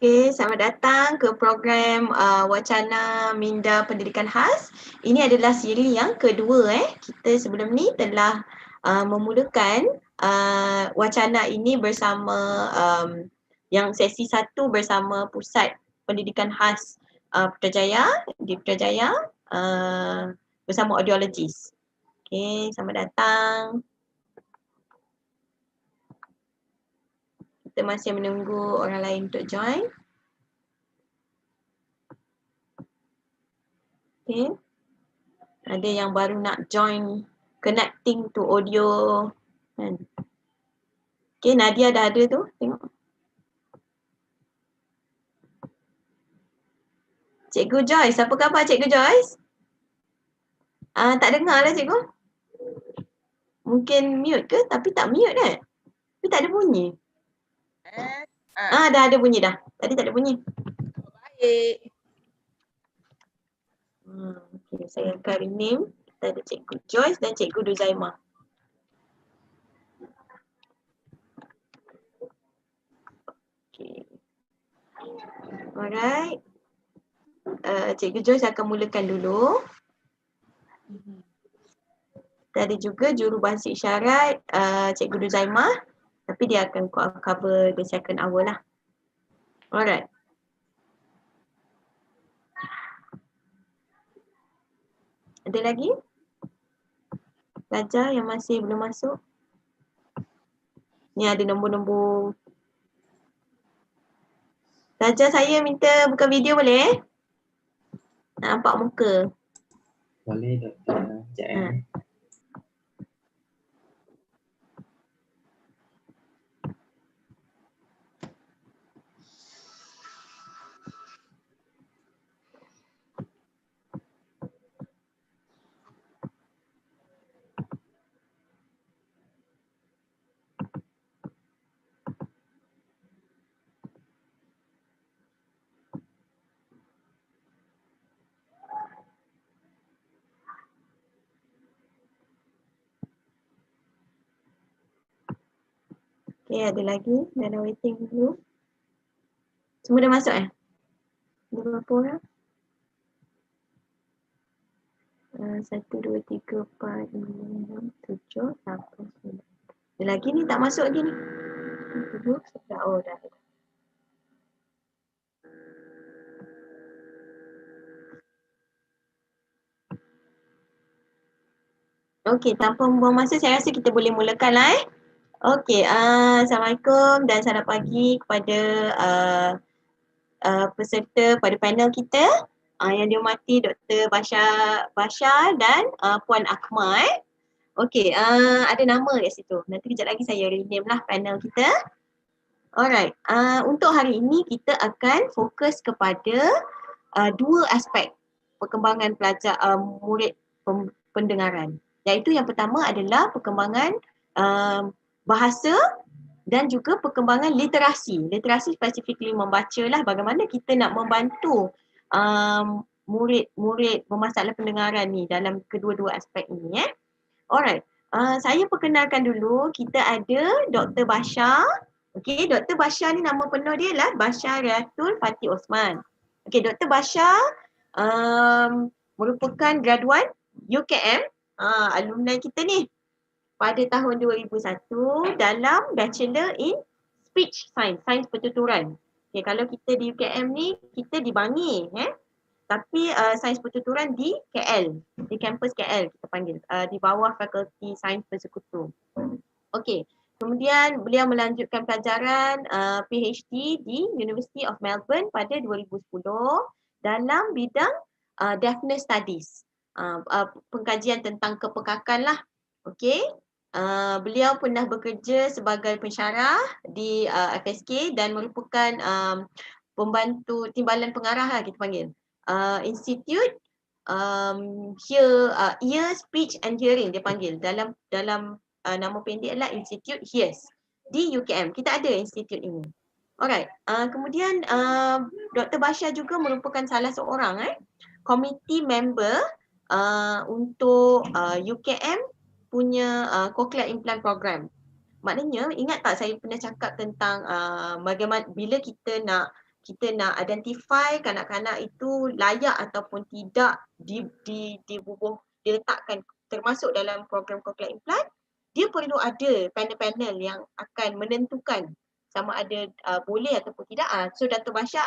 Okay, selamat datang ke program Wacana Minda Pendidikan Khas. Ini adalah siri yang kedua. Kita sebelum ni telah memulakan wacana ini bersama yang sesi 1 bersama Pusat Pendidikan Khas Putrajaya di Putrajaya bersama audiologis. Okay, selamat datang. Kita masih menunggu orang lain untuk join. Okay. Ada yang baru nak join connecting to audio kan. Okay, Nadia dah ada tu, tengok. Cikgu Joyce, apa khabar Cikgu Joyce? Tak dengar lah Cikgu. Mungkin mute ke? Tapi tak mute kan? Tapi tak ada bunyi. Dah ada bunyi dah. Tadi tak ada bunyi. Baik. Okay, saya akan rename. Kita ada Cikgu Joyce dan Cikgu Duzaimah. Okay. Alright. Cikgu Joyce akan mulakan dulu. Kita ada juga jurubahasa isyarat Cikgu Duzaimah. Tapi dia akan cover the second hour lah. Alright. Ada lagi? Pelajar yang masih belum masuk? Ni ada nombor-nombor. Pelajar saya minta buka video boleh? Nampak muka. Boleh doktor. Sekejap. Okay, ada lagi. Dah waiting dulu. Semua dah masuk Ada berapa orang? 1, 2, 3, 4, 5, 6, 7, 8, 9. Ada lagi ni tak masuk lagi ni. 7, 9. Oh dah. Okey, tanpa membuang masa saya rasa kita boleh mulakan lah Okey, Assalamualaikum dan selamat pagi kepada peserta pada panel kita yang dihormati Dr. Basha dan Puan Akmal. Okey, ada nama kat situ. Nanti kejap lagi saya rename lah panel kita. Alright, untuk hari ini kita akan fokus kepada dua aspek perkembangan pelajar murid pendengaran. Iaitu yang pertama adalah perkembangan bahasa dan juga perkembangan literasi. Literasi specifically membaca lah, bagaimana kita nak membantu murid-murid bermasalah pendengaran ni dalam kedua-dua aspek ini Alright, saya perkenalkan dulu, kita ada Dr. Basha. Okey, Dr. Basha ni nama penuh dia lah Basha Riatul Fatih Osman. Okey, Dr. Basha merupakan graduan UKM, alumni kita ni pada tahun 2001 dalam Bachelor in Speech Science, Sains Pertuturan. Okay, kalau kita di UKM ni, kita di Bangi tapi Sains Pertuturan di KL, di kampus KL kita panggil, di bawah Fakulti Sains Persekutu. Okey, kemudian beliau melanjutkan pelajaran PhD di University of Melbourne pada 2010 dalam bidang Deafness Studies, pengkajian tentang kepekakan lah. Okey. Beliau pernah bekerja sebagai pensyarah di FSK dan merupakan pembantu timbalan pengarah lah kita panggil. Institute Ear, Speech and Hearing dia panggil. Dalam nama pendek adalah Institute HEARS di UKM. Kita ada institute ini. Alright. Kemudian Dr. Basha juga merupakan salah seorang committee member untuk UKM punya cochlear implant program. Maknanya, ingat tak saya pernah cakap tentang bagaimana bila kita nak kita nak identify kanak-kanak itu layak ataupun tidak diletakkan termasuk dalam program cochlear implant, dia perlu ada panel-panel yang akan menentukan sama ada boleh ataupun tidak. So Dr. Basha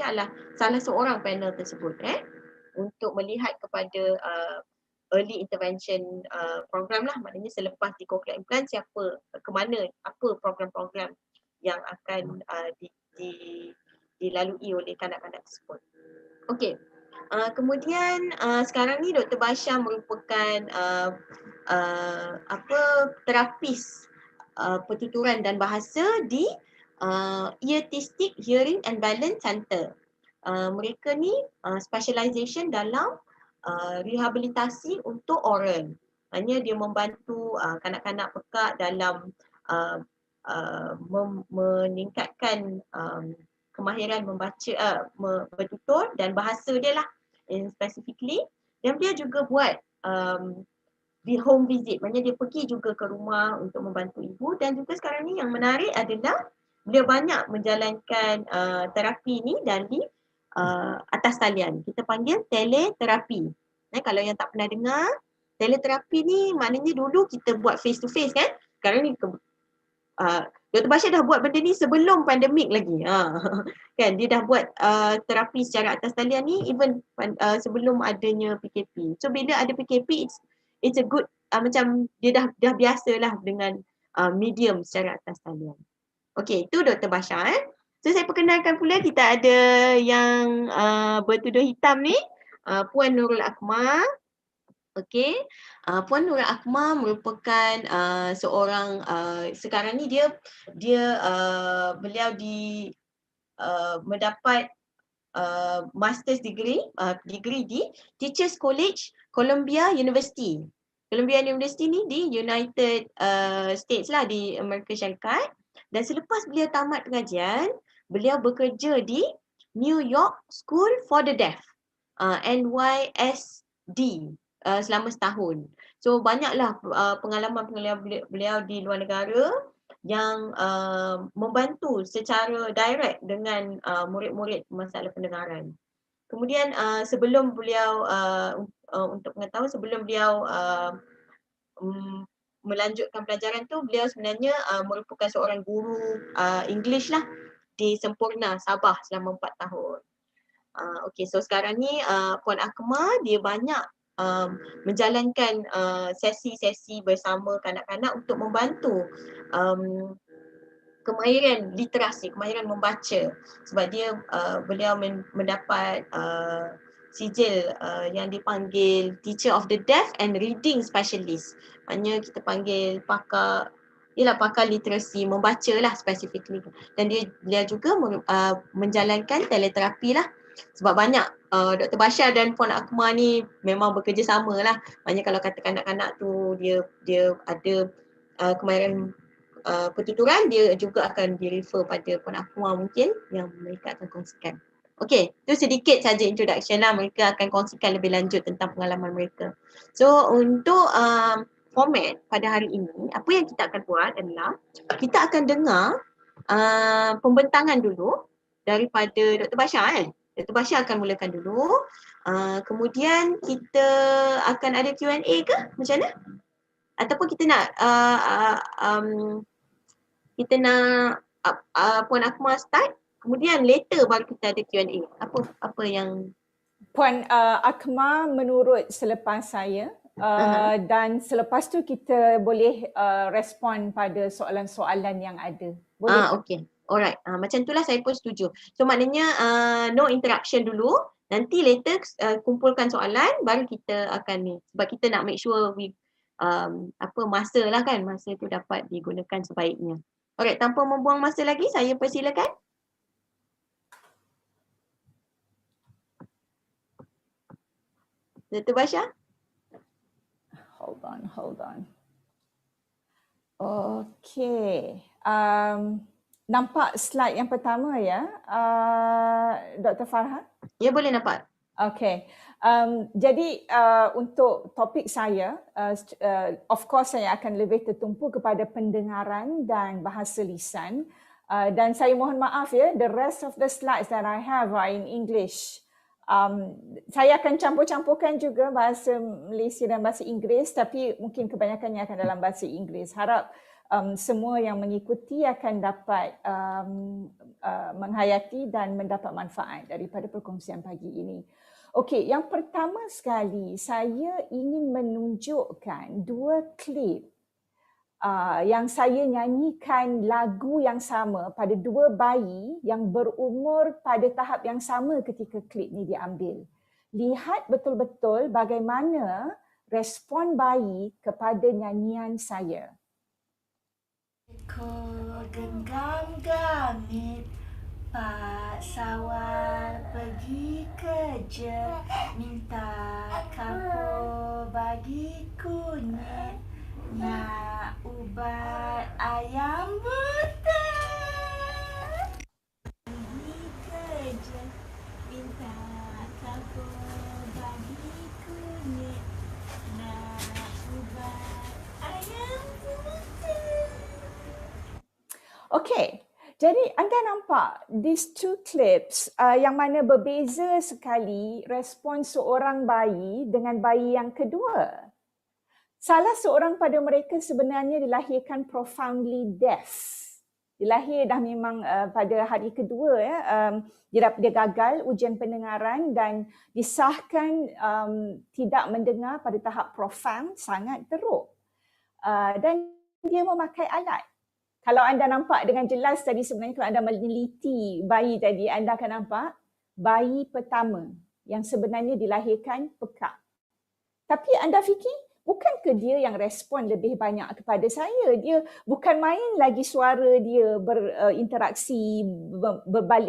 adalah salah seorang panel tersebut untuk melihat kepada early intervention program lah, maknanya selepas di cochlear implant siapa ke mana, apa program-program yang akan dilalui oleh kanak-kanak tersebut. Okey. Kemudian sekarang ni Dr. Basha merupakan terapis pertuturan dan bahasa di Eartistic Hearing and Balance Center. Mereka ni specialization dalam rehabilitasi untuk oral. Hanya dia membantu kanak-kanak pekak dalam meningkatkan kemahiran membaca, bertutur dan bahasa dia lah specifically. Dan dia juga buat di home visit, maknanya dia pergi juga ke rumah untuk membantu ibu. Dan juga sekarang ni yang menarik adalah dia banyak menjalankan terapi ni dari atas talian. Kita panggil teleterapi. Kalau yang tak pernah dengar, teleterapi ni maknanya dulu kita buat face to face kan. Sekarang ni Dr. Basha dah buat benda ni sebelum pandemik lagi. Kan dia dah buat terapi secara atas talian ni even sebelum adanya PKP. So bila ada PKP, it's a good macam dia dah biasalah dengan medium secara atas talian. Okey, itu Dr. Basha So saya perkenalkan pula kita ada yang bertudung hitam ni, Puan Nurul Akmal. Okey, Puan Nurul Akmal merupakan seorang sekarang ni beliau mendapat master's degree di Teachers College Columbia University. Columbia University ni di United States lah, di Amerika Syarikat. Dan selepas beliau tamat pengajian, beliau bekerja di New York School for the Deaf, NYSD, selama setahun. So banyaklah pengalaman beliau di luar negara yang membantu secara direct dengan murid-murid masalah pendengaran. Kemudian sebelum beliau untuk pengetahuan, sebelum beliau melanjutkan pelajaran tu, beliau sebenarnya merupakan seorang guru English lah di Sempurna, Sabah selama 4 tahun. Okey, so sekarang ni Puan Akmal dia banyak menjalankan sesi-sesi bersama kanak-kanak untuk membantu kemahiran literasi, kemahiran membaca, sebab beliau mendapat sijil yang dipanggil Teacher of the Deaf and Reading Specialist. Maknanya kita panggil pakar literasi membaca lah specifically. Dan dia juga menjalankan teleterapi lah. Sebab banyak Dr. Basha dan Puan Akmal ni memang bekerja sama lah. Maknanya kalau kata kanak-kanak tu dia ada kemahiran pertuturan, dia juga akan di-refer pada Puan Akmal mungkin yang mereka akan kongsikan. Okey, itu sedikit saja introduction lah. Mereka akan kongsikan lebih lanjut tentang pengalaman mereka. So untuk format pada hari ini, apa yang kita akan buat adalah kita akan dengar pembentangan dulu daripada Dr. Basha kan. Dr. Basha akan mulakan dulu. Kemudian kita akan ada Q&A ke? Macam mana? Ataupun kita nak Puan Akmal start, kemudian later baru kita ada Q&A. Apa yang Puan Akmal menurut selepas saya dan selepas tu kita boleh respon pada soalan-soalan yang ada. Boleh? Okey. Alright. Macam itulah saya pun setuju. So maknanya no interruption dulu. Nanti later kumpulkan soalan baru kita akan ni. Sebab kita nak make sure masa lah kan. Masa tu dapat digunakan sebaiknya. Alright, tanpa membuang masa lagi, saya persilakan. Dr. Basha? Hold on. Okay. Nampak slide yang pertama ya, Dr. Farhan? Ya, boleh nampak. Okay. Jadi untuk topik saya, of course saya akan lebih tertumpu kepada pendengaran dan bahasa lisan. Dan saya mohon maaf ya, the rest of the slides that I have are in English. Saya akan campur-campurkan juga bahasa Malaysia dan bahasa Inggeris, tapi mungkin kebanyakannya akan dalam bahasa Inggeris. Harap semua yang mengikuti akan dapat menghayati dan mendapat manfaat daripada perkongsian pagi ini. Okey, yang pertama sekali saya ingin menunjukkan dua klip yang saya nyanyikan lagu yang sama pada dua bayi yang berumur pada tahap yang sama ketika klip ni diambil. Lihat betul-betul bagaimana respon bayi kepada nyanyian saya. Ekor genggam gamit, Pak Sawal pergi kerja, minta kapur bagi kunyit, nak ubat ayam buta. Pergi kerja, minta kapur bagi kunyit, nak ubat ayam buta. Okey, jadi anda nampak these two clips yang mana berbeza sekali respon seorang bayi dengan bayi yang kedua. Salah seorang pada mereka sebenarnya dilahirkan profoundly deaf. Dilahir dah memang pada hari kedua ya, dia gagal ujian pendengaran dan disahkan tidak mendengar pada tahap profound, sangat teruk. Dan dia memakai alat. Kalau anda nampak dengan jelas tadi sebenarnya kalau anda meneliti bayi tadi, anda akan nampak bayi pertama yang sebenarnya dilahirkan pekak. Tapi anda fikir, bukankah dia yang respon lebih banyak kepada saya? Dia bukan main lagi suara dia berinteraksi,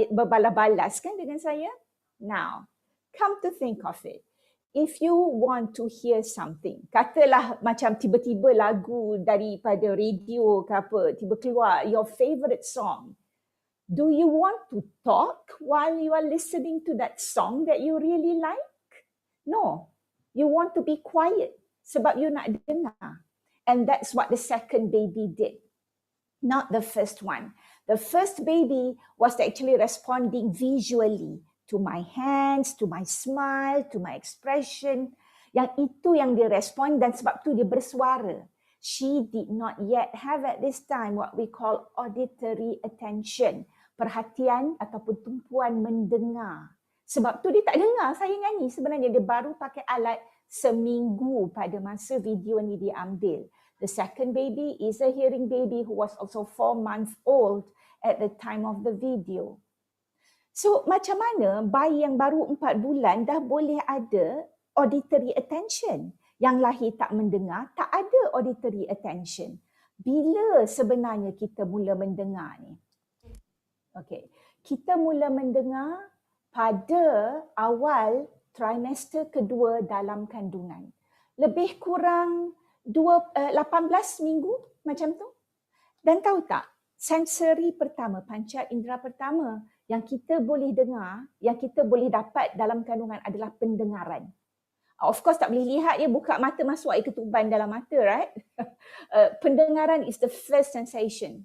berbalas-balas kan dengan saya? Now, come to think of it. If you want to hear something, katalah macam tiba-tiba lagu daripada radio ke apa, tiba keluar your favorite song. Do you want to talk while you are listening to that song that you really like? No, you want to be quiet sebab you nak dengar. And that's what the second baby did, not the first one. The first baby was actually responding visually to my hands, to my smile, to my expression. Yang itu yang dia respon dan sebab tu dia bersuara. She did not yet have at this time what we call auditory attention. Perhatian ataupun tumpuan mendengar. Sebab tu dia tak dengar saya nyanyi. Sebenarnya dia baru pakai alat seminggu pada masa video ni diambil. The second baby is a hearing baby who was also 4 months old at the time of the video. So macam mana bayi yang baru 4 bulan dah boleh ada auditory attention? Yang lahir tak mendengar, tak ada auditory attention. Bila sebenarnya kita mula mendengar ni? Okay, kita mula mendengar pada awal trimester kedua dalam kandungan. Lebih kurang 18 minggu macam tu. Dan tahu tak, sensori pertama, panca indera pertama yang kita boleh dengar, yang kita boleh dapat dalam kandungan adalah pendengaran. Of course tak boleh lihat ya, buka mata masuk air ketuban dalam mata, right? Pendengaran is the first sensation.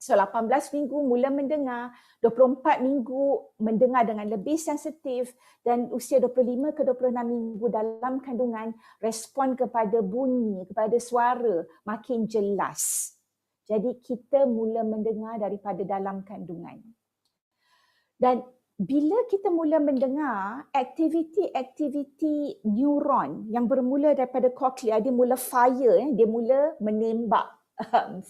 So 18 minggu mula mendengar, 24 minggu mendengar dengan lebih sensitif dan usia 25 ke 26 minggu dalam kandungan respon kepada bunyi, kepada suara makin jelas. Jadi kita mula mendengar daripada dalam kandungan. Dan bila kita mula mendengar, aktiviti-aktiviti neuron yang bermula daripada koklia, dia mula fire, dia mula menembak.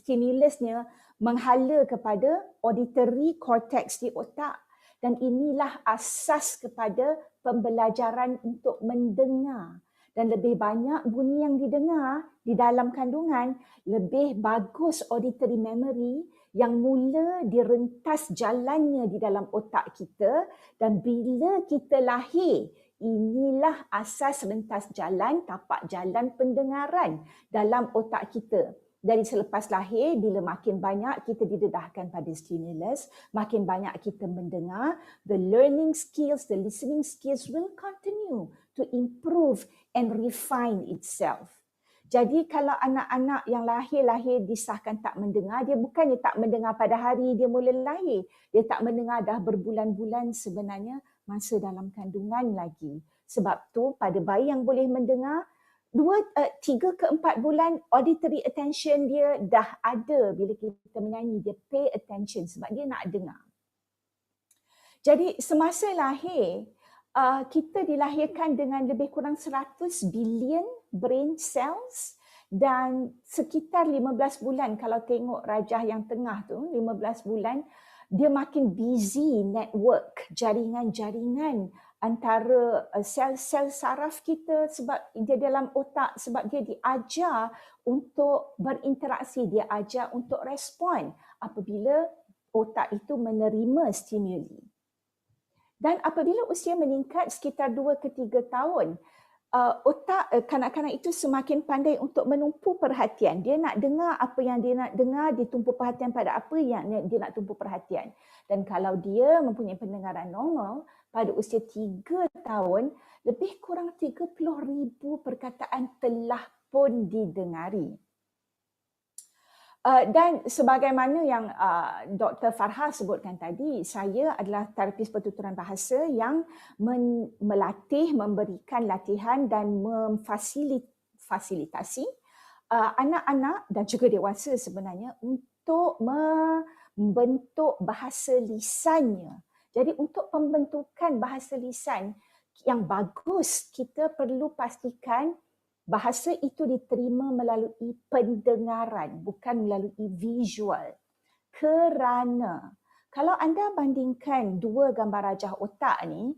Stimulusnya menghala kepada auditory cortex di otak. Dan inilah asas kepada pembelajaran untuk mendengar. Dan lebih banyak bunyi yang didengar di dalam kandungan, lebih bagus auditory memory yang mula direntas jalannya di dalam otak kita. Dan bila kita lahir, inilah asas rentas jalan, tapak jalan pendengaran dalam otak kita. Dari selepas lahir, bila makin banyak kita didedahkan pada stimulus, makin banyak kita mendengar, the learning skills, the listening skills will continue to improve and refine itself. Jadi kalau anak-anak yang lahir disahkan tak mendengar, dia bukannya tak mendengar pada hari dia mula lahir. Dia tak mendengar dah berbulan-bulan sebenarnya masa dalam kandungan lagi. Sebab tu pada bayi yang boleh mendengar, 3 ke 4 bulan auditory attention dia dah ada bila kita menyanyi. Dia pay attention sebab dia nak dengar. Jadi semasa lahir, kita dilahirkan dengan lebih kurang 100 bilion brain cells dan sekitar 15 bulan kalau tengok rajah yang tengah tu, 15 bulan, dia makin busy network, jaringan-jaringan antara sel-sel saraf kita sebab dia dalam otak, sebab dia diajar untuk berinteraksi, dia ajar untuk respon apabila otak itu menerima stimuli. Dan apabila usia meningkat sekitar 2 ke 3 tahun, otak kanak-kanak itu semakin pandai untuk menumpu perhatian. Dia nak dengar apa yang dia nak dengar, dia tumpu perhatian pada apa yang dia nak tumpu perhatian. Dan kalau dia mempunyai pendengaran normal, pada usia 3 tahun, lebih kurang 30,000 perkataan telah pun didengari. Dan sebagaimana yang Dr. Farha sebutkan tadi, saya adalah terapis pertuturan bahasa yang melatih, memberikan latihan dan memfasilitasi anak-anak dan juga dewasa sebenarnya untuk membentuk bahasa lisannya. Jadi untuk pembentukan bahasa lisan yang bagus, kita perlu pastikan bahasa itu diterima melalui pendengaran, bukan melalui visual. Kerana kalau anda bandingkan dua gambar rajah otak ni,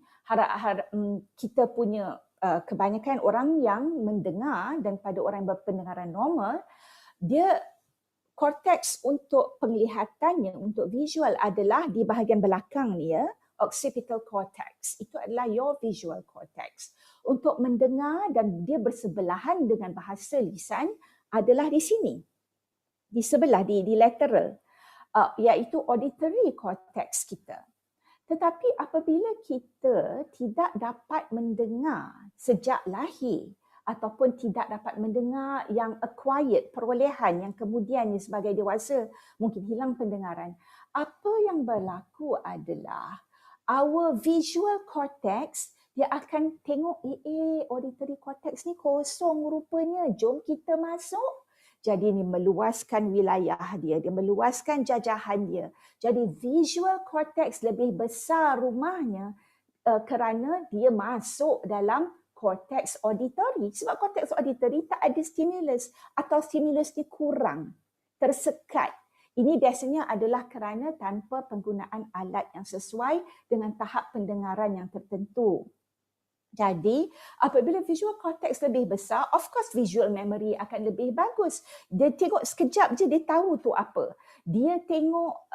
kita punya kebanyakan orang yang mendengar dan pada orang yang berpendengaran normal, dia korteks untuk penglihatannya, untuk visual adalah di bahagian belakang ni ya, occipital cortex. Itu adalah your visual cortex. Untuk mendengar dan dia bersebelahan dengan bahasa lisan adalah di sini. Di sebelah, di lateral. Iaitu auditory cortex kita. Tetapi apabila kita tidak dapat mendengar sejak lahir ataupun tidak dapat mendengar yang acquired, perolehan yang kemudiannya sebagai dewasa mungkin hilang pendengaran, apa yang berlaku adalah our visual cortex dia akan tengok, auditory cortex ni kosong rupanya, jom kita masuk. Jadi ni meluaskan wilayah dia meluaskan jajahan dia. Jadi visual cortex lebih besar rumahnya kerana dia masuk dalam cortex auditory. Sebab cortex auditory tak ada stimulus atau stimulus ni kurang, tersekat. Ini biasanya adalah kerana tanpa penggunaan alat yang sesuai dengan tahap pendengaran yang tertentu. Jadi, apabila visual cortex lebih besar, of course visual memory akan lebih bagus. Dia tengok sekejap je, dia tahu tu apa. Dia tengok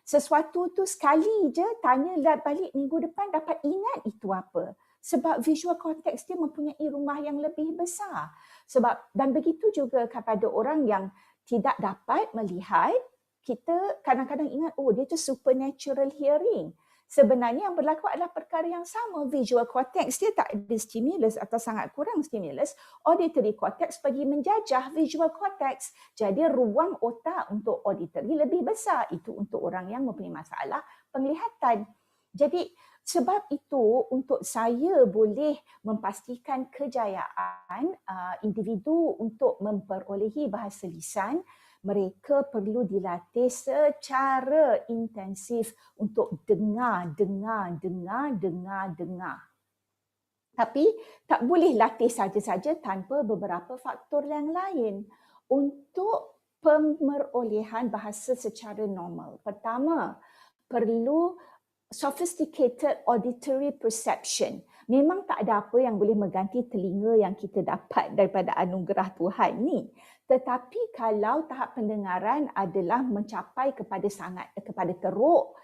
sesuatu tu sekali je, tanya balik minggu depan dapat ingat itu apa. Sebab visual cortex dia mempunyai rumah yang lebih besar. Dan begitu juga kepada orang yang tidak dapat melihat, kita kadang-kadang ingat, dia tu supernatural hearing. Sebenarnya yang berlaku adalah perkara yang sama. Visual cortex dia tak ada stimulus atau sangat kurang stimulus. Auditory cortex pergi menjajah visual cortex. Jadi ruang otak untuk auditory lebih besar. Itu untuk orang yang mempunyai masalah penglihatan. Jadi sebab itu untuk saya boleh memastikan kejayaan individu untuk memperolehi bahasa lisan, mereka perlu dilatih secara intensif untuk dengar. Tapi tak boleh latih saja-saja tanpa beberapa faktor yang lain. Untuk pemerolehan bahasa secara normal, pertama, perlu sophisticated auditory perception. Memang tak ada apa yang boleh mengganti telinga yang kita dapat daripada anugerah Tuhan ni. Tetapi kalau tahap pendengaran adalah mencapai kepada teruk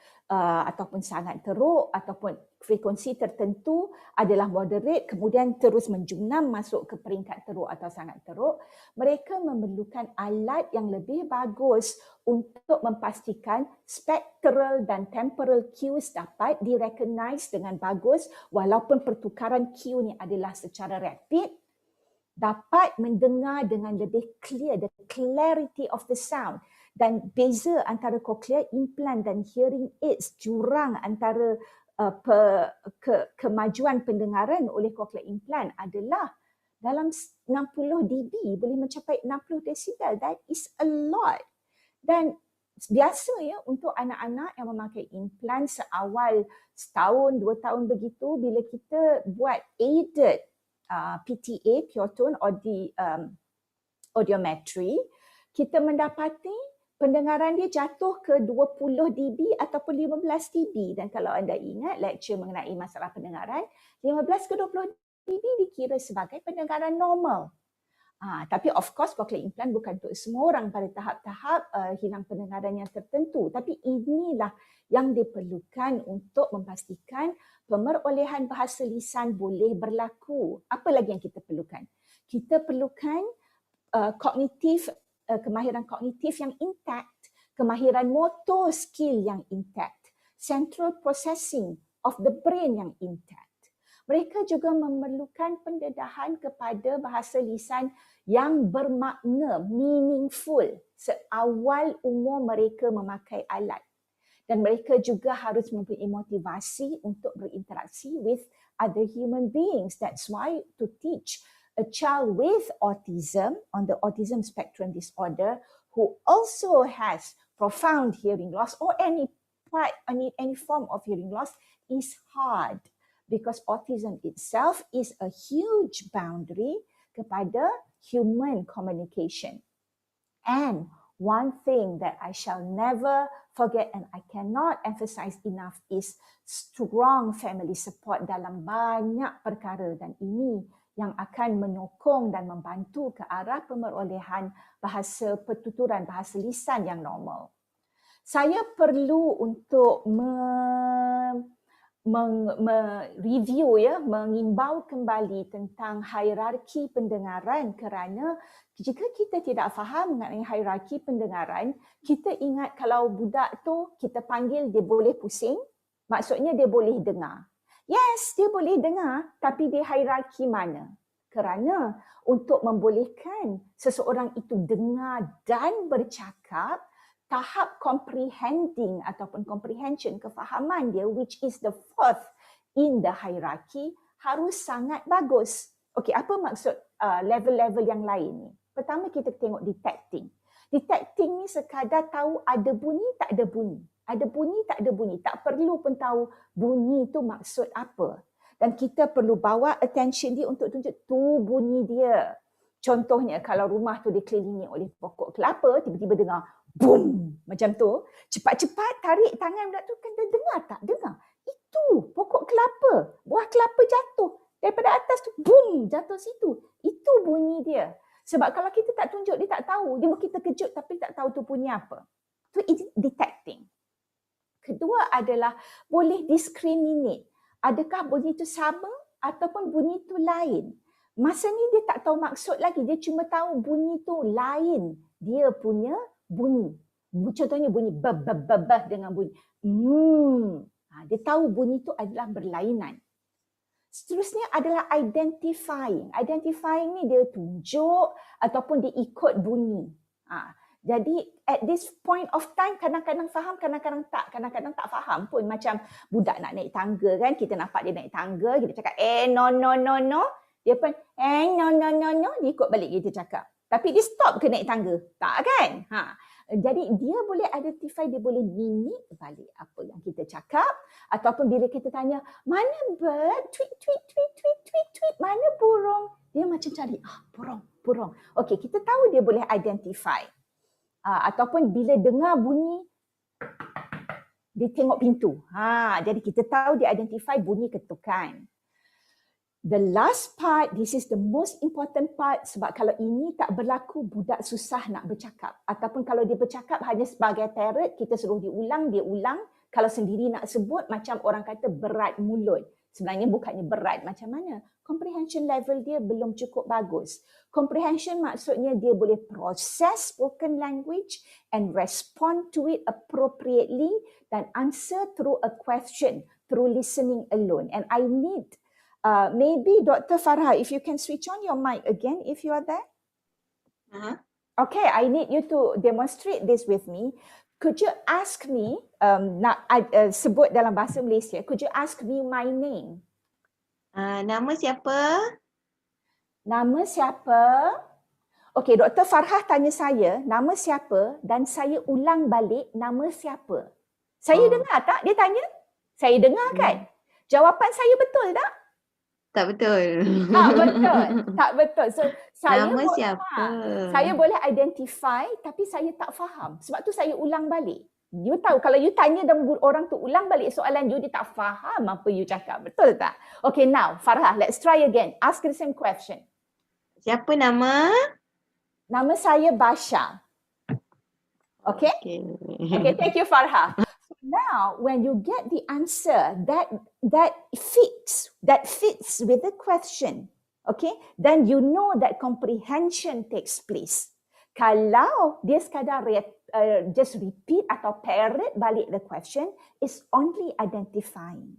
ataupun sangat teruk ataupun frekuensi tertentu adalah moderate kemudian terus menjunam masuk ke peringkat teruk atau sangat teruk, mereka memerlukan alat yang lebih bagus untuk memastikan spectral dan temporal cues dapat direcognize dengan bagus walaupun pertukaran cue ni adalah secara rapid. dapat mendengar dengan lebih clear, the clarity of the sound. Dan beza antara cochlear implant dan hearing aids, jurang antara kemajuan pendengaran oleh cochlear implant adalah dalam 60 dB, boleh mencapai 60 desibel. That is a lot. Dan biasa ya untuk anak-anak yang memakai implant seawal setahun, 2 tahun begitu, bila kita buat aided PTA, pure tone audiometry, kita mendapati pendengaran dia jatuh ke 20 dB ataupun 15 dB. Dan kalau anda ingat lecture mengenai masalah pendengaran, 15 ke 20 dB dikira sebagai pendengaran normal. Tapi of course cochlear implant bukan untuk semua orang pada tahap-tahap hilang pendengaran yang tertentu. Tapi inilah yang diperlukan untuk memastikan pemerolehan bahasa lisan boleh berlaku. Apa lagi yang kita perlukan? Kita perlukan kemahiran kognitif yang intact, kemahiran motor skill yang intact, central processing of the brain yang intact. Mereka juga memerlukan pendedahan kepada bahasa lisan yang bermakna, meaningful, seawal umur mereka memakai alat. Dan mereka juga harus mempunyai motivasi untuk berinteraksi with other human beings. That's why to teach a child with autism, on the autism spectrum disorder, who also has profound hearing loss or any form of hearing loss is hard. Because autism itself is a huge boundary kepada human communication. And one thing that I shall never forget and I cannot emphasize enough is strong family support dalam banyak perkara, dan ini yang akan menyokong dan membantu ke arah pemerolehan bahasa pertuturan, bahasa lisan yang normal. Saya perlu untuk review mengimbau kembali tentang hierarki pendengaran, kerana jika kita tidak faham mengenai hierarki pendengaran, kita ingat kalau budak tu kita panggil dia boleh pusing, maksudnya dia boleh dengar. Yes, dia boleh dengar, tapi dia hierarki mana? Kerana untuk membolehkan seseorang itu dengar dan bercakap, tahap comprehending ataupun comprehension, kefahaman dia, which is the fourth in the hierarchy, harus sangat bagus. Okey, apa maksud level-level yang lain ni? Pertama kita tengok detecting. Detecting ni sekadar tahu ada bunyi tak ada bunyi. Ada bunyi tak ada bunyi. Tak perlu pun tahu bunyi tu maksud apa. Dan kita perlu bawa attention dia untuk tunjuk tu bunyi dia. Contohnya kalau rumah tu dikelilingi oleh pokok kelapa, tiba-tiba dengar boom, macam tu, cepat-cepat tarik tangan budak tu, kan dia dengar tak? Dengar. Itu pokok kelapa, buah kelapa jatuh daripada atas tu, boom, jatuh situ. Itu bunyi dia. Sebab kalau kita tak tunjuk, dia tak tahu. Dia kita kejut tapi tak tahu tu bunyi apa. Tu detecting. Kedua adalah boleh discriminate. Adakah bunyi tu sama ataupun bunyi tu lain? Masa ni dia tak tahu maksud lagi, dia cuma tahu bunyi tu lain dia punya bunyi. Contohnya bunyi ba dengan bunyi dia tahu bunyi tu adalah berlainan. Seterusnya adalah identifying. Identifying ni dia tunjuk ataupun dia ikut bunyi. Jadi at this point of time kadang-kadang faham, kadang-kadang tak faham pun. Macam budak nak naik tangga kan, kita nampak dia naik tangga, kita cakap no. Dia pun no, dia ikut balik kita cakap. Tapi dia stop ke naik tangga? Tak kan? Jadi dia boleh identify, dia boleh mimik balik apa yang kita cakap. Ataupun bila kita tanya, mana bird? Tweet. Mana burung? Dia macam cari, burung. Okey, kita tahu dia boleh identify. Ataupun bila dengar bunyi, dia tengok pintu. Jadi kita tahu dia identify bunyi ketukan. The last part, this is the most important part, sebab kalau ini tak berlaku, budak susah nak bercakap. Ataupun kalau dia bercakap hanya sebagai parrot, kita suruh dia ulang. Kalau sendiri nak sebut, macam orang kata berat mulut. Sebenarnya bukannya berat, macam mana? Comprehension level dia belum cukup bagus. Comprehension maksudnya dia boleh process spoken language and respond to it appropriately dan answer through a question, through listening alone. And I need Maybe Dr. Farha, if you can switch on your mic again, if you are there. Okay, I need you to demonstrate this with me. Could you ask me, sebut dalam bahasa Malaysia, could you ask me my name? Nama siapa? Nama siapa? Okey, Dr. Farhah tanya saya, nama siapa, dan saya ulang balik nama siapa. Saya dengar tak dia tanya? Saya dengar kan? Jawapan saya betul tak? Tak betul. Tak betul. Tak betul. So, Nama siapa? Saya boleh identify tapi saya tak faham. Sebab tu saya ulang balik. You tahu kalau you tanya dan orang tu ulang balik soalan you, dia tak faham apa you cakap. Betul tak? Okay, now Farhah, let's try again. Ask the same question. Siapa nama? Nama saya Basha. Okay? Okay, thank you Farhah. So now when you get the answer that fits with the question, okay, then you know that comprehension takes place. Kalau dia sekadar just repeat atau parrot balik the question, is only identifying.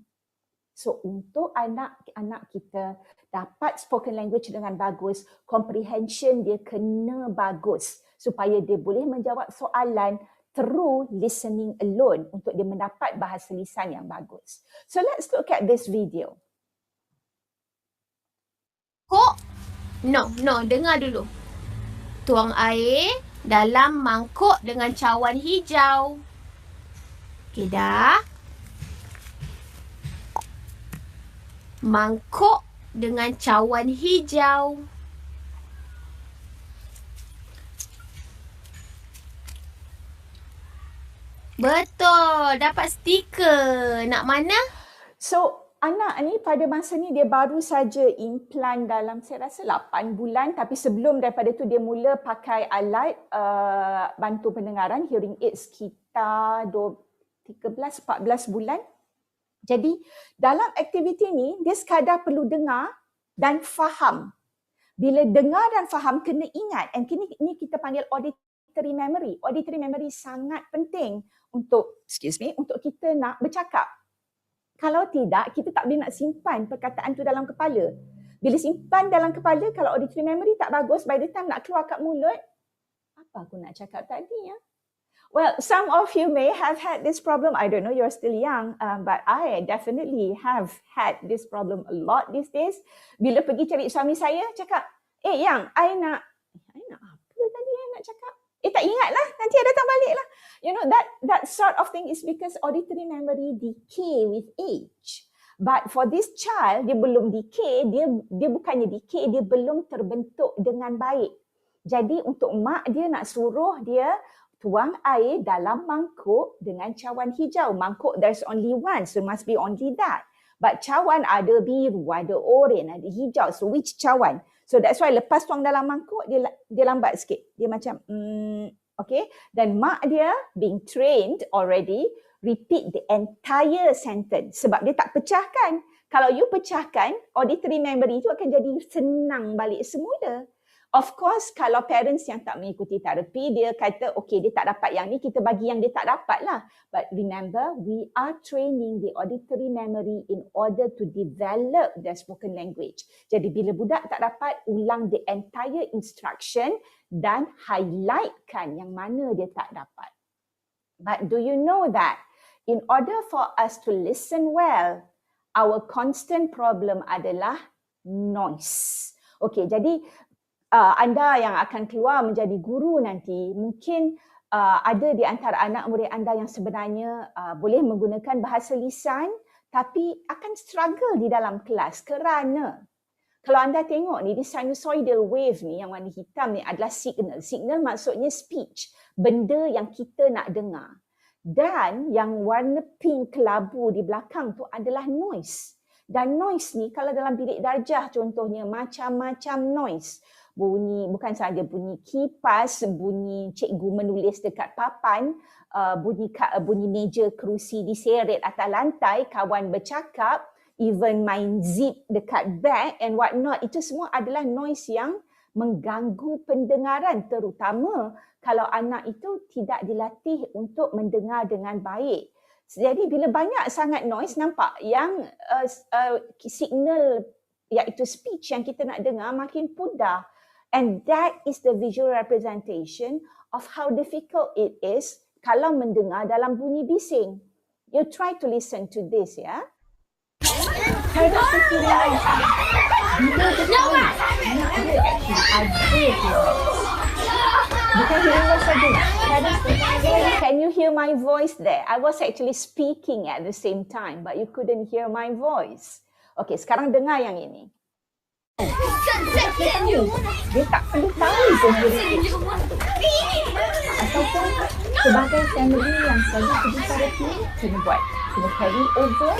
So untuk anak-anak kita dapat spoken language dengan bagus, comprehension dia kena bagus supaya dia boleh menjawab soalan through listening alone untuk dia mendapat bahasa lisan yang bagus. So let's look at this video. No, dengar dulu. Tuang air dalam mangkuk dengan cawan hijau. Okey dah. Mangkuk dengan cawan hijau. Betul, dapat stiker. Nak mana? So anak ni pada masa ni dia baru saja implant dalam saya rasa 8 bulan, tapi sebelum daripada tu dia mula pakai alat bantu pendengaran, hearing aids sekitar 13-14 bulan. Jadi dalam aktiviti ni dia sekadar perlu dengar dan faham. Bila dengar dan faham kena ingat, and ini kita panggil auditory memory. Auditory memory sangat penting untuk kita nak bercakap. Kalau tidak, kita tak boleh nak simpan perkataan tu dalam kepala. Bila simpan dalam kepala, kalau auditory memory tak bagus, by the time nak keluar kat mulut, apa aku nak cakap tadi ya? Well, some of you may have had this problem. I don't know, you're still young, but I definitely have had this problem a lot these days. Bila pergi cari suami saya, cakap, Yang, I nak apa tadi I nak cakap? Tak ingat lah, nanti I datang balik lah. You know, that sort of thing is because auditory memory decay with age. But for this child, dia belum decay, dia bukannya decay, dia belum terbentuk dengan baik. Jadi untuk mak dia nak suruh dia tuang air dalam mangkuk dengan cawan hijau. Mangkuk there's only one, so must be only that. But cawan ada biru, ada oranye, ada hijau. So which cawan? So that's why lepas tuang dalam mangkuk, dia lambat sikit. Dia macam, okay. Dan mak dia being trained already, repeat the entire sentence. Sebab dia tak pecahkan. Kalau you pecahkan, auditory memory tu akan jadi senang balik semula. Of course, kalau parents yang tak mengikuti terapi, dia kata, okay, dia tak dapat yang ni, kita bagi yang dia tak dapat lah. But remember, we are training the auditory memory in order to develop their spoken language. Jadi bila budak tak dapat, ulang the entire instruction dan highlightkan yang mana dia tak dapat. But do you know that in order for us to listen well, our constant problem adalah noise. Okay, jadi anda yang akan keluar menjadi guru nanti, mungkin ada di antara anak murid anda yang sebenarnya boleh menggunakan bahasa lisan tapi akan struggle di dalam kelas kerana kalau anda tengok ni, di sinusoidal wave ni yang warna hitam ni adalah signal. Signal maksudnya speech, benda yang kita nak dengar. Dan yang warna pink kelabu di belakang tu adalah noise. Dan noise ni kalau dalam bilik darjah contohnya macam-macam noise. Bunyi, bukan sahaja bunyi kipas, bunyi cikgu menulis dekat papan, bunyi meja kerusi diseret atas lantai, kawan bercakap, even main zip dekat bag and what not. Itu semua adalah noise yang mengganggu pendengaran, terutama kalau anak itu tidak dilatih untuk mendengar dengan baik. Jadi bila banyak sangat noise, nampak yang signal iaitu speech yang kita nak dengar makin pudar. And that is the visual representation of how difficult it is kalau mendengar dalam bunyi bising. You try to listen to this, ya. Can you hear my voice there? I was actually speaking at the same time, but you couldn't hear my voice. Okay, sekarang dengar yang ini. Dia tak perlu tahu pun ataupun sebagai family yang selalu pergi terapi, kena buat, kena carry over.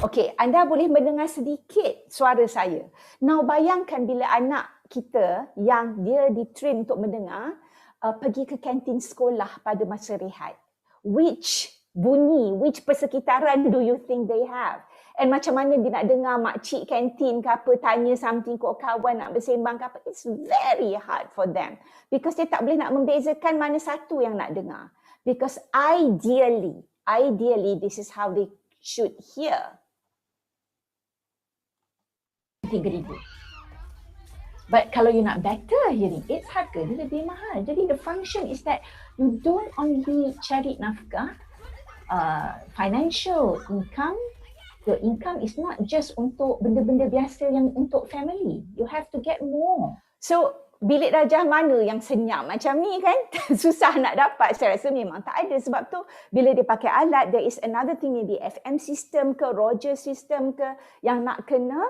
Okay, anda boleh mendengar sedikit suara saya. Now bayangkan bila anak kita yang dia di-train untuk mendengar pergi ke kantin sekolah pada masa rehat. Which bunyi, which persekitaran do you think they have? And macam mana dia nak dengar makcik kantin ke apa, tanya something kok kawan nak bersembang ke apa. It's very hard for them. Because dia tak boleh nak membezakan mana satu yang nak dengar. Because ideally, this is how they should hear. 3,000. But kalau you nak better hearing aids, harga dia lebih mahal. Jadi the function is that you don't only cari nafkah, financial income. Your income is not just untuk benda-benda biasa yang untuk family. You have to get more. So, bilik darjah mana yang senyap macam ni kan? Susah nak dapat. Saya rasa memang tak ada. Sebab tu, bila dia pakai alat, there is another thing, maybe FM system ke, Roger system ke, yang nak kena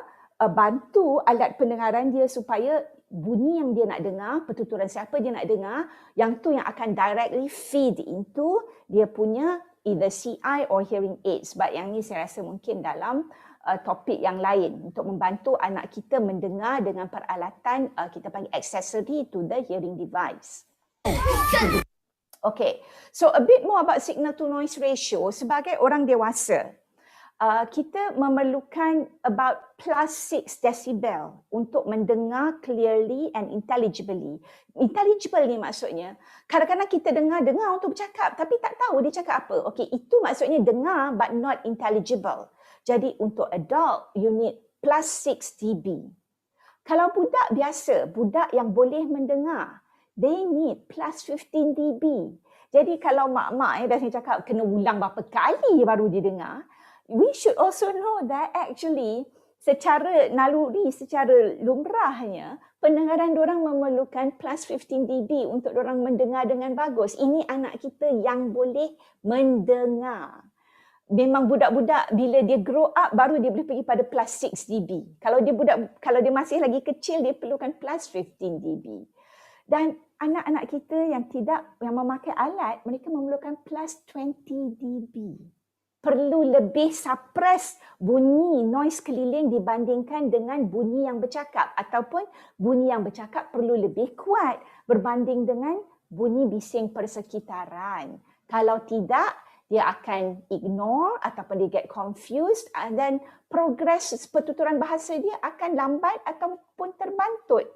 bantu alat pendengaran dia supaya bunyi yang dia nak dengar, pertuturan siapa dia nak dengar, yang tu yang akan directly feed into dia punya either CI or hearing aids. Sebab yang ni saya rasa mungkin dalam topik yang lain untuk membantu anak kita mendengar dengan peralatan kita panggil accessory to the hearing device. Okay, so a bit more about signal to noise ratio. Sebagai orang dewasa, kita memerlukan about +6 decibel untuk mendengar clearly and intelligibly. Intelligible ni maksudnya, kadang-kadang kita dengar untuk bercakap tapi tak tahu dia cakap apa. Okey, itu maksudnya dengar but not intelligible. Jadi untuk adult, you need +6 dB. Kalau budak biasa, budak yang boleh mendengar, they need +15 dB. Jadi kalau mak-mak biasanya cakap kena ulang berapa kali baru dia dengar, we should also know that actually secara naluri, secara lumrahnya, pendengaran diorang memerlukan +15 dB untuk diorang mendengar dengan bagus. Ini anak kita yang boleh mendengar. Memang budak-budak bila dia grow up baru dia boleh pergi pada +6 dB. Kalau dia masih lagi kecil dia perlukan +15 dB. Dan anak-anak kita yang memakai alat, mereka memerlukan +20 dB. Perlu lebih suppress bunyi noise keliling dibandingkan dengan bunyi yang bercakap, ataupun bunyi yang bercakap perlu lebih kuat berbanding dengan bunyi bising persekitaran. Kalau tidak, dia akan ignore ataupun dia get confused dan progres pertuturan bahasa dia akan lambat ataupun terbantut.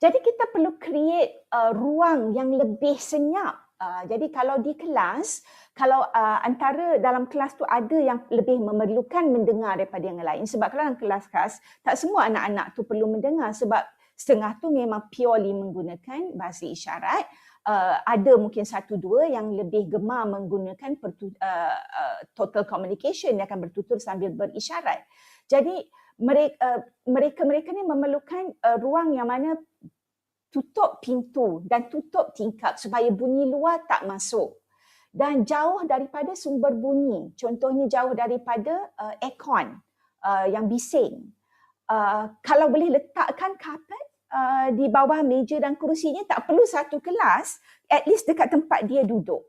Jadi kita perlu create ruang yang lebih senyap. Jadi kalau di kelas, kalau antara dalam kelas tu ada yang lebih memerlukan mendengar daripada yang lain. Sebab kalau dalam kelas khas, tak semua anak-anak tu perlu mendengar sebab setengah tu memang purely menggunakan bahasa isyarat. Ada mungkin 1-2 yang lebih gemar menggunakan total communication yang akan bertutur sambil berisyarat. Jadi mereka ni memerlukan ruang yang mana tutup pintu dan tutup tingkap supaya bunyi luar tak masuk. Dan jauh daripada sumber bunyi. Contohnya jauh daripada aircon yang bising. Kalau boleh letakkan karpet di bawah meja dan kerusinya, tak perlu satu kelas, at least dekat tempat dia duduk.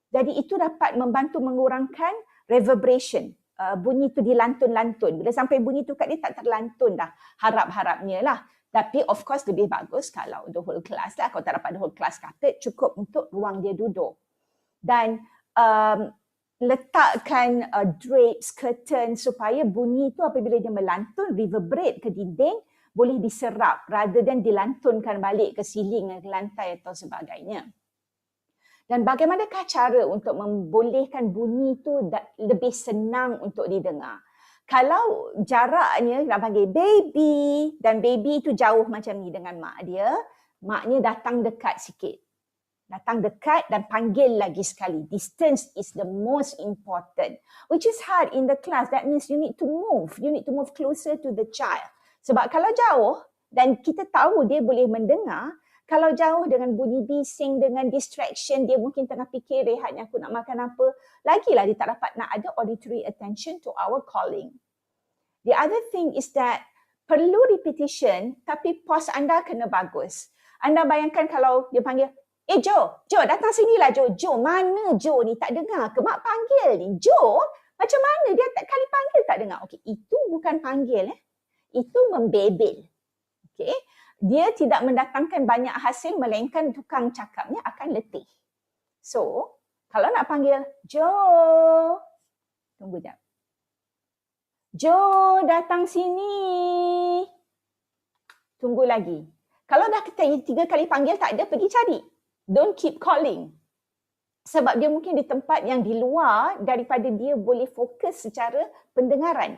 Jadi itu dapat membantu mengurangkan reverberation. Bunyi tu dilantun-lantun. Bila sampai bunyi tu kat dia tak terlantun dah, harap-harapnya lah. Tapi of course lebih bagus kalau the whole class lah. Kalau tak dapat the whole class carpet, cukup untuk ruang dia duduk. Dan letakkan drapes, curtain supaya bunyi tu apabila dia melantun, reverberate ke dinding, boleh diserap rather than dilantunkan balik ke ceiling dan ke lantai atau sebagainya. Dan bagaimanakah cara untuk membolehkan bunyi itu lebih senang untuk didengar? Kalau jaraknya nak panggil baby dan baby itu jauh macam ni dengan mak dia, maknya datang dekat sikit. Datang dekat dan panggil lagi sekali. Distance is the most important. Which is hard in the class. That means you need to move. You need to move closer to the child. Sebab kalau jauh dan kita tahu dia boleh mendengar, kalau jauh dengan bunyi bising, dengan distraction, dia mungkin tengah fikir rehatnya aku nak makan apa, lagilah dia tak dapat nak ada auditory attention to our calling. The other thing is that perlu repetition tapi pause anda kena bagus. Anda bayangkan kalau dia panggil, Jo, datang sinilah Jo, mana Jo ni tak dengar ke? Mak panggil ni, Jo, macam mana dia tak kali panggil tak dengar? Okey, itu bukan panggil itu membebel. Okey. Dia tidak mendatangkan banyak hasil melainkan tukang cakapnya akan letih. So, kalau nak panggil Jo, tunggu jap. Jo, datang sini. Tunggu lagi. Kalau dah 3 kali panggil tak ada, pergi cari. Don't keep calling. Sebab dia mungkin di tempat yang di luar daripada dia boleh fokus secara pendengaran.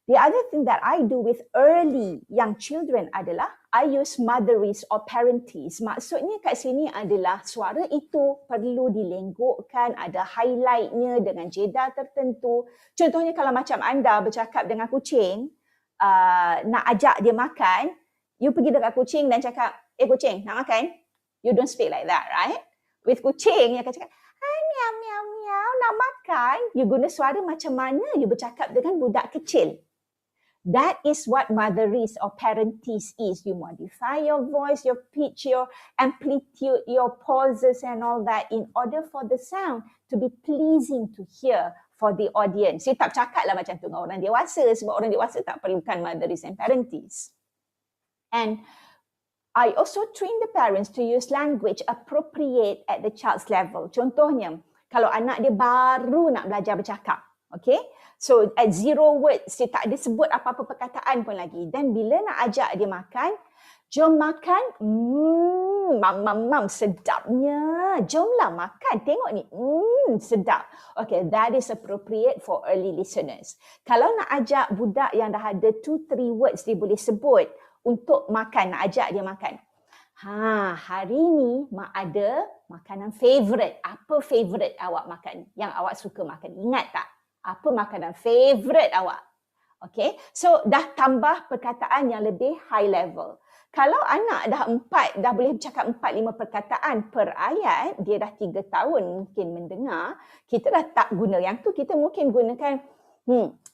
The other thing that I do with early young children adalah I use motherese or parentees. Maksudnya kat sini adalah suara itu perlu dilenggukkan, ada highlightnya dengan jeda tertentu. Contohnya kalau macam anda bercakap dengan kucing, nak ajak dia makan, you pergi dekat kucing dan cakap, kucing nak makan? You don't speak like that, right? With kucing, you akan cakap, miau, miau, miau, nak makan. You guna suara macam mana you bercakap dengan budak kecil. That is what motherese or parentees is. You modify your voice, your pitch, your amplitude, your pauses and all that in order for the sound to be pleasing to hear for the audience. Saya tak cakap lah macam tu dengan orang dewasa sebab orang dewasa tak perlukan motherese and parentees. And I also train the parents to use language appropriate at the child's level. Contohnya, kalau anak dia baru nak belajar bercakap, okay? So at 0 words, dia tak ada sebut apa-apa perkataan pun lagi. Dan bila nak ajak dia makan, jom makan, mam, sedapnya. Jomlah makan, tengok ni, sedap. Okay, that is appropriate for early listeners. Kalau nak ajak budak yang dah ada 2-3 words dia boleh sebut untuk makan, nak ajak dia makan. Hari ni mak ada makanan favourite. Apa favourite awak makan? Yang awak suka makan. Ingat tak? Apa makanan favourite awak? Okay, so dah tambah perkataan yang lebih high level. Kalau anak dah boleh bercakap 4-5 perkataan per ayat, dia dah 3 tahun mungkin mendengar, kita dah tak guna yang tu, kita mungkin gunakan,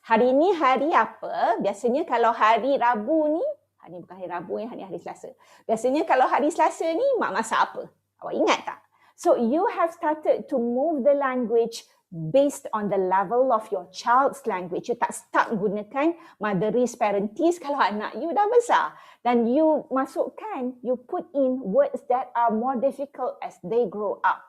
hari ni hari apa? Biasanya kalau hari Rabu ni, hari bukan hari Rabu hari Selasa. Biasanya kalau hari Selasa ni, mak masak apa? Awak ingat tak? So you have started to move the language based on the level of your child's language. You tak stuck gunakan motherese, parentees kalau anak you dah besar. Dan you masukkan, you put in words that are more difficult as they grow up.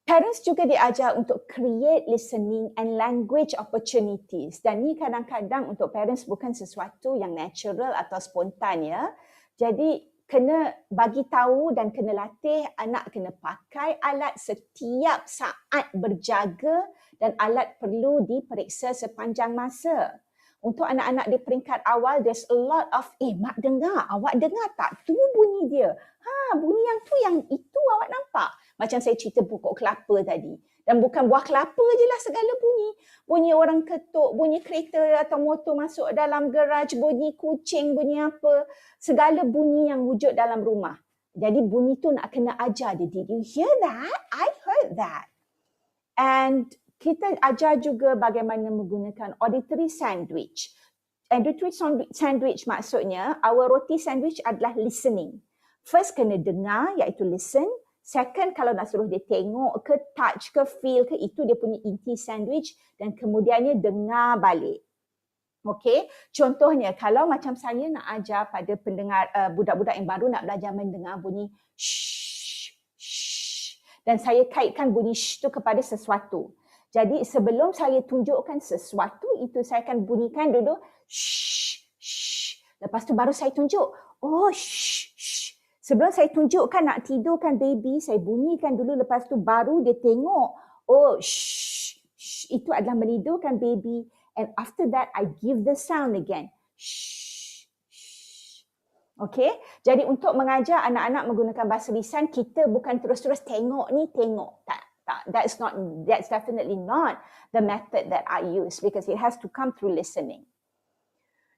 Parents juga diajar untuk create listening and language opportunities. Dan ni kadang-kadang untuk parents bukan sesuatu yang natural atau spontan ya. Jadi kena bagi tahu dan kena latih, anak kena pakai alat setiap saat berjaga dan alat perlu diperiksa sepanjang masa. Untuk anak-anak di peringkat awal, there's a lot of, mak dengar, awak dengar tak? Tu bunyi dia. Bunyi yang tu, yang itu awak nampak. Macam saya cerita pokok kelapa tadi. Dan bukan buah kelapa je lah segala bunyi. Bunyi orang ketuk, bunyi kereta atau motor masuk dalam garaj, bunyi kucing, bunyi apa. Segala bunyi yang wujud dalam rumah. Jadi bunyi tu nak kena ajar dia. Did you hear that? I heard that. And kita ajar juga bagaimana menggunakan auditory sandwich. Auditory sandwich maksudnya, our roti sandwich adalah listening. First kena dengar, iaitu listen. Second, kalau nak suruh dia tengok ke, touch ke, feel ke, itu dia punya inti sandwich dan kemudiannya dengar balik. Okay, contohnya kalau macam saya nak ajar pada pendengar, budak-budak yang baru nak belajar mendengar bunyi shh, shh, dan saya kaitkan bunyi shh tu kepada sesuatu. Jadi sebelum saya tunjukkan sesuatu itu, saya akan bunyikan dulu shh, shh. Lepas tu baru saya tunjuk, oh shh, shh. Sebelum saya tunjukkan nak tidurkan baby, saya bunyikan dulu, lepas tu baru dia tengok, oh shh, shh, itu adalah menidurkan baby. And after that, I give the sound again. Shh, shh. Okay, jadi untuk mengajar anak-anak menggunakan bahasa lisan, kita bukan terus-terus tengok ni, tengok. Tak. That's definitely not the method that I use, because it has to come through listening.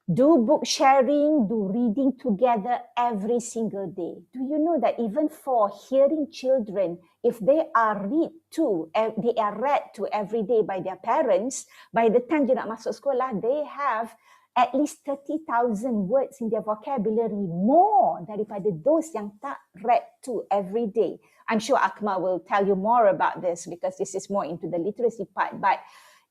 Do book sharing, do reading together every single day. Do you know that even for hearing children, if they are read to every day by their parents, by the time dia nak masuk sekolah, they have at least 30,000 words in their vocabulary, more daripada those yang tak read to every day. I'm sure Akmal will tell you more about this because this is more into the literacy part. But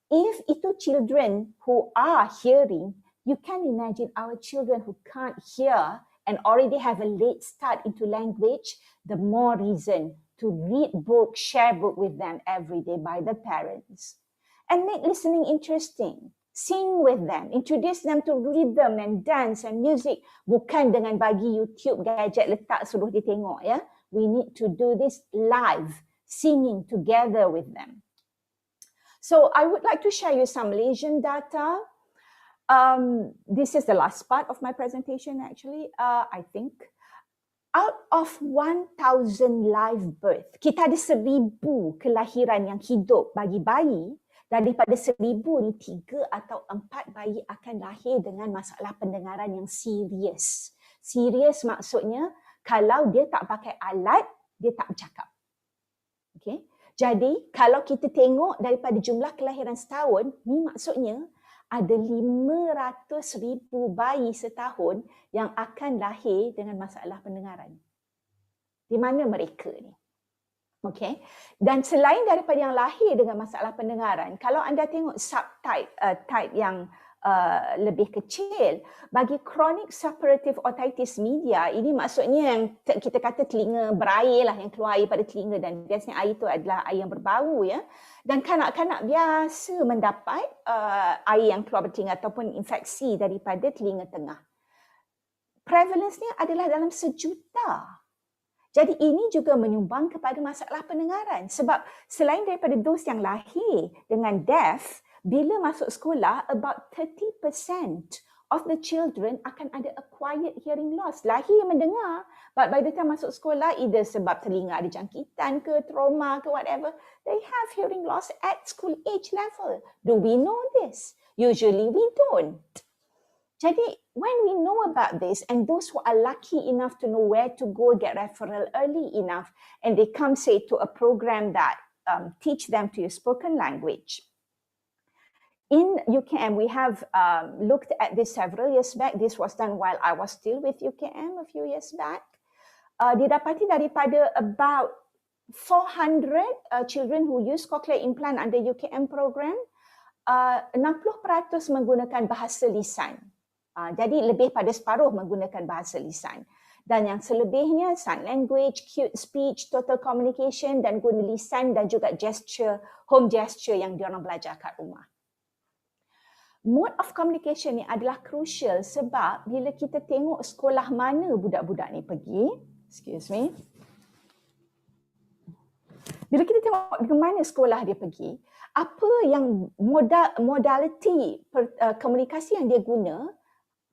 if itu children who are hearing, you can imagine our children who can't hear and already have a late start into language, the more reason to read book, share book with them every day by the parents. And make listening interesting. Sing with them, introduce them to rhythm and dance and music. Bukan dengan bagi YouTube gadget letak suruh dia tengok ya. We need to do this live, singing together with them. So I would like to share you some Malaysian data. This is the last part of my presentation actually, I think. Out of 1,000 live birth, kita ada 1,000 kelahiran yang hidup bagi bayi. Daripada 1,000 ni 3 atau 4 bayi akan lahir dengan masalah pendengaran yang serius. Serius maksudnya kalau dia tak pakai alat, dia tak bercakap. Okay? Jadi kalau kita tengok daripada jumlah kelahiran setahun, ni maksudnya ada 500,000 bayi setahun yang akan lahir dengan masalah pendengaran. Di mana mereka ni? Okay. Dan selain daripada yang lahir dengan masalah pendengaran, kalau anda tengok subtype, type yang lebih kecil, bagi chronic suppurative otitis media, ini maksudnya yang kita kata telinga berair lah, yang keluar air pada telinga, dan biasanya air itu adalah air yang berbau ya. Dan kanak-kanak biasa mendapat air yang keluar dari telinga ataupun infeksi daripada telinga tengah. Prevalence-nya adalah dalam 1 juta. Jadi ini juga menyumbang kepada masalah pendengaran. Sebab selain daripada dos yang lahir dengan deaf, bila masuk sekolah, about 30% of the children akan ada acquired hearing loss. Lahir mendengar, but by the time masuk sekolah, either sebab telinga ada jangkitan ke, trauma ke, whatever, they have hearing loss at school age level. Do we know this? Usually we don't. Jadi, when we know about this, and those who are lucky enough to know where to go get referral early enough, and they come, say, to a program that teach them to use spoken language. In UKM, we have looked at this several years back. This was done while I was still with UKM a few years back. Didapati daripada about 400 children who use cochlear implant under UKM program, 60% menggunakan bahasa lisan. Jadi lebih pada separuh menggunakan bahasa lisan. Dan yang selebihnya sign language, cute speech, total communication dan guna lisan dan juga gesture, home gesture yang diorang belajar kat rumah. Mode of communication ni adalah crucial sebab bila kita tengok sekolah mana budak-budak ni pergi, excuse me. Bila kita tengok di mana sekolah dia pergi, apa yang modality komunikasi yang dia guna,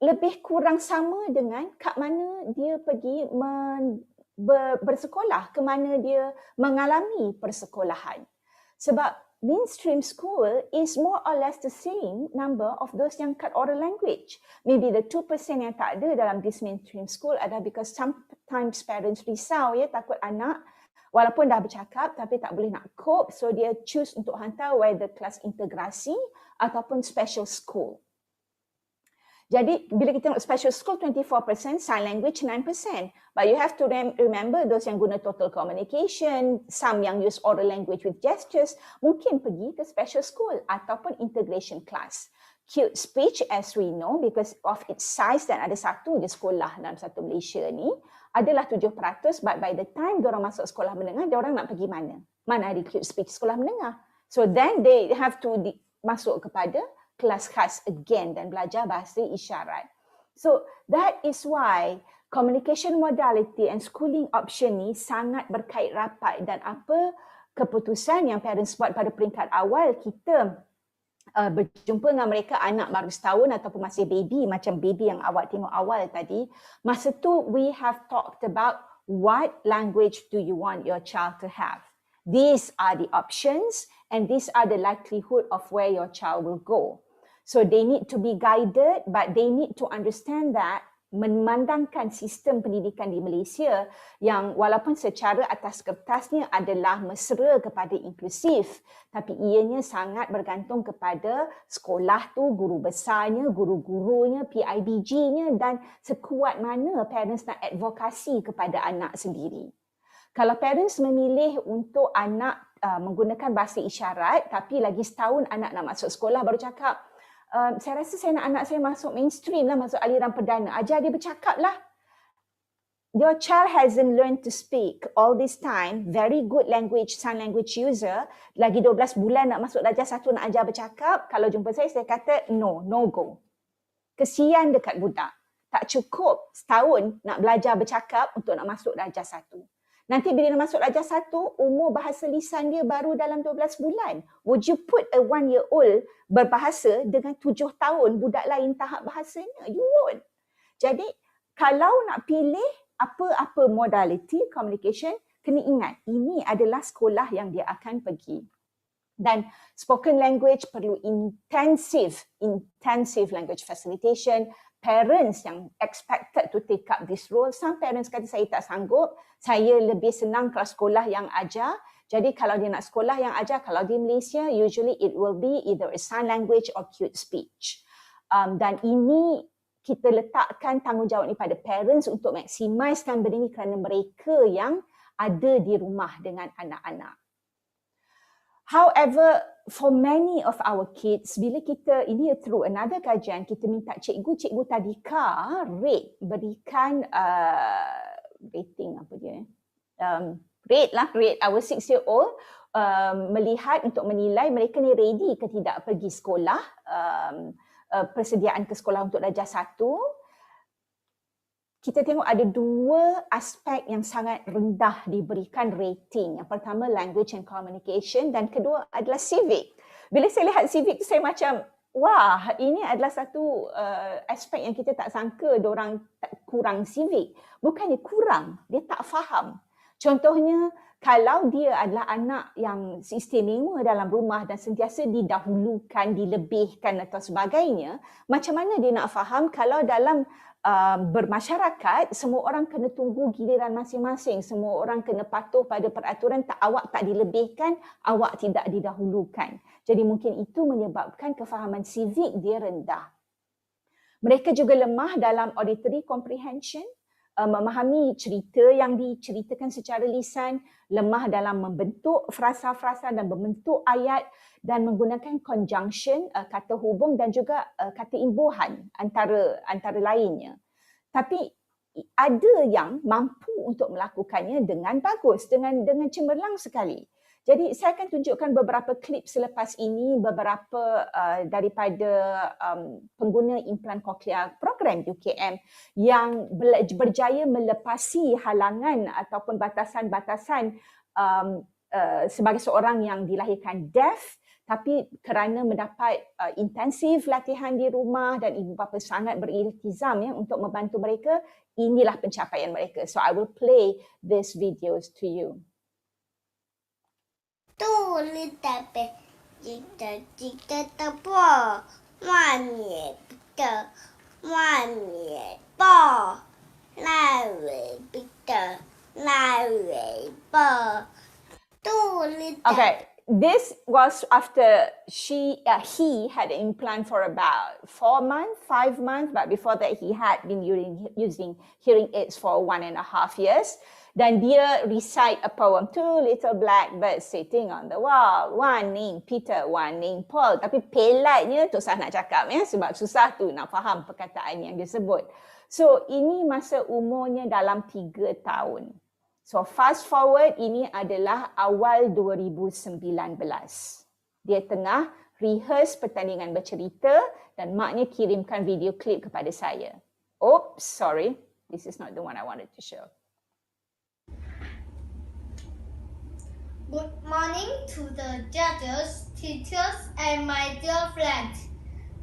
lebih kurang sama dengan kat mana dia pergi bersekolah, ke mana dia mengalami persekolahan. Sebab mainstream school is more or less the same number of those yang kat oral language. Maybe the 2% yang tak ada dalam this mainstream school adalah because sometimes parents risau ya, takut anak walaupun dah bercakap tapi tak boleh nak cope, so dia choose untuk hantar whether kelas integrasi ataupun special school. Jadi bila kita tengok special school 24%, sign language 9%. But you have to remember those yang guna total communication, some yang use oral language with gestures, mungkin pergi ke special school ataupun integration class. Cute speech, as we know, because of its size dan ada satu je sekolah dalam satu Malaysia ni, adalah 7%, but by the time diorang masuk sekolah menengah, diorang nak pergi mana? Mana ada cute speech sekolah menengah? So then they have to masuk kepada kelas khas again dan belajar bahasa isyarat. So that is why communication modality and schooling option ni sangat berkait rapat, dan apa keputusan yang parents buat pada peringkat awal kita berjumpa dengan mereka anak baru setahun ataupun masih baby, macam baby yang awak tengok awal tadi, masa tu we have talked about what language do you want your child to have. These are the options and these are the likelihood of where your child will go. So they need to be guided, but they need to understand that memandangkan sistem pendidikan di Malaysia yang walaupun secara atas kertasnya adalah mesra kepada inklusif, tapi ianya sangat bergantung kepada sekolah tu, guru besarnya, guru-gurunya, PIBG-nya, dan sekuat mana parents nak advokasi kepada anak sendiri. Kalau parents memilih untuk anak menggunakan bahasa isyarat, tapi lagi setahun anak nak masuk sekolah baru cakap, saya rasa saya nak anak saya masuk mainstream lah, masuk aliran perdana. Ajar dia bercakap lah. Your child hasn't learned to speak all this time, very good language, sign language user, lagi 12 bulan nak masuk darjah 1 nak ajar bercakap. Kalau jumpa saya kata no go. Kesian dekat budak. Tak cukup setahun nak belajar bercakap untuk nak masuk darjah 1. Nanti bila dia masuk darjah 1, umur bahasa lisan dia baru dalam 12 bulan. Would you put a 1-year-old berbahasa dengan 7 tahun budak lain tahap bahasanya? You won't. Jadi kalau nak pilih apa-apa modality communication, kena ingat ini adalah sekolah yang dia akan pergi. Dan spoken language perlu intensive language facilitation. Parents yang expected to take up this role. Some parents kata saya tak sanggup, saya lebih senang kelas sekolah yang ajar. Jadi kalau dia nak sekolah yang ajar, kalau di Malaysia, usually it will be either a sign language or cute speech. Dan ini kita letakkan tanggungjawab ni pada parents untuk maksimiskan benda ni kerana mereka yang ada di rumah dengan anak-anak. However, for many of our kids, bila kita, ini through another kajian, kita minta cikgu tadika berikan rating apa dia? Rate our 6-year-old melihat untuk menilai mereka ni ready ke tidak pergi sekolah, persediaan ke sekolah untuk darjah 1. Kita tengok ada 2 aspek yang sangat rendah diberikan rating. Yang pertama language and communication dan kedua adalah civic. Bila saya lihat civic tu saya macam, wah, ini adalah satu aspek yang kita tak sangka diorang kurang civic. Bukannya kurang, dia tak faham. Contohnya, kalau dia adalah anak yang istimewa dalam rumah dan sentiasa didahulukan, dilebihkan atau sebagainya, macam mana dia nak faham kalau dalam bermasyarakat, semua orang kena tunggu giliran masing-masing. Semua orang kena patuh pada peraturan, awak tak dilebihkan, awak tidak didahulukan. Jadi mungkin itu menyebabkan kefahaman civic dia rendah. Mereka juga lemah dalam auditory comprehension, memahami cerita yang diceritakan secara lisan, lemah dalam membentuk frasa-frasa dan membentuk ayat dan menggunakan conjunction, kata hubung dan juga kata imbuhan antara lainnya. Tapi ada yang mampu untuk melakukannya dengan bagus, dengan cemerlang sekali. Jadi saya akan tunjukkan beberapa klip selepas ini, beberapa daripada pengguna implan koklear program UKM yang berjaya melepasi halangan ataupun batasan-batasan sebagai seorang yang dilahirkan deaf, tapi kerana mendapat intensif latihan di rumah dan ibu bapa sangat beriltizam ya untuk membantu mereka, inilah pencapaian mereka. So I will play these videos to you. Tulis tapi cita-cita tepuk, wanita pita, wanita po, lawe pita, lawe po. Tulis. Okay. This was after he had an implant for about 4 months, 5 months, but before that he had been using hearing aids for 1.5 years. Dan dia recite a poem, 2 little black birds sitting on the wall, one named Peter, one named Paul. Tapi pelatnya tu susah nak cakap ya, sebab susah tu nak faham perkataan yang disebut. So ini masa umurnya dalam 3 tahun. So fast forward, ini adalah awal 2019. Dia tengah rehearse pertandingan bercerita dan maknya kirimkan video klip kepada saya. Oops, sorry. This is not the one I wanted to show. Good morning to the judges, teachers, and my dear friends.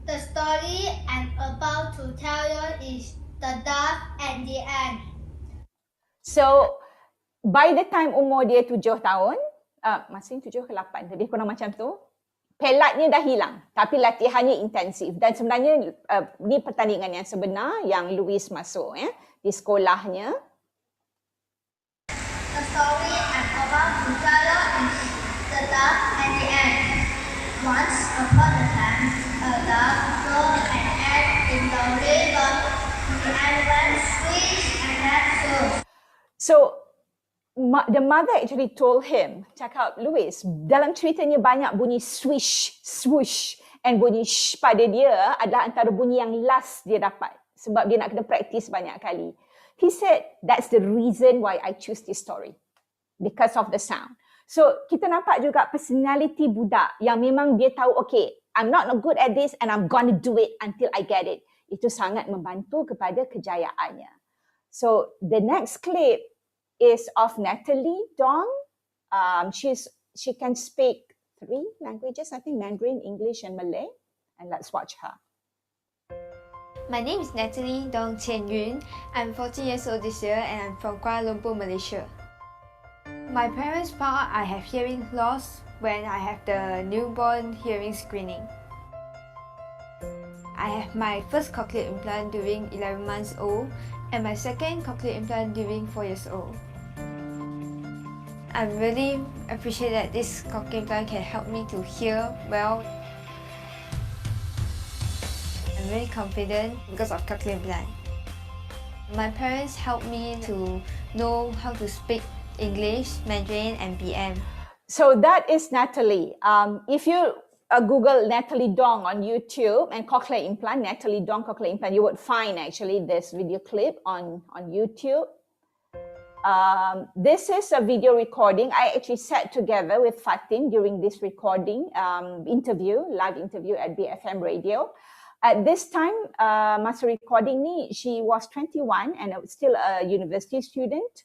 The story I'm about to tell you is The Dove and the Ant. So, by the time umur dia 7 tahun, masih 7 ke 8, lebih kurang macam tu, pelatnya dah hilang. Tapi latihannya intensif. Dan sebenarnya, ni pertandingan yang sebenar yang Louis masuk di sekolahnya. The story I'm about to tell you is The Dove and the Ant. Once upon a time, a dove saw an ant in the river. The ant went swish and that So, the mother actually told him, cakap, Louis, dalam ceritanya banyak bunyi swish, swoosh, and bunyi sh pada dia adalah antara bunyi yang last dia dapat. Sebab dia nak kena practice banyak kali. He said, that's the reason why I choose this story. Because of the sound. So, kita nampak juga personality budak yang memang dia tahu, okay, I'm not good at this and I'm gonna do it until I get it. Itu sangat membantu kepada kejayaannya. So, the next clip is of Natalie Dong. She can speak 3 languages, I think Mandarin, English, and Malay. And let's watch her. My name is Natalie Dong Chen Yun. I'm 14 years old this year and I'm from Kuala Lumpur, Malaysia. My parents found I have hearing loss when I have the newborn hearing screening. I have my first cochlear implant during 11 months old and my second cochlear implant during 4 years old. I really appreciate that this cochlear implant can help me to hear well. I'm really confident because of cochlear implant. My parents helped me to know how to speak English, Mandarin, and BM. So that is Natalie. If you Google Natalie Dong on YouTube and cochlear implant, Natalie Dong cochlear implant, you would find actually this video clip on YouTube. This is a video recording. I actually sat together with Fatin during this recording live interview at BFM Radio. At this time, masa recording ni, she was 21 and still a university student.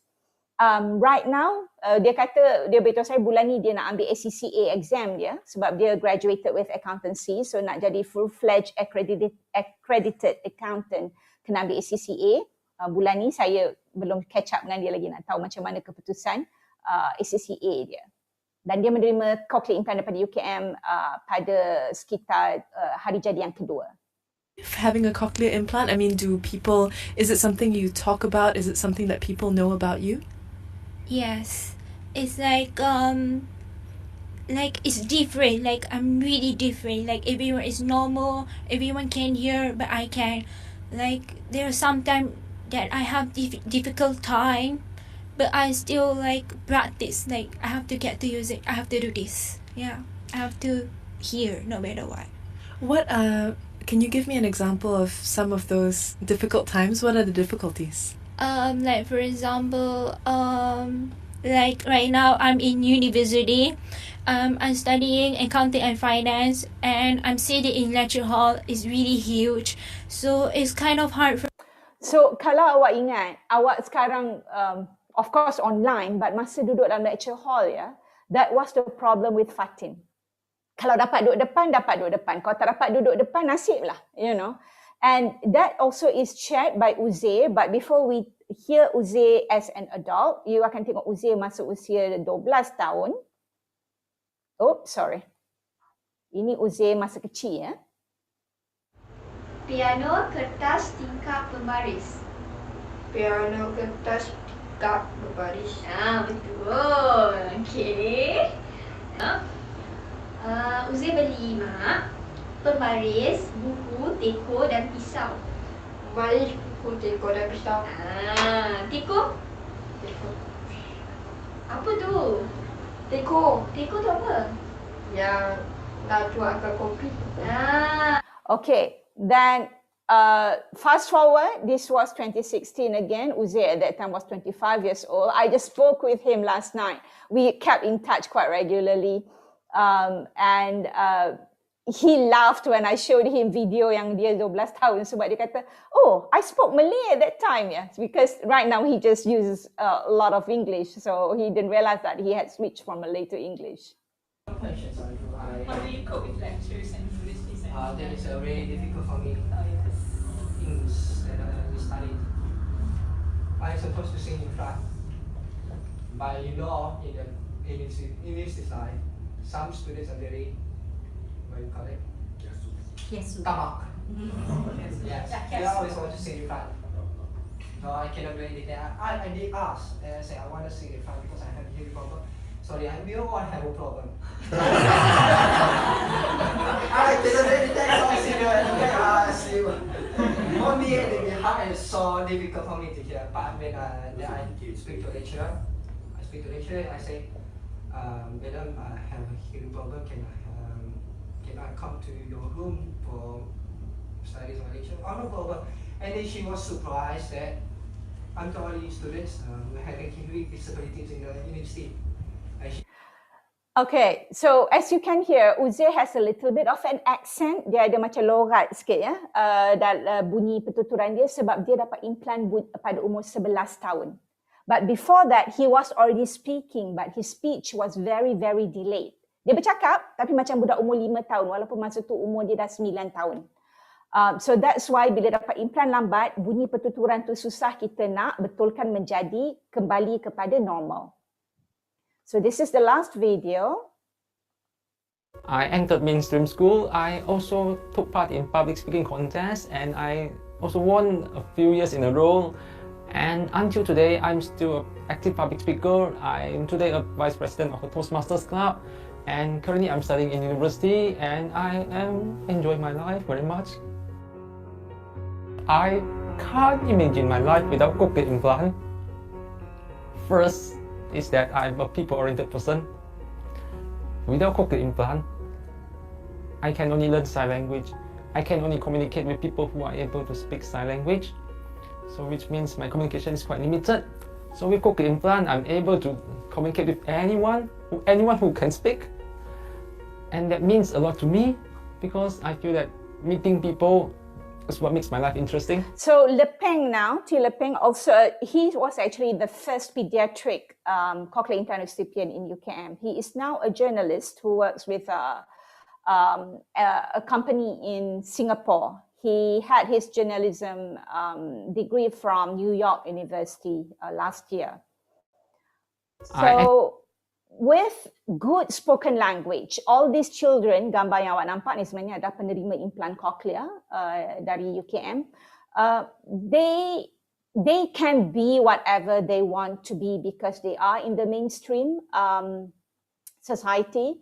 Right now, dia beritahu saya bulan ni dia nak ambil ACCA exam dia sebab dia graduated with accountancy, so nak jadi full-fledged accredited accountant kena ambil ACCA. Bulan ni saya belum catch up dengan dia lagi nak tahu macam mana keputusan ACCA dia. Dan dia menerima cochlear implant daripada UKM pada sekitar hari jadi yang kedua. Having a cochlear implant, I mean, is it something you talk about? Is it something that people know about you? Yes, it's like it's different. Like I'm really different. Like everyone is normal, everyone can hear, but I can. Like there's sometimes that I have difficult time, but I still like practice. Like I have to get to use it. I have to do this. Yeah, I have to hear no matter what. What can you give me an example of some of those difficult times? What are the difficulties? Like for example, like right now I'm in university. I'm studying accounting and finance, and I'm sitting in lecture hall. It's really huge, so it's kind of hard for. So kalau awak ingat, awak sekarang of course online, but masa duduk dalam lecture hall that was the problem with Fatin. Kalau dapat duduk depan, dapat duduk depan. Kalau tak dapat duduk depan, nasib lah, you know. And that also is shared by Uzair, but before we hear Uzair as an adult, you akan tengok Uzair masuk usia 12 tahun. Oh, sorry. Ini Uzair masa kecil Piano, kertas, tingkap, berbaris. Piano, kertas, tingkap, berbaris. Betul. Okey. Uzair beli mak berbaris, buku, teko dan pisau. Berbaris, buku, teko dan pisau. Teko? Teko. Apa tu? Teko. Teko tu apa? Yang nak tuangkan kopi. Okay, then fast forward, this was 2016 again. Uzair at that time was 25 years old. I just spoke with him last night. We kept in touch quite regularly. And he laughed when I showed him video yang dia 12 tahun sebab dia kata, oh, I spoke Malay at that time, yeah. Because right now he just uses a lot of English, so he didn't realize that he had switched from Malay to English. How do you cope with lectures and English listening? That is very difficult for me. Things that we studied. I'm supposed to sing in front, but in this life, some students are very, what do you call it? Tamak. Yes, they always want to sing in front. So I cannot do anything. I did ask, and I said I want to sing in front because I have hearing problem. Sorry, we all have a problem. I didn't really take so for me, the hard is so difficult for me to hear. But when I speak to lecturer, I say, Madam, I have a hearing problem. Can I come to your room for studies or lecture? Oh, no problem. And then she was surprised that I'm the only students having hearing disabilities in the university. Okay, so as you can hear, Uzair has a little bit of an accent. Dia ada macam lorat sikit ya, bunyi pertuturan dia sebab dia dapat implant pada umur 11 tahun. But before that, he was already speaking, but his speech was very, very delayed. Dia bercakap, tapi macam budak umur 5 tahun, walaupun masa tu umur dia dah 9 tahun. So that's why bila dapat implant lambat, bunyi pertuturan tu susah kita nak betulkan menjadi kembali kepada normal. So this is the last video. I entered mainstream school. I also took part in public speaking contests and I also won a few years in a row. And until today, I'm still an active public speaker. I'm today a vice president of the Toastmasters Club. And currently I'm studying in university and I am enjoying my life very much. I can't imagine my life without cochlear implant. First, is that I'm a people-oriented person. Without cochlear implant, I can only learn sign language. I can only communicate with people who are able to speak sign language. So which means my communication is quite limited. So with cochlear implant, I'm able to communicate with anyone who can speak. And that means a lot to me because I feel that meeting people is what makes my life interesting. So Lepeng now, T. Lepeng also, he was actually the first pediatric cochlear implant recipient in UKM. He is now a journalist who works with a company in Singapore. He had his journalism degree from New York University last year. So with good spoken language, all these children, gambar yang awak nampak ni sebenarnya adalah penerima implant cochlear dari UKM. They can be whatever they want to be because they are in the mainstream society.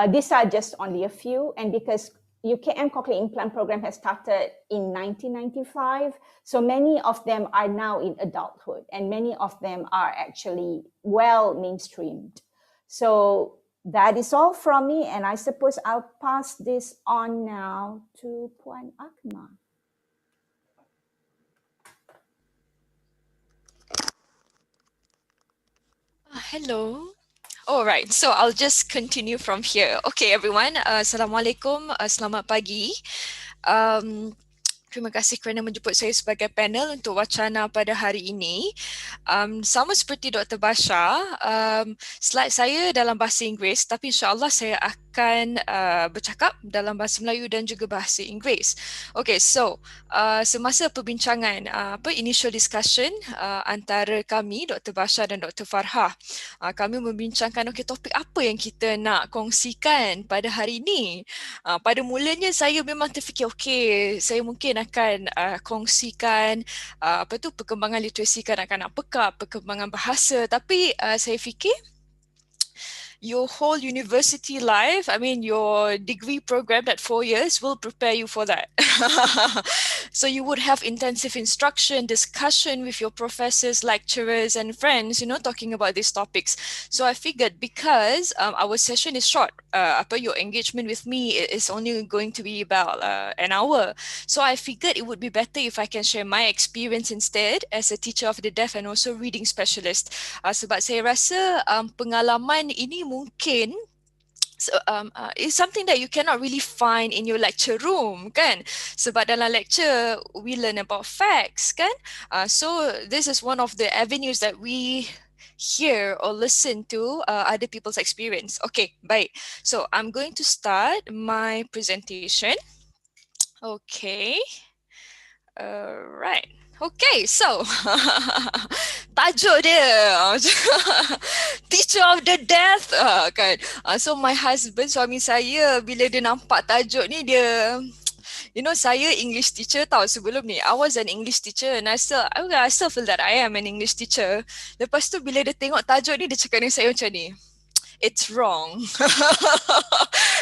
These are just only a few, and because UKM cochlear implant program has started in 1995, so many of them are now in adulthood, and many of them are actually well mainstreamed. So that is all from me, and I suppose I'll pass this on now to Puan Akma. Hello. All right, so I'll just continue from here. Okay, everyone. Assalamualaikum. Selamat pagi. Terima kasih kerana menjemput saya sebagai panel untuk Wacana pada hari ini. Sama seperti Dr. Basha, slide saya dalam bahasa Inggeris, tapi insyaAllah saya akan bercakap dalam bahasa Melayu dan juga bahasa Inggeris. Okay, so semasa perbincangan, initial discussion antara kami, Dr. Basha dan Dr. Farhah, kami membincangkan topik apa yang kita nak kongsikan pada hari ini. Pada mulanya saya memang terfikir, saya mungkin akan kongsikan perkembangan literasi kanak-kanak pekak, perkembangan bahasa, tapi saya fikir your whole university life, I mean your degree program that 4 years will prepare you for that. So you would have intensive instruction, discussion with your professors, lecturers and friends, talking about these topics. So I figured because our session is short, your engagement with me is only going to be about an hour. So I figured it would be better if I can share my experience instead as a teacher of the deaf and also reading specialist. Sebab saya rasa pengalaman ini mungkin So, it's something that you cannot really find in your lecture room, kan? Sebab dalam lecture, we learn about facts, kan? So, this is one of the avenues that we hear or listen to other people's experience. Okay, baik. So, I'm going to start my presentation. Okay. Alright. Okay, so tajuk dia Teacher of the Deaf kan. So my husband, suami saya, bila dia nampak tajuk ni dia, you know, saya English teacher tau sebelum ni. I was an English teacher and I still feel that I am an English teacher. Lepas tu bila dia tengok tajuk ni, dia cakap dengan saya macam ni, it's wrong.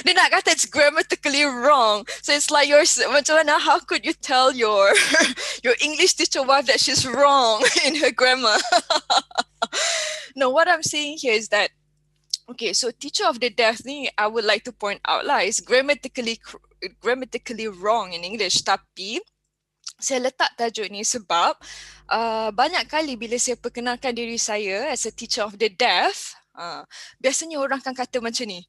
Dia nak kata it's grammatically wrong. So it's like macam mana, how could you tell your English teacher wife that she's wrong in her grammar? No, what I'm saying here is that, okay, so teacher of the deaf ni, I would like to point out lah, is grammatically wrong in English. Tapi saya letak tajuk ni sebab banyak kali bila saya perkenalkan diri saya as a teacher of the deaf, biasanya orang akan kata macam ni,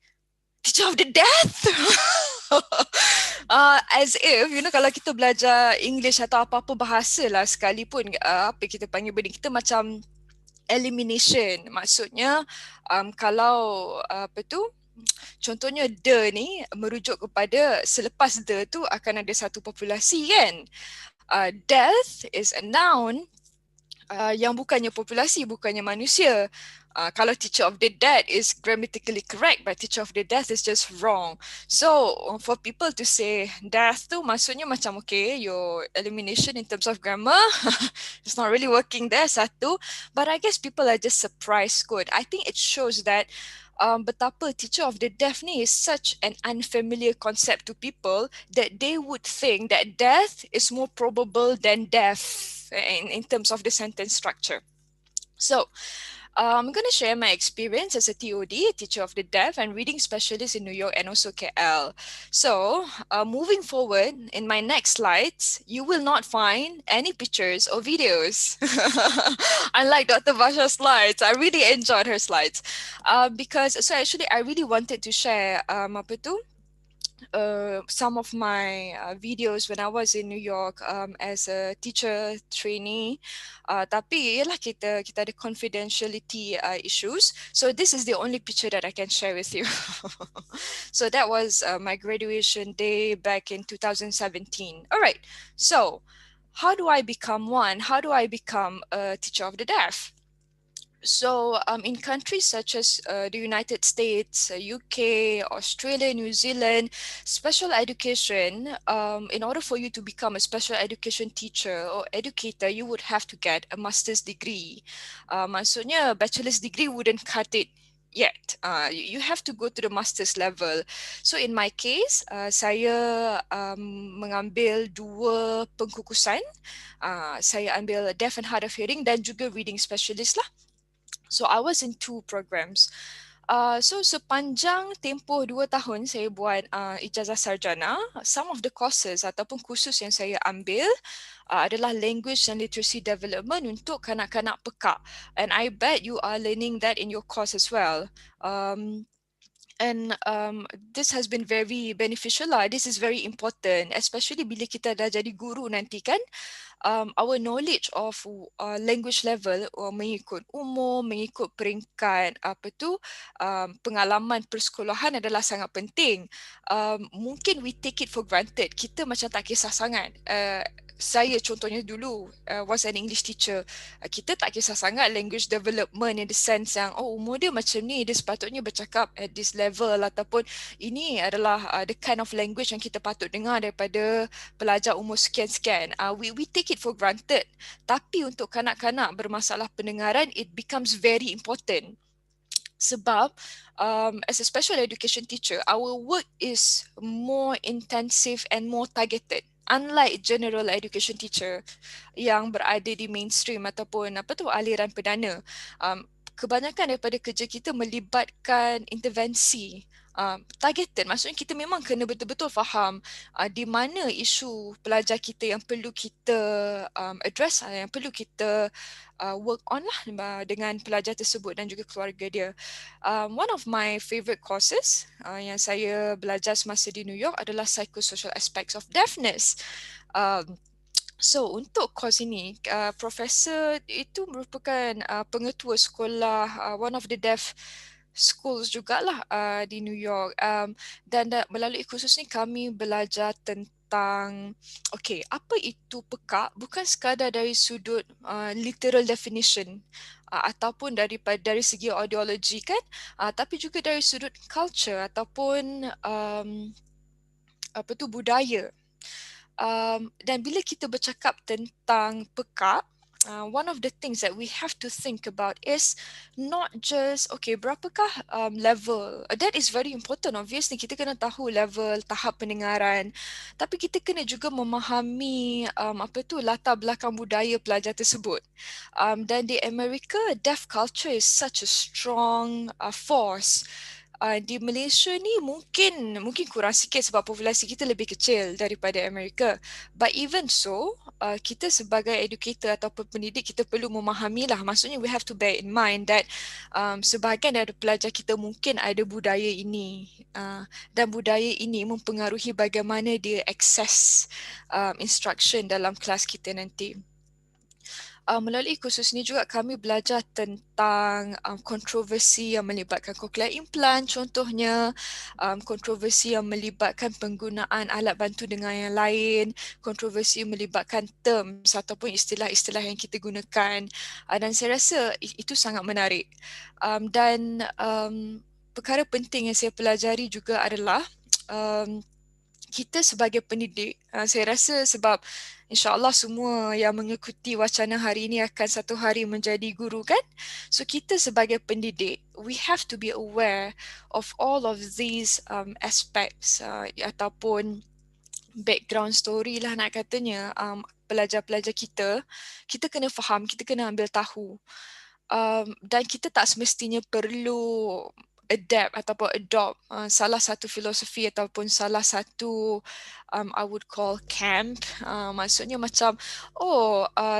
teacher of the deaf? As if, you know, kalau kita belajar English atau apa-apa bahasa lah sekalipun, apa kita panggil benda, kita macam elimination. Maksudnya, kalau apa tu, contohnya the ni merujuk kepada selepas the tu akan ada satu populasi, kan? Death is a noun yang bukannya populasi, bukannya manusia. Kalau teacher of the dead is grammatically correct, but teacher of the deaf is just wrong. So for people to say death tu maksudnya macam, okay, your elimination in terms of grammar it's not really working there, satu. But I guess people are just surprised kot. I think it shows that betapa teacher of the deaf ni is such an unfamiliar concept to people that they would think that death is more probable than deaf in terms of the sentence structure. So I'm going to share my experience as a TOD, teacher of the deaf, and reading specialist in New York and also KL. So moving forward, in my next slides, you will not find any pictures or videos. Unlike Dr. Basha's slides, I really enjoyed her slides. So actually I really wanted to share some of my videos when I was in New York as a teacher trainee. Tapi yalah kita ada confidentiality issues. So this is the only picture that I can share with you. So that was my graduation day back in 2017. All right. So how do I become one? How do I become a teacher of the deaf? So in countries such as the United States, UK, Australia, New Zealand, special education, in order for you to become a special education teacher or educator, you would have to get a master's degree. Maksudnya bachelor's degree wouldn't cut it yet. You have to go to the master's level. So in my case, saya mengambil 2 pengkukusan. Saya ambil deaf and hard of hearing dan juga reading specialist lah. So I was in 2 programs. So sepanjang tempoh 2 tahun saya buat ijazah sarjana, some of the courses ataupun kursus yang saya ambil adalah language and literacy development untuk kanak-kanak pekak. And I bet you are learning that in your course as well. And this has been very beneficial lah. This is very important, especially bila kita dah jadi guru nanti kan. Our knowledge of language level mengikut umur, mengikut peringkat pengalaman persekolahan adalah sangat penting. Mungkin we take it for granted. Kita macam tak kisah sangat. Saya contohnya dulu was an English teacher. Kita tak kisah sangat language development in the sense yang umur dia macam ni, dia sepatutnya bercakap at this level, ataupun ini adalah the kind of language yang kita patut dengar daripada pelajar umur sekian-sekian. We take it for granted. Tapi untuk kanak-kanak bermasalah pendengaran, it becomes very important. Sebab as a special education teacher, our work is more intensive and more targeted. Unlike general education teacher yang berada di mainstream ataupun aliran perdana, kebanyakan daripada kerja kita melibatkan intervensi targeted. Maksudnya kita memang kena betul-betul faham di mana isu pelajar kita yang perlu kita address, yang perlu kita work on lah dengan pelajar tersebut dan juga keluarga dia. One of my favourite courses yang saya belajar semasa di New York adalah Psychosocial Aspects of Deafness. So untuk course ini, profesor itu merupakan pengetua sekolah one of the deaf schools jugalah di New York, dan melalui kursus ni kami belajar tentang apa itu pekak, bukan sekadar dari sudut literal definition ataupun dari segi audiologi kan, tapi juga dari sudut culture ataupun budaya. Dan bila kita bercakap tentang pekak, one of the things that we have to think about is not just berapakah level. That is very important. Obviously kita kena tahu level tahap pendengaran, tapi kita kena juga memahami latar belakang budaya pelajar tersebut. Dan di Amerika, deaf culture is such a strong force. Di Malaysia ni mungkin kurang sikit sebab populasi kita lebih kecil daripada Amerika. But even so, kita sebagai educator ataupun pendidik, kita perlu memahami lah. Maksudnya we have to bear in mind that sebahagian dari pelajar kita mungkin ada budaya ini, dan budaya ini mempengaruhi bagaimana dia access instruction dalam kelas kita nanti. Melalui kursus ini juga kami belajar tentang kontroversi yang melibatkan cochlear implant contohnya, kontroversi yang melibatkan penggunaan alat bantu dengar yang lain, kontroversi yang melibatkan terms ataupun istilah-istilah yang kita gunakan, dan saya rasa itu sangat menarik. Dan perkara penting yang saya pelajari juga adalah kita sebagai pendidik, saya rasa sebab InsyaAllah semua yang mengikuti wacana hari ini akan satu hari menjadi guru kan? So kita sebagai pendidik, we have to be aware of all of these aspects ataupun background story lah nak katanya pelajar-pelajar kita kena faham, kita kena ambil tahu. Dan kita tak semestinya perlu adapt ataupun adopt salah satu filosofi ataupun salah satu I would call camp. Maksudnya macam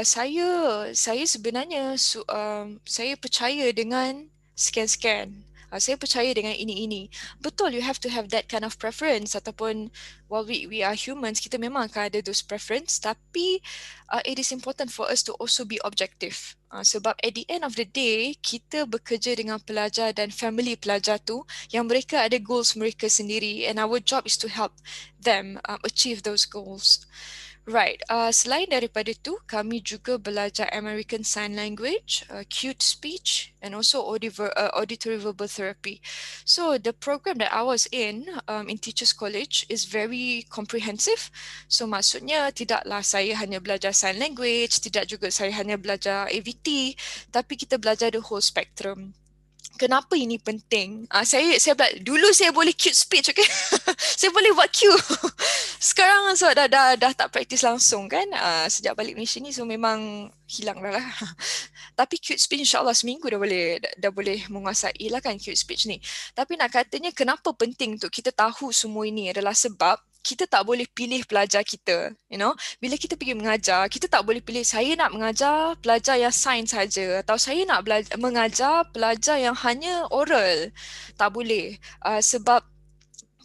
saya sebenarnya saya percaya dengan scan. Saya percaya dengan ini. Betul, you have to have that kind of preference ataupun while we are humans, kita memang akan ada those preference, tapi it is important for us to also be objective. Sebab at the end of the day, kita bekerja dengan pelajar dan family pelajar tu yang mereka ada goals mereka sendiri, and our job is to help them achieve those goals. Right, selain daripada itu, kami juga belajar American Sign Language, cute speech, and also auditory verbal therapy. So the program that I was in Teachers College is very comprehensive. So maksudnya tidaklah saya hanya belajar sign language, tidak juga saya hanya belajar AVT, tapi kita belajar the whole spectrum. Kenapa ini penting? Dulu saya boleh cute speech, okay? Saya boleh buat cute. Sekarang sebab dah tak praktis langsung kan. Sejak balik Malaysia ni, so memang hilang dah lah. Tapi cute speech insyaAllah seminggu dah boleh menguasai lah kan cute speech ni. Tapi nak katanya kenapa penting untuk kita tahu semua ini adalah sebab kita tak boleh pilih pelajar kita, Bila kita pergi mengajar, kita tak boleh pilih saya nak mengajar pelajar yang sains saja atau saya nak mengajar pelajar yang hanya oral. Tak boleh. Sebab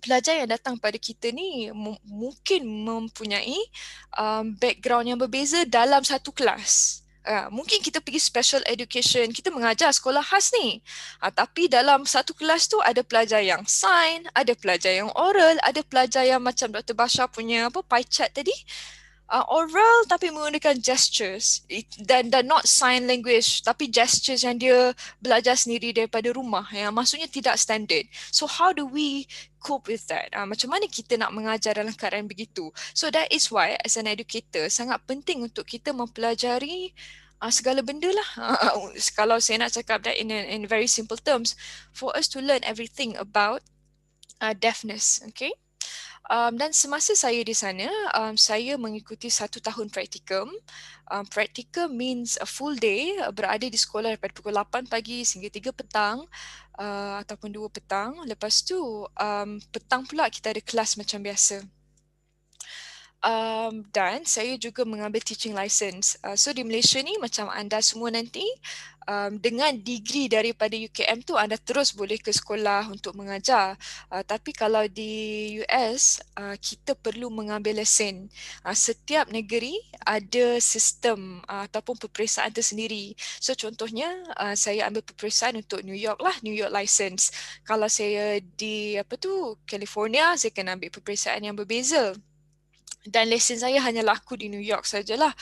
pelajar yang datang pada kita ni mungkin mempunyai background yang berbeza dalam satu kelas. Mungkin kita pergi special education, kita mengajar sekolah khas ni. Tapi dalam satu kelas tu ada pelajar yang sign, ada pelajar yang oral, ada pelajar yang macam Dr. Basha punya pie chart tadi. Oral tapi menggunakan gestures dan not sign language tapi gestures yang dia belajar sendiri daripada rumah, yang maksudnya tidak standard. So how do we cope with that? Macam mana kita nak mengajar dalam keadaan begitu? So that is why as an educator sangat penting untuk kita mempelajari segala benda lah. Kalau saya nak cakap that in very simple terms, for us to learn everything about deafness, okay? Dan semasa saya di sana, saya mengikuti 1 tahun praktikum. Praktikum means a full day, berada di sekolah daripada pukul 8 pagi sehingga 3 petang ataupun 2 petang. Lepas tu, petang pula kita ada kelas macam biasa. Dan saya juga mengambil teaching license. So di Malaysia ni macam anda semua nanti dengan degree daripada UKM tu anda terus boleh ke sekolah untuk mengajar. Tapi kalau di US kita perlu mengambil lesen. Setiap negeri ada sistem ataupun peperiksaan tersendiri. So contohnya saya ambil peperiksaan untuk New York lah, New York license. Kalau saya di California, saya kena ambil peperiksaan yang berbeza. Dan lesen saya hanya laku di New York sajalah.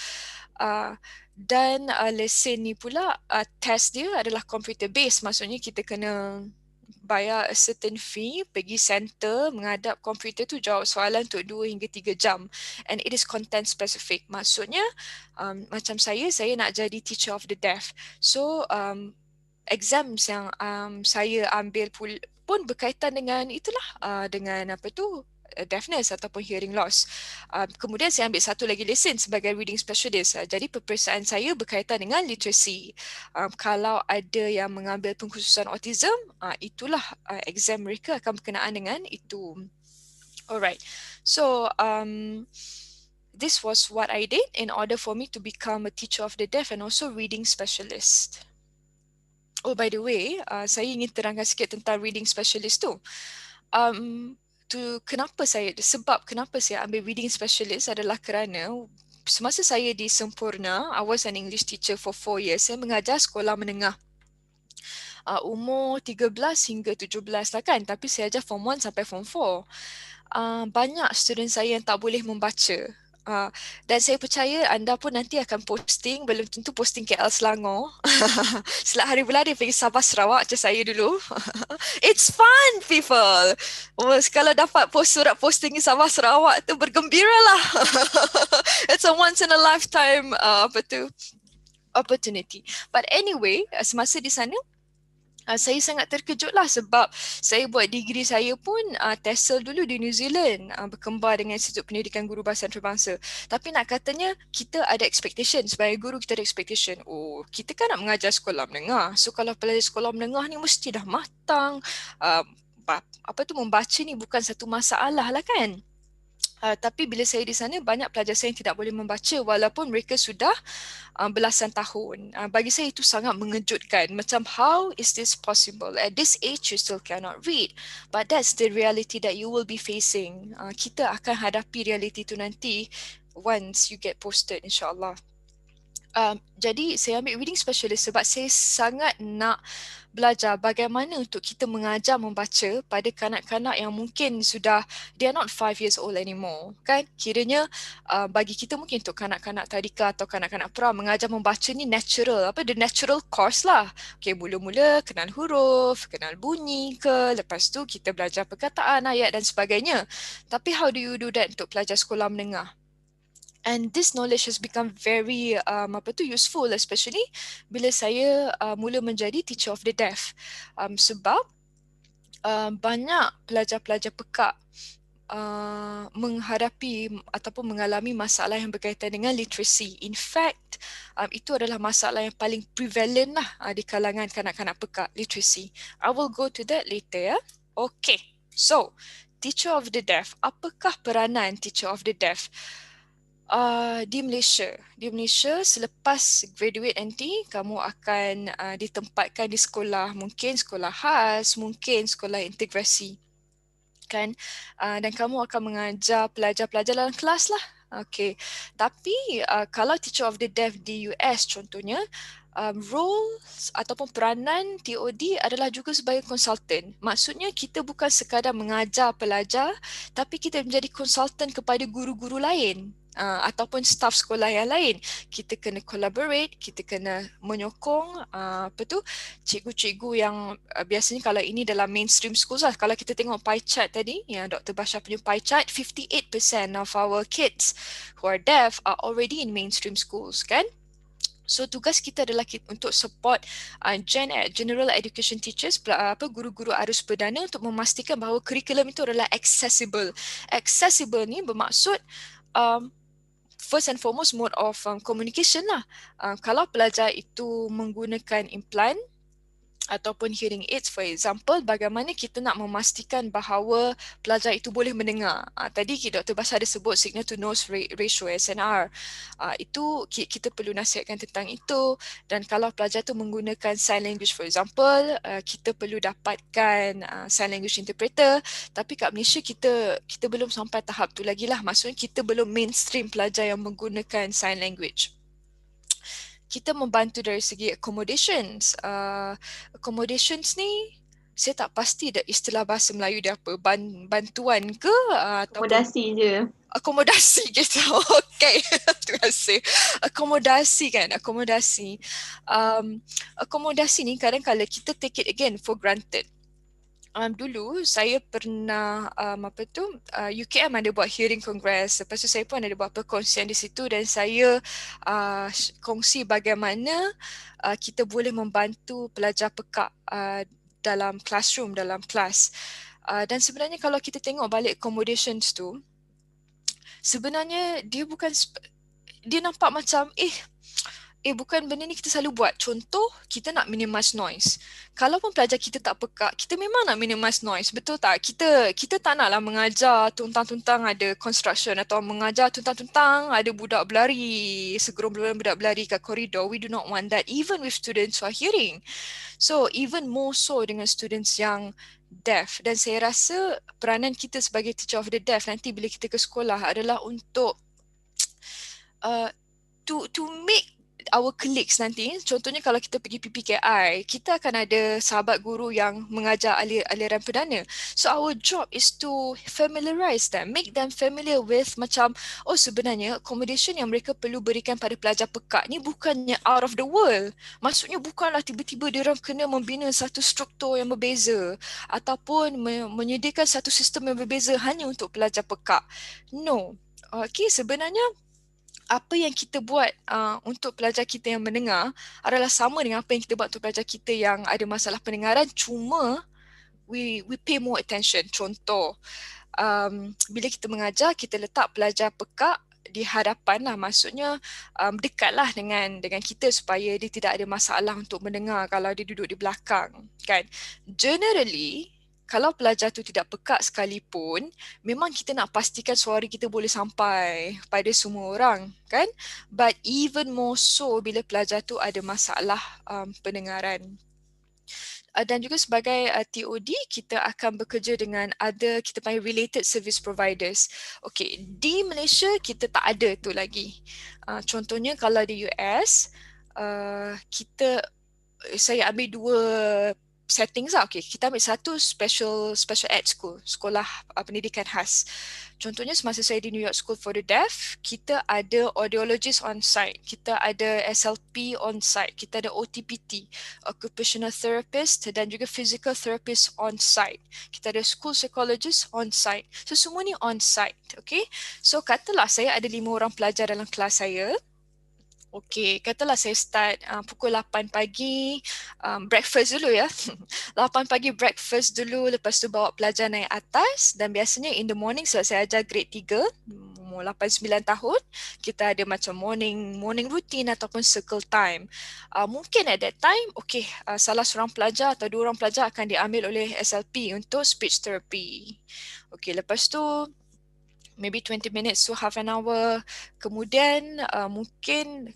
Dan lesen ni pula test dia adalah computer based, maksudnya kita kena bayar a certain fee, pergi center, menghadap komputer tu, jawab soalan untuk 2 hingga 3 jam. And it is content specific. Maksudnya macam saya nak jadi teacher of the deaf. So exams yang saya ambil pun berkaitan dengan itulah, dengan deafness ataupun hearing loss. Kemudian saya ambil satu lagi lesen sebagai reading specialist. Jadi peperiksaan saya berkaitan dengan literacy. Kalau ada yang mengambil pengkhususan autism, itulah exam mereka akan berkenaan dengan itu. Alright. So this was what I did in order for me to become a teacher of the deaf and also reading specialist. Oh, by the way, saya ingin terangkan sikit tentang reading specialist tu. Sebab kenapa saya ambil reading specialist adalah kerana semasa saya di Sempurna, I was an English teacher for 4 years. Saya mengajar sekolah menengah. Umur 13 hingga 17 lah kan, tapi saya ajar form 1 sampai form 4. Banyak student saya yang tak boleh membaca. Dan saya percaya anda pun nanti akan posting, belum tentu posting KL Selangor. Selak hari berlari pergi Sabah Sarawak macam saya dulu. It's fun people. Kalau dapat surat posting di Sabah Sarawak tu bergembiralah. It's a once in a lifetime opportunity. But anyway, semasa di sana saya sangat terkejutlah sebab saya buat degree saya pun TESOL dulu di New Zealand, berkembar dengan Institut Pendidikan Guru Bahasa Antarabangsa. Tapi nak katanya kita ada expectation, sebagai guru kita ada expectation. Oh, kita kan nak mengajar sekolah menengah. So kalau pelajar sekolah menengah ni mesti dah matang. Membaca ni bukan satu masalah lah kan. Tapi bila saya di sana, banyak pelajar saya yang tidak boleh membaca walaupun mereka sudah belasan tahun. Bagi saya itu sangat mengejutkan. Macam how is this possible? At this age you still cannot read. But that's the reality that you will be facing. Kita akan hadapi reality itu nanti once you get posted, insyaAllah. Jadi saya ambil reading specialist sebab saya sangat nak belajar bagaimana untuk kita mengajar membaca pada kanak-kanak yang mungkin sudah, they are not 5 years old anymore, kan? Kiranya bagi kita mungkin untuk kanak-kanak tadika atau kanak-kanak pra, mengajar membaca ni natural, the natural course lah. Okay, mula-mula kenal huruf, kenal bunyi ke, lepas tu kita belajar perkataan, ayat dan sebagainya. Tapi how do you do that untuk pelajar sekolah menengah? And this knowledge has become very useful, especially bila saya mula menjadi teacher of the deaf. Sebab banyak pelajar-pelajar pekak menghadapi ataupun mengalami masalah yang berkaitan dengan literacy. In fact, itu adalah masalah yang paling prevalent lah di kalangan kanak-kanak pekak, literacy. I will go to that later. Okay, so teacher of the deaf. Apakah peranan teacher of the deaf? Di Malaysia selepas graduate nanti kamu akan ditempatkan di sekolah, mungkin sekolah khas, mungkin sekolah integrasi kan, dan kamu akan mengajar pelajar-pelajar dalam kelas lah. Okay, tapi kalau teacher of the deaf di US contohnya, role ataupun peranan TOD adalah juga sebagai konsultan. Maksudnya kita bukan sekadar mengajar pelajar, tapi kita menjadi konsultan kepada guru-guru lain. Ataupun staf sekolah yang lain. Kita kena collaborate, kita kena menyokong cikgu-cikgu yang biasanya kalau ini dalam mainstream schools lah. Kalau kita tengok pie chart tadi, yang Dr. Basha punya pie chart, 58% of our kids who are deaf are already in mainstream schools kan. So tugas kita adalah untuk support general education teachers, guru-guru arus perdana untuk memastikan bahawa kurikulum itu adalah accessible. Accessible ni bermaksud first and foremost mode of communication lah. Kalau pelajar itu menggunakan implan ataupun hearing aids, for example, bagaimana kita nak memastikan bahawa pelajar itu boleh mendengar. Tadi Dr. Basha ada sebut signal to nose ratio SNR. Itu kita perlu nasihatkan tentang itu. Dan kalau pelajar itu menggunakan sign language, for example, kita perlu dapatkan sign language interpreter. Tapi kat Malaysia kita belum sampai tahap tu lagi lah. Maksudnya kita belum mainstream pelajar yang menggunakan sign language. Kita membantu dari segi accommodations. Accommodations ni saya tak pasti dah istilah bahasa Melayu dia apa. Bantuan ke? Akomodasi je. Akomodasi gitu. Okay. Terima kasih. Akomodasi kan. Akomodasi. Akomodasi ni kadang-kadang kita take it again for granted. Dulu saya pernah UKM ada buat hearing congress. Lepas tu saya pun ada buat perkongsian di situ dan saya kongsi bagaimana kita boleh membantu pelajar pekak dalam classroom, dalam kelas. Dan sebenarnya kalau kita tengok balik accommodations tu, sebenarnya dia nampak macam bukan benda ni kita selalu buat. Contoh, kita nak minimize noise. Kalau pun pelajar kita tak pekak, kita memang nak minimize noise. Betul tak? Kita tak naklah mengajar tuntang-tuntang ada construction atau mengajar tuntang-tuntang ada budak berlari, segerombolan budak berlari kat koridor. We do not want that even with students who are hearing. So, even more so dengan students yang deaf. Dan saya rasa peranan kita sebagai teacher of the deaf nanti bila kita ke sekolah adalah untuk to make our colleagues nanti, contohnya kalau kita pergi PPKI, kita akan ada sahabat guru yang mengajar aliran perdana. So our job is to familiarize them, make them familiar with macam, sebenarnya accommodation yang mereka perlu berikan pada pelajar pekak ni bukannya out of the world. Maksudnya bukanlah tiba-tiba diorang kena membina satu struktur yang berbeza ataupun menyediakan satu sistem yang berbeza hanya untuk pelajar pekak. No. Okay, sebenarnya apa yang kita buat untuk pelajar kita yang mendengar adalah sama dengan apa yang kita buat untuk pelajar kita yang ada masalah pendengaran, cuma we pay more attention. Contoh, bila kita mengajar, kita letak pelajar pekak di hadapan lah, maksudnya dekatlah dengan kita supaya dia tidak ada masalah untuk mendengar kalau dia duduk di belakang, kan. Generally, kalau pelajar tu tidak pekak sekalipun, memang kita nak pastikan suara kita boleh sampai pada semua orang, kan? But even more so bila pelajar tu ada masalah pendengaran. Dan juga sebagai TOD, kita akan bekerja dengan kita panggil related service providers. Okay, di Malaysia kita tak ada tu lagi. Contohnya kalau di US, saya ambil dua settings lah. Okay, kita ambil satu special ed school, sekolah pendidikan khas. Contohnya semasa saya di New York School for the Deaf, kita ada audiologist on site, kita ada SLP on site, kita ada OTPT, occupational therapist dan juga physical therapist on site. Kita ada school psychologist on site. So semua ni on site, okay? So katalah saya ada 5 orang pelajar dalam kelas saya. Okey, katalah saya start pukul 8 pagi, breakfast dulu ya. 8 pagi breakfast dulu, lepas tu bawa pelajar naik atas dan biasanya in the morning sebab saya ajar grade 3, umur 8-9 tahun, kita ada macam morning routine ataupun circle time. Mungkin at that time, salah seorang pelajar atau 2 orang pelajar akan diambil oleh SLP untuk speech therapy. Okey, lepas tu maybe 20 minutes to half an hour. Kemudian mungkin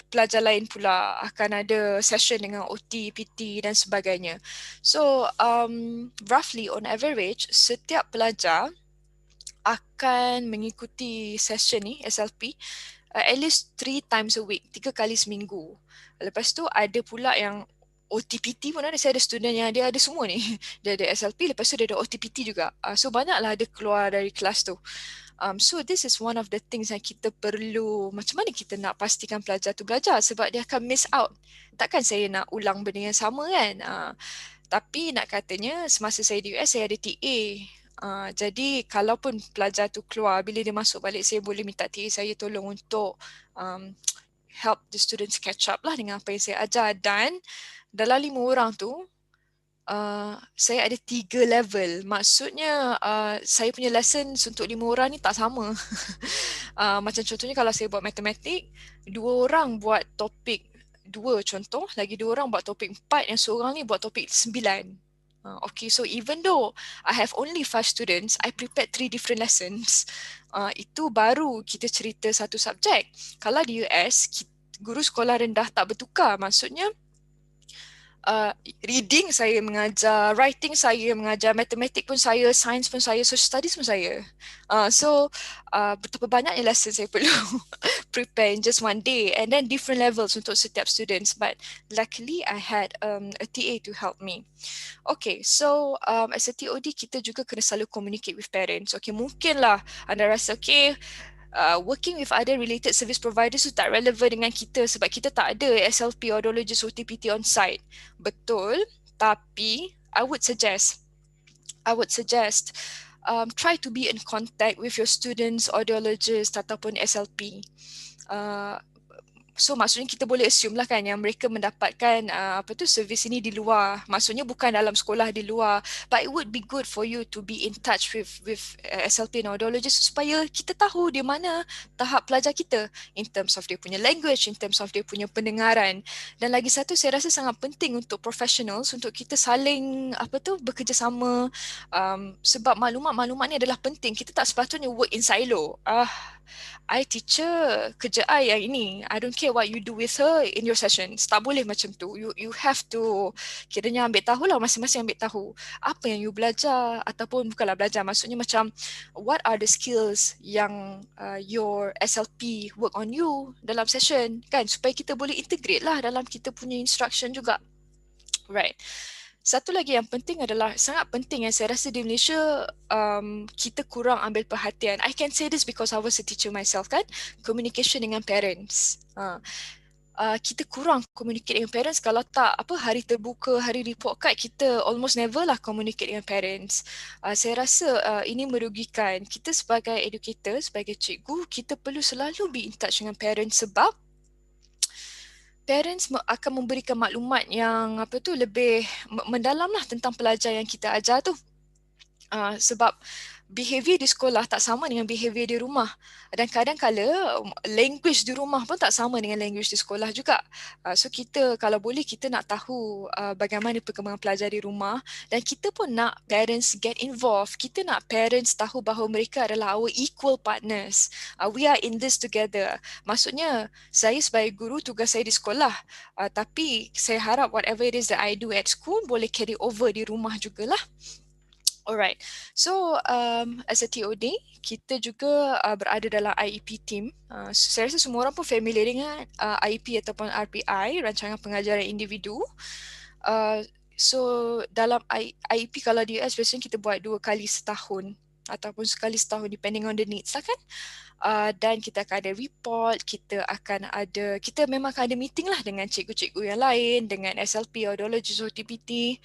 pelajar lain pula akan ada session dengan OT, PT dan sebagainya. So roughly on average, setiap pelajar akan mengikuti session ni, SLP, at least 3 times a week, 3 kali seminggu. Lepas tu ada pula yang OTPT pun ada. Saya ada student yang dia ada semua ni. Dia ada SLP, lepas tu dia ada OTPT juga. So banyaklah dia keluar dari kelas tu. So this is one of the things yang kita perlu, macam mana kita nak pastikan pelajar tu belajar sebab dia akan miss out. Takkan saya nak ulang benda yang sama kan. Tapi nak katanya semasa saya di US saya ada TA. Jadi kalaupun pelajar tu keluar, bila dia masuk balik saya boleh minta TA saya tolong untuk help the students catch up lah dengan apa yang saya ajar. Dan dalam 5 orang tu, saya ada 3 level. Maksudnya saya punya lessons untuk 5 orang ni tak sama. Macam contohnya kalau saya buat matematik, 2 orang buat topik 2 contoh, lagi 2 orang buat topik 4, yang seorang ni buat topik 9. Okay, so even though I have only 5 students, I prepared 3 different lessons. Itu baru kita cerita satu subjek. Kalau di US, guru sekolah rendah tak bertukar. Maksudnya reading saya mengajar, writing saya mengajar, matematik pun saya, science pun saya, social studies pun saya. So betapa banyaknya lesson saya perlu prepare in just one day, and then different levels untuk setiap students. But luckily I had a TA to help me. Okay, so as a TOD kita juga kena selalu communicate with parents. Okay, mungkinlah anda rasa okay, working with other related service providers tu tak relevan dengan kita sebab kita tak ada SLP, audiologist, OTPT on site. Betul, tapi I would suggest try to be in contact with your students, audiologist ataupun SLP. So maksudnya kita boleh assume lah kan yang mereka mendapatkan servis ini di luar. Maksudnya bukan dalam sekolah, di luar. But it would be good for you to be in touch with SLP and audiologist supaya kita tahu di mana tahap pelajar kita in terms of dia punya language, in terms of dia punya pendengaran. Dan lagi satu saya rasa sangat penting untuk professionals untuk kita saling bekerjasama, sebab maklumat-maklumat ni adalah penting. Kita tak sepatutnya work in silo. I teacher, kerja I yang ini. I don't care what you do with her in your sessions. Tak boleh macam tu. You have to kiranya ambil tahu lah, masing-masing ambil tahu apa yang you belajar ataupun bukanlah belajar. Maksudnya macam what are the skills yang your SLP work on you dalam session kan, supaya kita boleh integrate lah dalam kita punya instruction juga. Right. Satu lagi yang penting adalah, sangat penting yang saya rasa di Malaysia kita kurang ambil perhatian. I can say this because I was a teacher myself kan. Communication dengan parents. Kita kurang communicate dengan parents. Kalau tak hari terbuka, hari report card, kita almost never lah communicate dengan parents. Saya rasa ini merugikan. Kita sebagai educator, sebagai cikgu, kita perlu selalu be in touch dengan parents sebab parents akan memberikan maklumat yang lebih mendalam lah tentang pelajar yang kita ajar tu. Sebab behavior di sekolah tak sama dengan behavior di rumah, dan kadang-kala language di rumah pun tak sama dengan language di sekolah juga. So kita kalau boleh kita nak tahu bagaimana perkembangan pelajar di rumah, dan kita pun nak parents get involved. Kita nak parents tahu bahawa mereka adalah our equal partners. We are in this together. Maksudnya saya sebagai guru, tugas saya di sekolah, tapi saya harap whatever it is that I do at school boleh carry over di rumah jugalah. Alright, so as a TOD, kita juga berada dalam IEP team. Saya rasa semua orang pun familiar dengan IEP ataupun RPI, Rancangan Pengajaran Individu. So dalam IEP kalau di US biasanya kita buat 2 kali setahun ataupun sekali setahun depending on the needs lah kan. Dan kita akan ada report, kita memang akan ada meeting lah dengan cikgu-cikgu yang lain, dengan SLP, audiologist, OTPT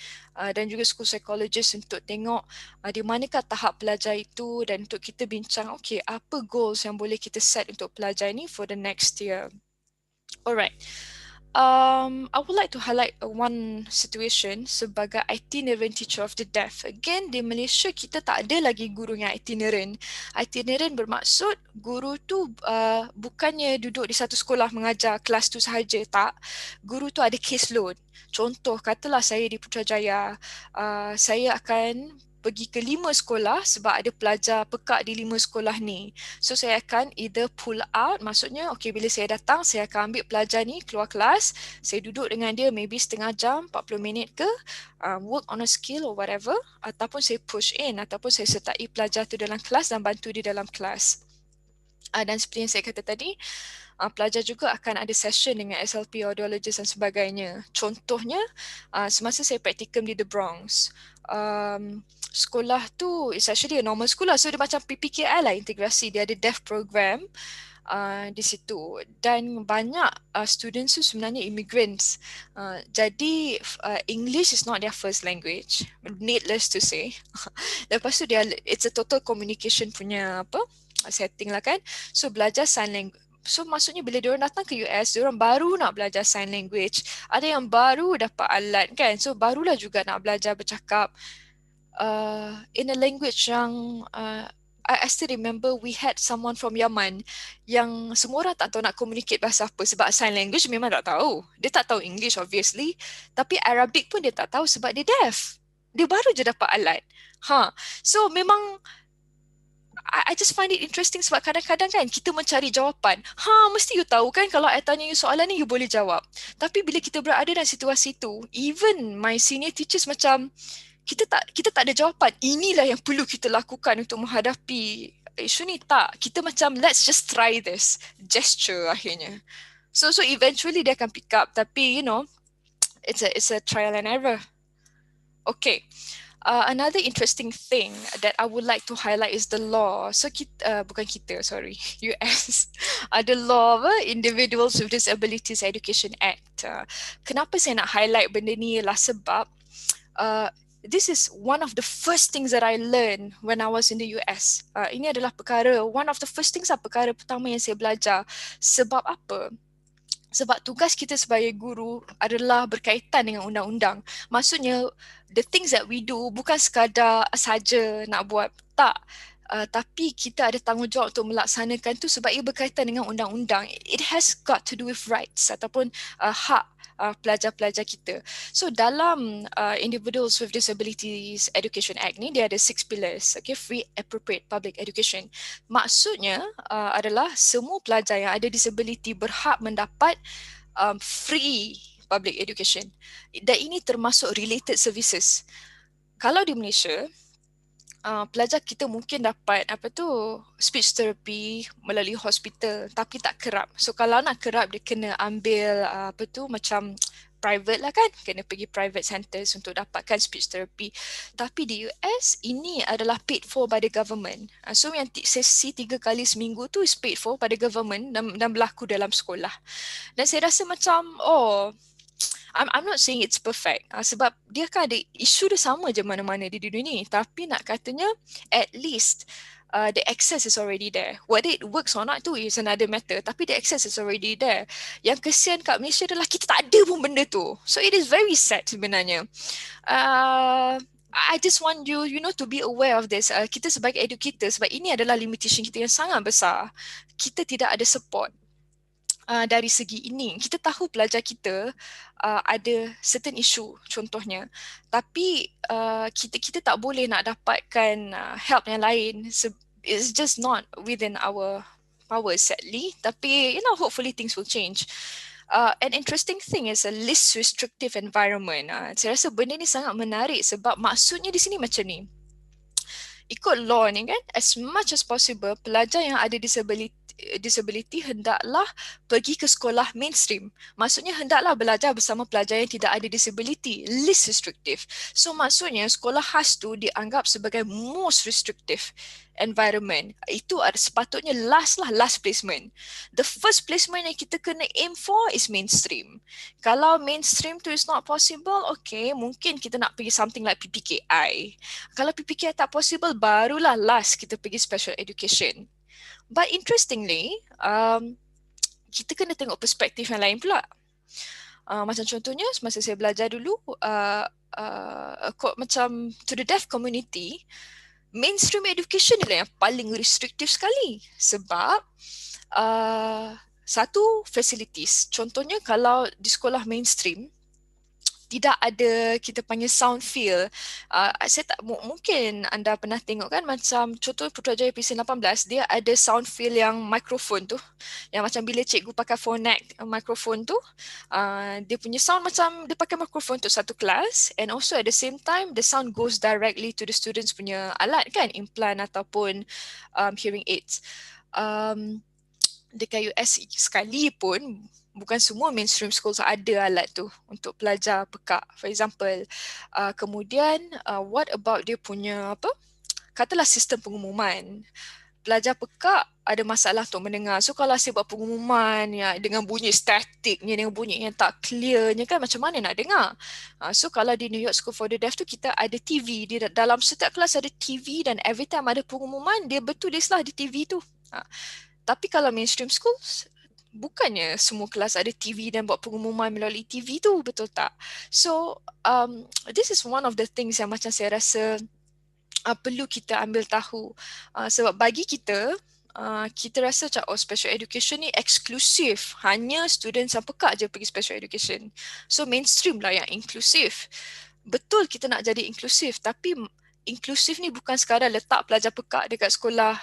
dan juga school psychologist untuk tengok di manakah tahap pelajar itu, dan untuk kita bincang okay, apa goals yang boleh kita set untuk pelajar ini for the next year. Alright. I would like to highlight one situation sebagai itinerant teacher of the deaf. Again, di Malaysia kita tak ada lagi guru yang itinerant. Itinerant bermaksud guru tu bukannya duduk di satu sekolah mengajar kelas tu sahaja, tak. Guru tu ada caseload. Contoh, katalah saya di Putrajaya, saya akan pergi ke 5 sekolah sebab ada pelajar pekak di 5 sekolah ni. So saya akan either pull out, maksudnya okay, bila saya datang saya akan ambil pelajar ni keluar kelas, saya duduk dengan dia maybe setengah jam, 40 minit ke, work on a skill or whatever, ataupun saya push in, ataupun saya sertai pelajar tu dalam kelas dan bantu dia dalam kelas. Dan seperti yang saya kata tadi, pelajar juga akan ada session dengan SLP, audiologist dan sebagainya. Contohnya, semasa saya praktikum di The Bronx, sekolah tu is actually a normal school lah. So dia macam PPKI lah, integrasi. Dia ada deaf program di situ. Dan banyak students tu sebenarnya immigrants. Jadi English is not their first language. Needless to say. Lepas tu it's a total communication punya setting lah kan. So belajar sign language. So maksudnya bila diorang datang ke US, diorang baru nak belajar sign language. Ada yang baru dapat alat kan. So barulah juga nak belajar bercakap in a language yang I still remember we had someone from Yaman yang semua orang tak tahu nak communicate bahasa apa sebab sign language memang tak tahu. Dia tak tahu English obviously, tapi Arabic pun dia tak tahu sebab dia deaf. Dia baru je dapat alat. So memang I just find it interesting sebab kadang-kadang kan kita mencari jawapan. Mesti you tahu kan kalau I tanya you soalan ni you boleh jawab. Tapi bila kita berada dalam situasi tu, even my senior teachers macam kita tak ada jawapan. Inilah yang perlu kita lakukan untuk menghadapi isu ni. Tak, kita macam let's just try this. Gesture akhirnya. So eventually dia akan pick up. Tapi you know, it's a trial and error. Okay. Another interesting thing that I would like to highlight is the law. So US. The law Individuals with Disabilities Education Act. Kenapa saya nak highlight benda ni ialah sebab this is one of the first things that I learned when I was in the US. Ini adalah one of the first things perkara pertama yang saya belajar. Sebab apa? Sebab tugas kita sebagai guru adalah berkaitan dengan undang-undang. Maksudnya, the things that we do bukan sekadar saja nak buat. Tak. Tapi kita ada tanggungjawab untuk melaksanakan tu sebab ia berkaitan dengan undang-undang. It has got to do with rights ataupun hak pelajar-pelajar kita. So dalam Individuals with Disabilities Education Act ni dia ada 6 pillars, okay, free appropriate public education. Maksudnya adalah semua pelajar yang ada disability berhak mendapat free public education. Dan ini termasuk related services. Kalau di Malaysia pelajar kita mungkin dapat speech therapy melalui hospital tapi tak kerap. So kalau nak kerap dia kena ambil macam private lah kan, kena pergi private centers untuk dapatkan speech therapy. Tapi di US ini adalah paid for by the government. So yang sesi 3 kali seminggu tu is paid for by the government dan berlaku dalam sekolah. Dan saya rasa macam I'm not saying it's perfect sebab dia kan ada isu dia sama je mana-mana di dunia ni, tapi nak katanya at least the access is already there. Whether it works or not tu is another matter, tapi the access is already there. Yang kesian kat Malaysia adalah kita tak ada pun benda tu. So it is very sad sebenarnya. I just want you to be aware of this. Kita sebagai educator, sebab ini adalah limitation kita yang sangat besar. Kita tidak ada support. Dari segi ini, kita tahu pelajar kita ada certain issue contohnya, tapi kita tak boleh nak dapatkan help yang lain. It's just not within our power sadly, tapi hopefully things will change. An interesting thing is a least restrictive environment. Saya rasa benda ni sangat menarik sebab maksudnya di sini macam ni. Ikut law ni kan, as much as possible pelajar yang ada disability hendaklah pergi ke sekolah mainstream. Maksudnya hendaklah belajar bersama pelajar yang tidak ada disability, least restrictive. So maksudnya sekolah khas tu dianggap sebagai most restrictive environment. Itu sepatutnya last placement. The first placement yang kita kena aim for is mainstream. Kalau mainstream tu is not possible, okay, mungkin kita nak pergi something like PPKI. Kalau PPKI tak possible, barulah last kita pergi special education. But interestingly, kita kena tengok perspektif yang lain pula. Macam contohnya, semasa saya belajar dulu, macam to the deaf community, mainstream education adalah yang paling restriktif sekali. Sebab satu, facilities. Contohnya kalau di sekolah mainstream, tidak ada kita panggil sound field. Saya tak mungkin anda pernah tengok kan macam contoh Putrajaya PC18 dia ada sound field yang mikrofon tu. Yang macam bila cikgu pakai phonic mikrofon tu, dia punya sound macam dia pakai mikrofon untuk satu kelas, and also at the same time the sound goes directly to the students punya alat kan, implant ataupun hearing aids. Dekat US sekalipun bukan semua mainstream schools ada alat tu untuk pelajar pekak, for example. Kemudian, what about dia punya katalah sistem pengumuman. Pelajar pekak ada masalah untuk mendengar. So kalau saya buat pengumuman dengan bunyi statiknya, dengan bunyi yang tak clearnya kan, macam mana nak dengar? So kalau di New York School for the Deaf tu kita ada TV. Di dalam setiap kelas ada TV dan every time ada pengumuman, dia bertulislah di TV tu. Tapi kalau mainstream schools, bukannya semua kelas ada TV dan buat pengumuman melalui TV tu, betul tak? So this is one of the things yang macam saya rasa perlu kita ambil tahu. Sebab bagi kita, kita rasa macam special education ni eksklusif, hanya students yang pekak je pergi special education. So mainstream lah yang inklusif. Betul kita nak jadi inklusif, tapi inklusif ni bukan sekadar letak pelajar pekak dekat sekolah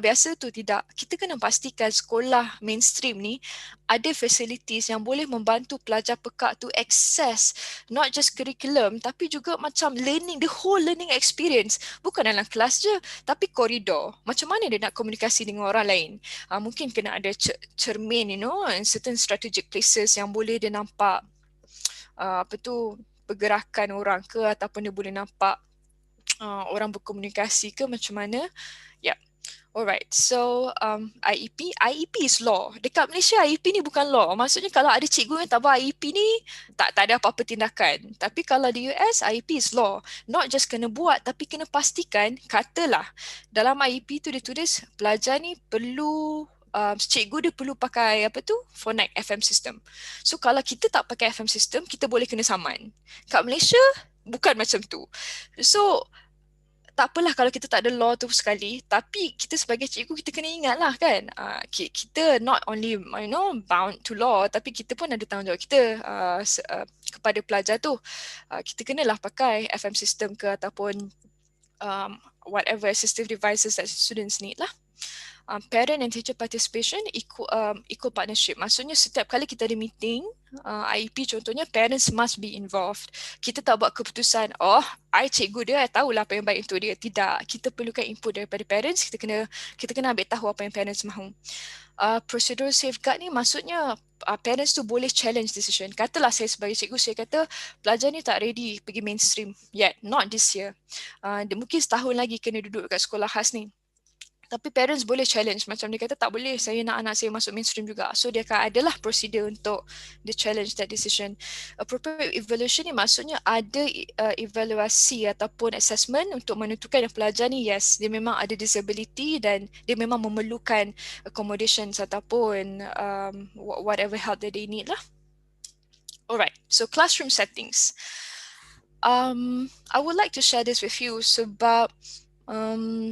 biasa tu, tidak. Kita kena pastikan sekolah mainstream ni ada facilities yang boleh membantu pelajar pekak tu access not just curriculum tapi juga macam learning, the whole learning experience. Bukan dalam kelas je, tapi koridor. Macam mana dia nak komunikasi dengan orang lain? Mungkin kena ada cermin, and certain strategic places yang boleh dia nampak pergerakan orang ke, ataupun dia boleh nampak orang berkomunikasi ke macam mana. Alright, so IEP is law. Dekat Malaysia IEP ni bukan law. Maksudnya kalau ada cikgu yang tak buat IEP ni, tak ada apa-apa tindakan. Tapi kalau di US, IEP is law. Not just kena buat, tapi kena pastikan, katalah dalam IEP tu dia tulis pelajar ni perlu cikgu dia perlu pakai phonic FM system. So kalau kita tak pakai FM system, kita boleh kena saman. Kat Malaysia bukan macam tu. So tak apalah kalau kita tak ada law tu sekali, tapi kita sebagai cikgu kita kena ingat lah kan, kita not only bound to law, tapi kita pun ada tanggungjawab kita kepada pelajar tu. Kita kenalah pakai FM system ke ataupun whatever assistive devices that students need lah. Parent and teacher participation equal partnership. Maksudnya setiap kali kita ada meeting IEP contohnya, parents must be involved. Kita tak buat keputusan, I cikgu dia, I tahulah apa yang baik untuk dia. Tidak, kita perlukan input daripada parents. Kita kena ambil tahu apa yang parents mahu. Procedural safeguard ni maksudnya parents tu boleh challenge decision. Katalah saya sebagai cikgu, saya kata pelajar ni tak ready pergi mainstream yet, not this year. Dia mungkin setahun lagi kena duduk kat sekolah khas ni. Tapi parents boleh challenge, macam dia kata tak boleh, saya nak anak saya masuk mainstream juga. So dia akan adalah prosedur untuk dia challenge that decision. Appropriate evaluation ni maksudnya ada evaluasi ataupun assessment untuk menentukan yang pelajar ni yes, dia memang ada disability dan dia memang memerlukan accommodations ataupun whatever help that they need lah. Alright, so classroom settings. I would like to share this with you sebab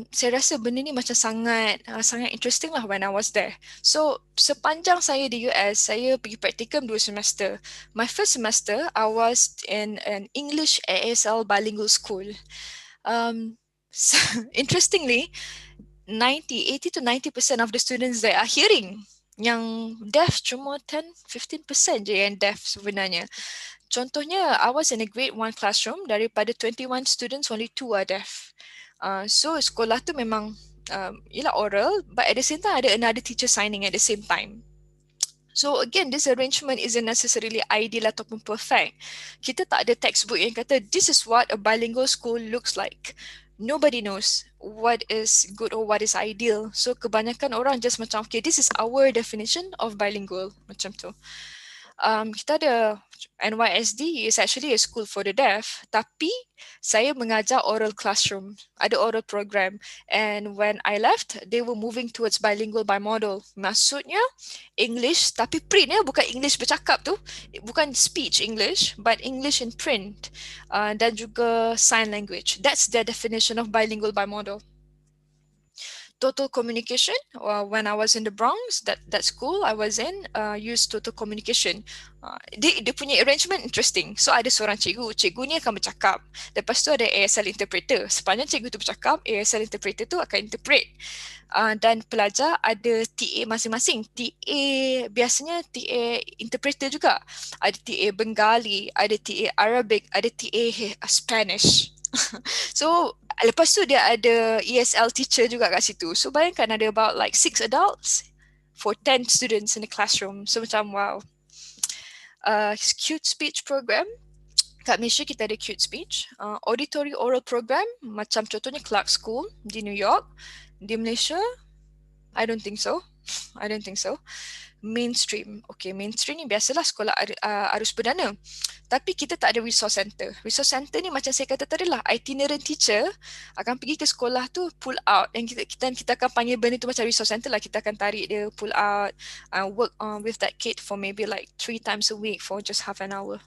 saya rasa benda ni macam sangat interesting lah when I was there. So sepanjang saya di US, saya pergi praktikum 2 semester. My first semester, I was in an English ASL bilingual school. So, interestingly, 80 to 90% of the students there are hearing. Yang deaf cuma 10-15% je yang deaf sebenarnya. Contohnya, I was in a grade 1 classroom, daripada 21 students, only 2 are deaf. So sekolah tu memang ialah oral, but at the same time ada another teacher signing at the same time. So again, this arrangement isn't necessarily ideal ataupun perfect. Kita tak ada textbook yang kata this is what a bilingual school looks like. Nobody knows what is good or what is ideal. So kebanyakan orang just macam okay, this is our definition of bilingual, macam tu. Kita ada NYSD is actually a school for the deaf, tapi saya mengajar oral classroom, ada oral program, and when I left, they were moving towards bilingual by model. Maksudnya English, tapi print bukan English bercakap tu, bukan speech English, but English in print, dan juga sign language. That's their definition of bilingual by model. Total communication, when I was in the Bronx, that school I was in, used total communication. Dia punya arrangement interesting. So ada seorang cikgu ni akan bercakap. Lepas tu ada ASL interpreter. Sepanjang cikgu tu bercakap, ASL interpreter tu akan interpret. Dan pelajar ada TA masing-masing. TA biasanya TA interpreter juga. Ada TA Bengali, ada TA Arabic, ada TA Spanish. So lepas tu dia ada ESL teacher juga kat situ. So bayangkan ada about like 6 adults for 10 students in the classroom. So macam wow. Cute speech program. Kat Malaysia kita ada cute speech. Auditory oral program macam contohnya Clark School di New York. Di Malaysia, I don't think so. I don't think so. Mainstream. Okay, mainstream ni biasalah sekolah arus perdana. Tapi kita tak ada resource center. Resource center ni macam saya kata tadi lah, itinerant teacher akan pergi ke sekolah tu, pull out, dan kita akan panggil benda tu macam resource center lah. Kita akan tarik dia, pull out, work with that kid for maybe like 3 times a week for just half an hour.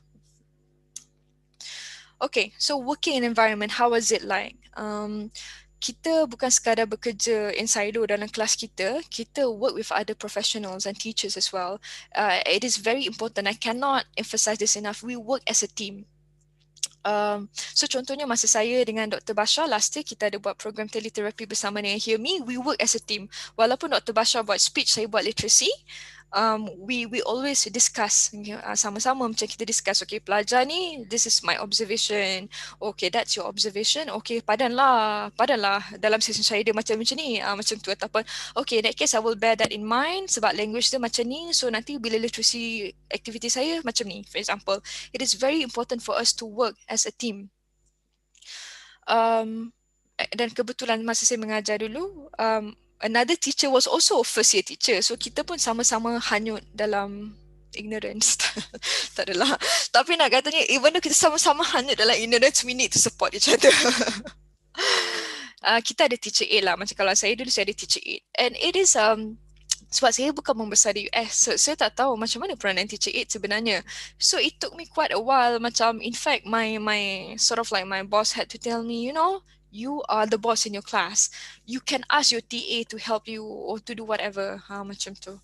Okay, so working in environment, how was it like? Kita bukan sekadar bekerja in silo dalam kelas kita work with other professionals and teachers as well. It is very important. I cannot emphasize this enough. We work as a team. So contohnya masa saya dengan Dr. Basha last year kita ada buat program teleterapi bersama dengan Hear Me. We work as a team. Walaupun Dr. Basha buat speech, saya buat literacy. We always discuss sama-sama, macam kita discuss, okay, pelajar ni, this is my observation, okay, that's your observation, okay, padanlah dalam session saya dia macam ni, macam tu, ataupun okay, in that case I will bear that in mind sebab language dia macam ni, so nanti bila literacy activity saya macam ni, for example. It is very important for us to work as a team. Dan kebetulan masa saya mengajar dulu, another teacher was also a first year teacher. So kita pun sama-sama hanyut dalam ignorance. Tak adalah. Tapi nak katanya, even though kita sama-sama hanyut dalam ignorance, we need to support each other. Kita ada teacher aid lah. Macam kalau saya dulu, saya ada teacher aid. And it is, sebab saya bukan membesar di US, so saya tak tahu macam mana peranan teacher aid sebenarnya. So it took me quite a while. Macam, in fact, my sort of like my boss had to tell me, you know, you are the boss in your class. You can ask your TA to help you or to do whatever. Macam tu.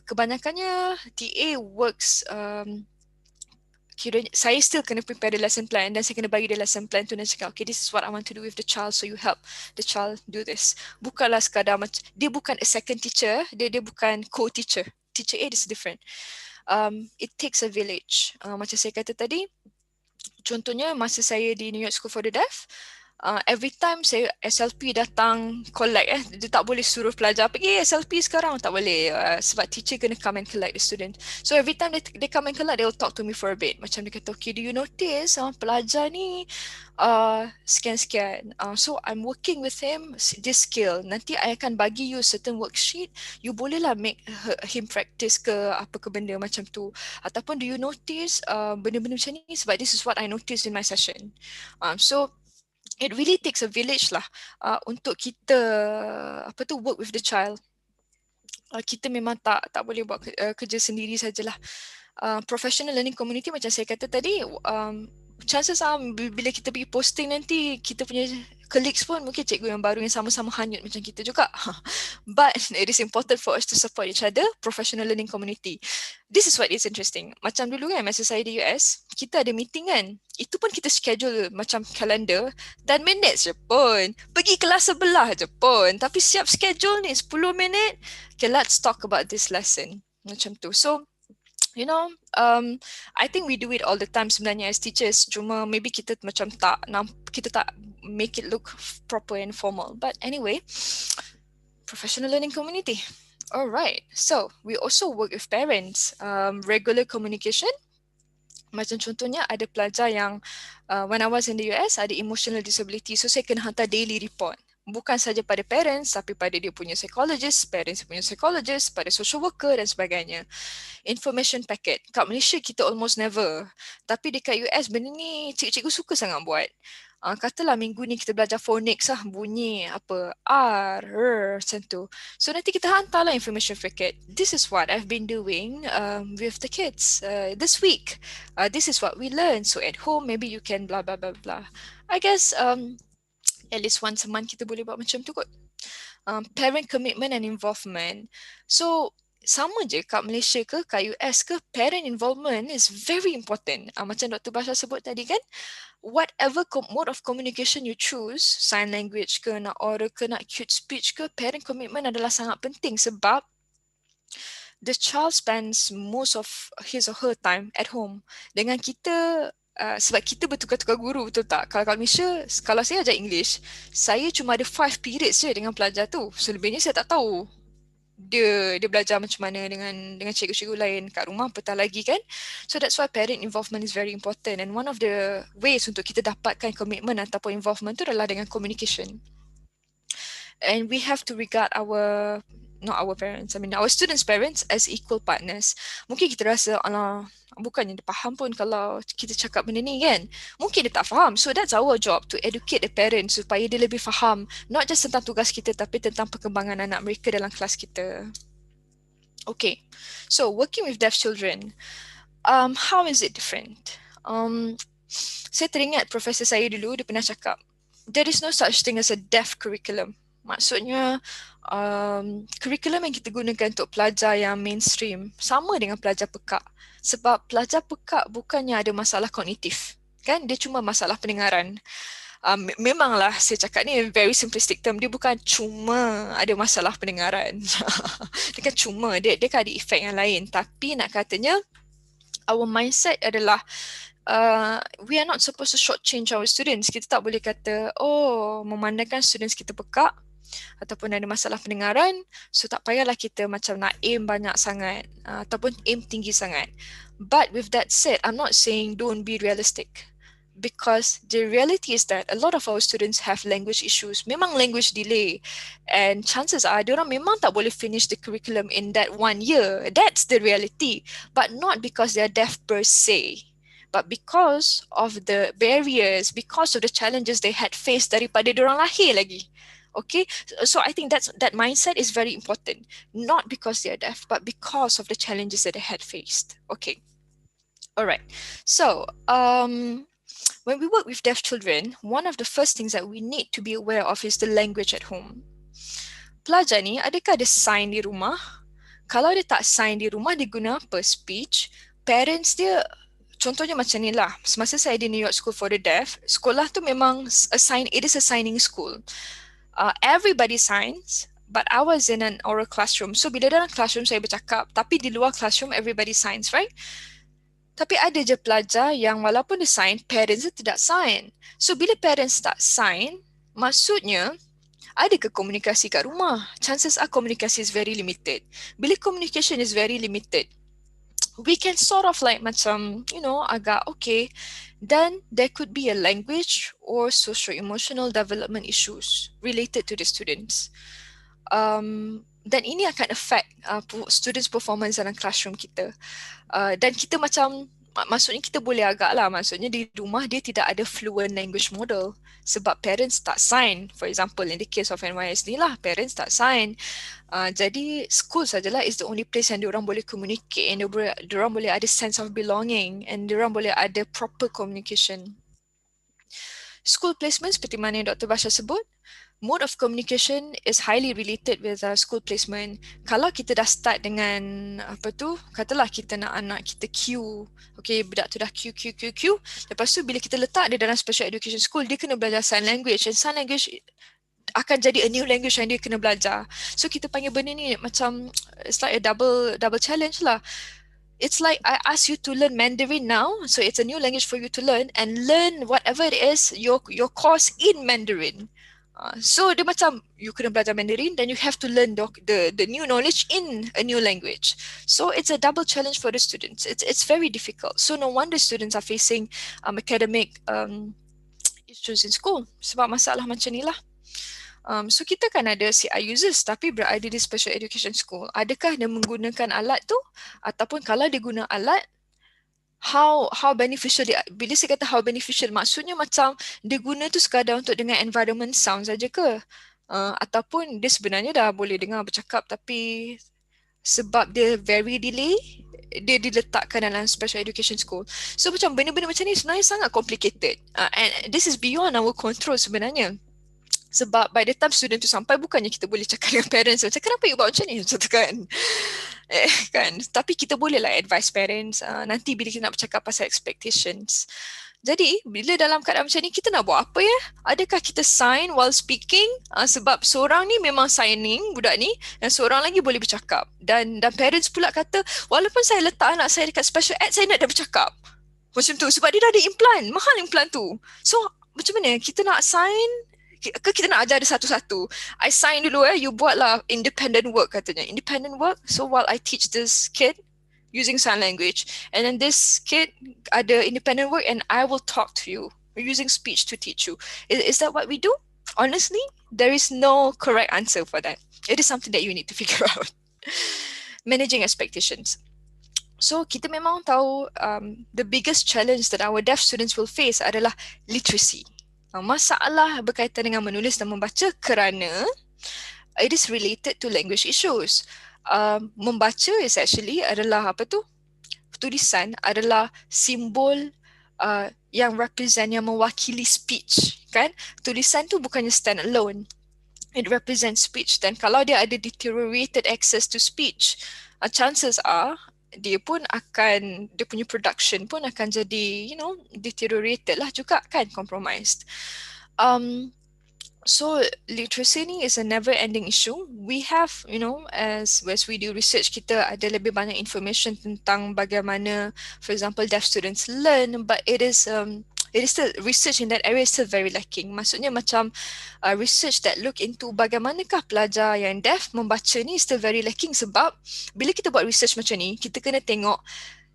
Kebanyakannya TA works, saya still kena prepare the lesson plan dan saya kena bagi dia lesson plan tu dan cakap, okay, this is what I want to do with the child, so you help the child do this. Bukanlah sekadar, dia bukan a second teacher, dia bukan co-teacher. Teacher aid is different. It takes a village. Macam saya kata tadi, contohnya masa saya di New York School for the Deaf, every time saya SLP datang collect, dia tak boleh suruh pelajar pergi SLP sekarang, tak boleh, sebab teacher kena come and collect the student. So every time they come and collect, they will talk to me for a bit. Macam dia kata, okay, do you notice pelajar ni sekian-sekian. So I'm working with him, this skill. Nanti I akan bagi you certain worksheet, you bolehlah make him practice ke apa ke benda macam tu. Ataupun do you notice benda-benda macam ni, sebab this is what I noticed in my session. So it really takes a village lah untuk kita work with the child. Kita memang tak boleh buat kerja sendiri sajalah. Professional learning community macam saya kata tadi, chances are bila kita pergi posting nanti, kita punya colleagues pun mungkin cikgu yang baru yang sama-sama hanyut macam kita juga. But it is important for us to support each other, professional learning community. This is what is interesting. Macam dulu kan, masa saya di US, kita ada meeting kan. Itu pun kita schedule macam kalender, 10 minit je pun. Pergi kelas sebelah je pun. Tapi siap schedule ni 10 minit. Okay, let's talk about this lesson. Macam tu. So, you know, I think we do it all the time sebenarnya as teachers. Cuma maybe kita macam kita tak make it look proper and formal. But anyway, professional learning community. Alright, so we also work with parents. Regular communication. Macam contohnya ada pelajar yang when I was in the US ada emotional disability, so saya kena hantar daily report. Bukan saja pada parents, tapi pada dia punya psychologist, parents punya psychologist, pada social worker dan sebagainya. Information packet. Kat Malaysia kita almost never. Tapi dekat US benda ni cikgu-cikgu suka sangat buat. Katalah minggu ni kita belajar phonics lah, bunyi apa, R, macam tu. So nanti kita hantarlah information packet. This is what I've been doing with the kids this week. This is what we learned. So at home maybe you can blah blah blah blah. I guess at least once a month kita boleh buat macam tu kot. Parent commitment and involvement. So sama je kat Malaysia ke, kat US ke, parent involvement is very important. Macam Dr. Basha sebut tadi kan, whatever mode of communication you choose, sign language ke, nak oral ke, nak cute speech ke, parent commitment adalah sangat penting sebab the child spends most of his or her time at home. Dengan kita, sebab kita bertukar-tukar guru, betul tak? Kalau kat Malaysia, kalau saya ajar English, saya cuma ada 5 periods je dengan pelajar tu. Selebihnya saya tak tahu dia belajar macam mana dengan cikgu-cikgu lain kat rumah, petang lagi kan. So that's why parent involvement is very important, and one of the ways untuk kita dapatkan commitment ataupun involvement tu adalah dengan communication. And we have to regard our not our parents, I mean our students' parents as equal partners. Mungkin kita rasa, alah, bukannya dia faham pun kalau kita cakap benda ni kan. Mungkin dia tak faham. So that's our job, to educate the parents supaya dia lebih faham, not just tentang tugas kita tapi tentang perkembangan anak mereka dalam kelas kita. Okay, so working with deaf children, how is it different? Saya teringat profesor saya dulu, dia pernah cakap, there is no such thing as a deaf curriculum. Maksudnya, curriculum yang kita gunakan untuk pelajar yang mainstream sama dengan pelajar pekak. Sebab pelajar pekak bukannya ada masalah kognitif, kan? Dia cuma masalah pendengaran. Memanglah saya cakap ni very simplistic term, dia bukan cuma ada masalah pendengaran. Dia kan cuma, dia kan ada efek yang lain. Tapi nak katanya, our mindset adalah we are not supposed to shortchange our students. Kita tak boleh kata, oh, memandangkan students kita pekak ataupun ada masalah pendengaran, so tak payahlah kita macam nak aim banyak sangat ataupun aim tinggi sangat. But with that said, I'm not saying don't be realistic, because the reality is that a lot of our students have language issues. Memang language delay, and chances are diorang memang tak boleh finish the curriculum in that 1 year. That's the reality, but not because they are deaf per se, but because of the barriers, because of the challenges they had faced daripada diorang lahir lagi. Okay, so I think that mindset is very important, not because they are deaf, but because of the challenges that they had faced. Okay, all right. So when we work with deaf children, one of the first things that we need to be aware of is the language at home. Pelajar ni, adakah ada sign di rumah? Kalau dia tak sign di rumah, dia guna apa? Speech. Parents dia, contohnya macam ni lah. Semasa saya di New York School for the Deaf, sekolah tu memang it is a signing school. Everybody signs, but I was in an oral classroom. So bila dalam classroom saya bercakap, tapi di luar classroom everybody signs, right? Tapi ada je pelajar yang walaupun dia sign, parents dia tidak sign. So bila parents tak sign, maksudnya ada ke komunikasi kat rumah? Chances are komunikasi is very limited. Bila communication is very limited, we can sort of like macam, you know, agak okay, then there could be a language or socio-emotional development issues related to the students. Dan ini akan affect students' performance dalam classroom kita. Dan kita macam, maksudnya kita boleh agak lah, maksudnya di rumah dia tidak ada fluent language model sebab parents tak sign. For example, in the case of NYS ni lah, parents tak sign. Jadi school sajalah is the only place yang diorang boleh communicate, and diorang boleh ada sense of belonging, and diorang boleh ada proper communication. School placement seperti mana yang Dr. Basha sebut, mode of communication is highly related with school placement. Kalau kita dah start dengan apa tu, katalah kita nak anak kita Q, okay, budak tu dah Q, lepas tu bila kita letak dia dalam special education school, dia kena belajar sign language, and sign language akan jadi a new language yang dia kena belajar. So kita panggil benda ni macam, it's like a double challenge lah. It's like I ask you to learn Mandarin now, so it's a new language for you to learn, and learn whatever it is, your course in Mandarin. So dia macam you kena belajar Mandarin, then you have to learn the new knowledge in a new language. So it's a double challenge for the students. It's very difficult. So no wonder students are facing academic issues in school sebab masalah macam ni lah. So kita kan ada CI users tapi berada di special education school. Adakah dia menggunakan alat tu, ataupun kalau dia guna alat, how beneficial dia? Bila saya kata how beneficial, maksudnya macam dia guna tu sekadar untuk dengar environment sound saja ke? Ataupun dia sebenarnya dah boleh dengar bercakap tapi sebab dia very delay, dia diletakkan dalam special education school. So macam benda-benda macam ni sebenarnya sangat complicated. And this is beyond our control sebenarnya. Sebab by the time student tu sampai, bukannya kita boleh cakap dengan parents macam kenapa you buat macam ni, macam tu kan. Kan? Tapi kita boleh lah advise parents nanti bila kita nak bercakap pasal expectations. Jadi bila dalam keadaan macam ni, kita nak buat apa ya? Adakah kita sign while speaking? Sebab seorang ni memang signing, budak ni, dan seorang lagi boleh bercakap. Dan parents pula kata, walaupun saya letak anak saya dekat special ed, saya nak dia bercakap. Macam tu, sebab dia dah ada implant, mahal implant tu. So macam mana kita nak sign? Ke kita nak ajar dia satu-satu? I sign dulu you buatlah independent work katanya. Independent work, so while I teach this kid using sign language, and then this kid ada independent work and I will talk to you using speech to teach you. Is that what we do? Honestly, there is no correct answer for that. It is something that you need to figure out. Managing expectations. So kita memang tahu the biggest challenge that our deaf students will face adalah literacy. Masalah berkaitan dengan menulis dan membaca kerana it is related to language issues. Membaca is actually adalah apa tu? Tulisan adalah simbol yang represent, yang mewakili speech, kan? Tulisan tu bukannya stand alone. It represents speech. Dan kalau dia ada deteriorated access to speech, chances are dia pun akan, dia punya production pun akan jadi, deteriorated lah juga kan, compromised. So literacy ni is a never-ending issue. We have, as we do research, kita ada lebih banyak information tentang bagaimana, for example, deaf students learn, but it is still, research in that area is still very lacking. Maksudnya macam research that look into bagaimanakah pelajar yang deaf membaca ni still very lacking, sebab bila kita buat research macam ni, kita kena tengok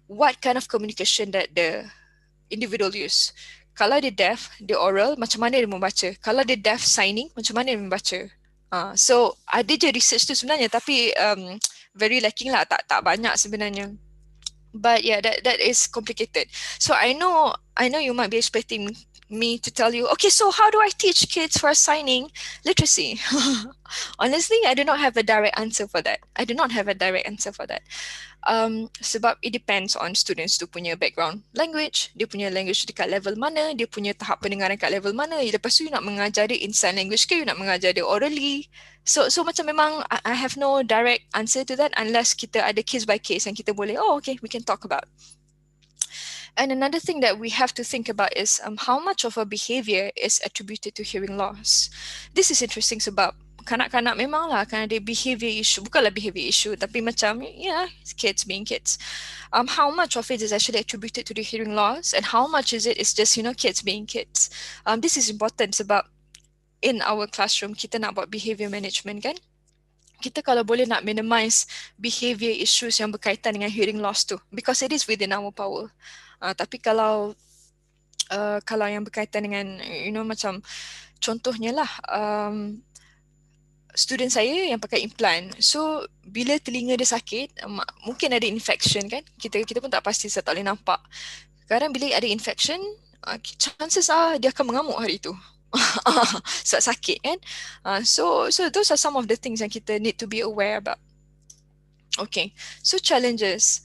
what kind of communication that the individual use. Kalau dia deaf, dia oral, macam mana dia membaca? Kalau dia deaf signing, macam mana dia membaca? So ada je research tu sebenarnya, tapi very lacking lah, tak banyak sebenarnya. But yeah, that is complicated. So I know you might be expecting me to tell you, okay, so how do I teach kids for signing literacy? Honestly, I do not have a direct answer for that. Sebab it depends on students tu punya background language, dia punya language dekat level mana, dia punya tahap pendengaran kat level mana. Lepas tu you nak mengajar dia in sign language ke, you nak mengajar dia orally. So macam memang I have no direct answer to that unless kita ada case by case yang kita boleh, okay, we can talk about. And another thing that we have to think about is how much of a behavior is attributed to hearing loss. This is interesting sebab kanak-kanak memanglah akan ada behavior issue, bukanlah behavior issue, tapi macam, kids being kids. How much of it is actually attributed to the hearing loss and how much is just, kids being kids. This is important sebab in our classroom, kita nak buat behavior management kan. Kita kalau boleh nak minimize behavior issues yang berkaitan dengan hearing loss tu, because it is within our power. Tapi kalau yang berkaitan dengan, macam contohnya lah, student saya yang pakai implant. So bila telinga dia sakit, mungkin ada infection kan. Kita pun tak pasti, saya tak boleh nampak. Kadang bila ada infection, chances are dia akan mengamuk hari tu. Sebab sakit kan. So those are some of the things yang kita need to be aware about. Okay, so challenges.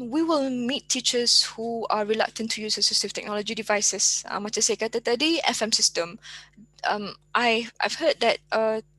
We will meet teachers who are reluctant to use assistive technology devices. Macam saya kata tadi, FM system. I've heard that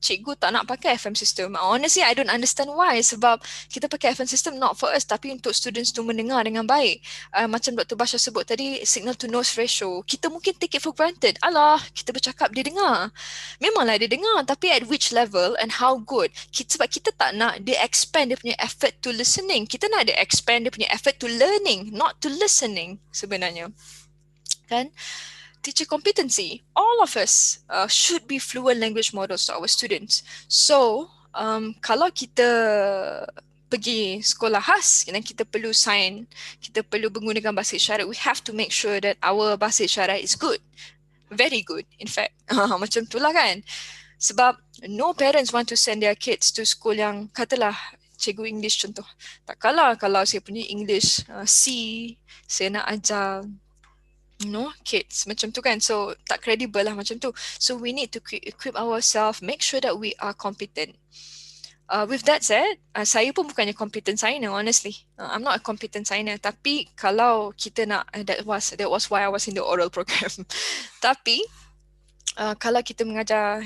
cikgu tak nak pakai FM system. Honestly, I don't understand why. Sebab kita pakai FM system not for us, tapi untuk students tu mendengar dengan baik. Macam Dr. Basha sebut tadi, signal to noise ratio. Kita mungkin take it for granted. Alah, kita bercakap dia dengar. Memanglah dia dengar, tapi at which level and how good? Sebab kita tak nak dia expand dia punya effort to listening. Kita nak dia expand dia punya effort to learning, not to listening sebenarnya. Kan? Teacher competency. All of us should be fluent language models to our students. So, kalau kita pergi sekolah khas dan kita perlu sign, kita perlu menggunakan bahasa isyarat, we have to make sure that our bahasa isyarat is good. Very good, in fact. Macam itulah kan. Sebab no parents want to send their kids to school yang katalah cikgu English contoh. Tak kalah kalau saya punya English C, saya nak ajar kids macam tu kan, so tak credible lah macam tu. So we need to equip ourselves, make sure that we are competent. With that said, saya pun bukannya competent signer, honestly. I'm not a competent signer, tapi kalau kita nak, that was why I was in the oral program. Tapi kalau kita mengajar,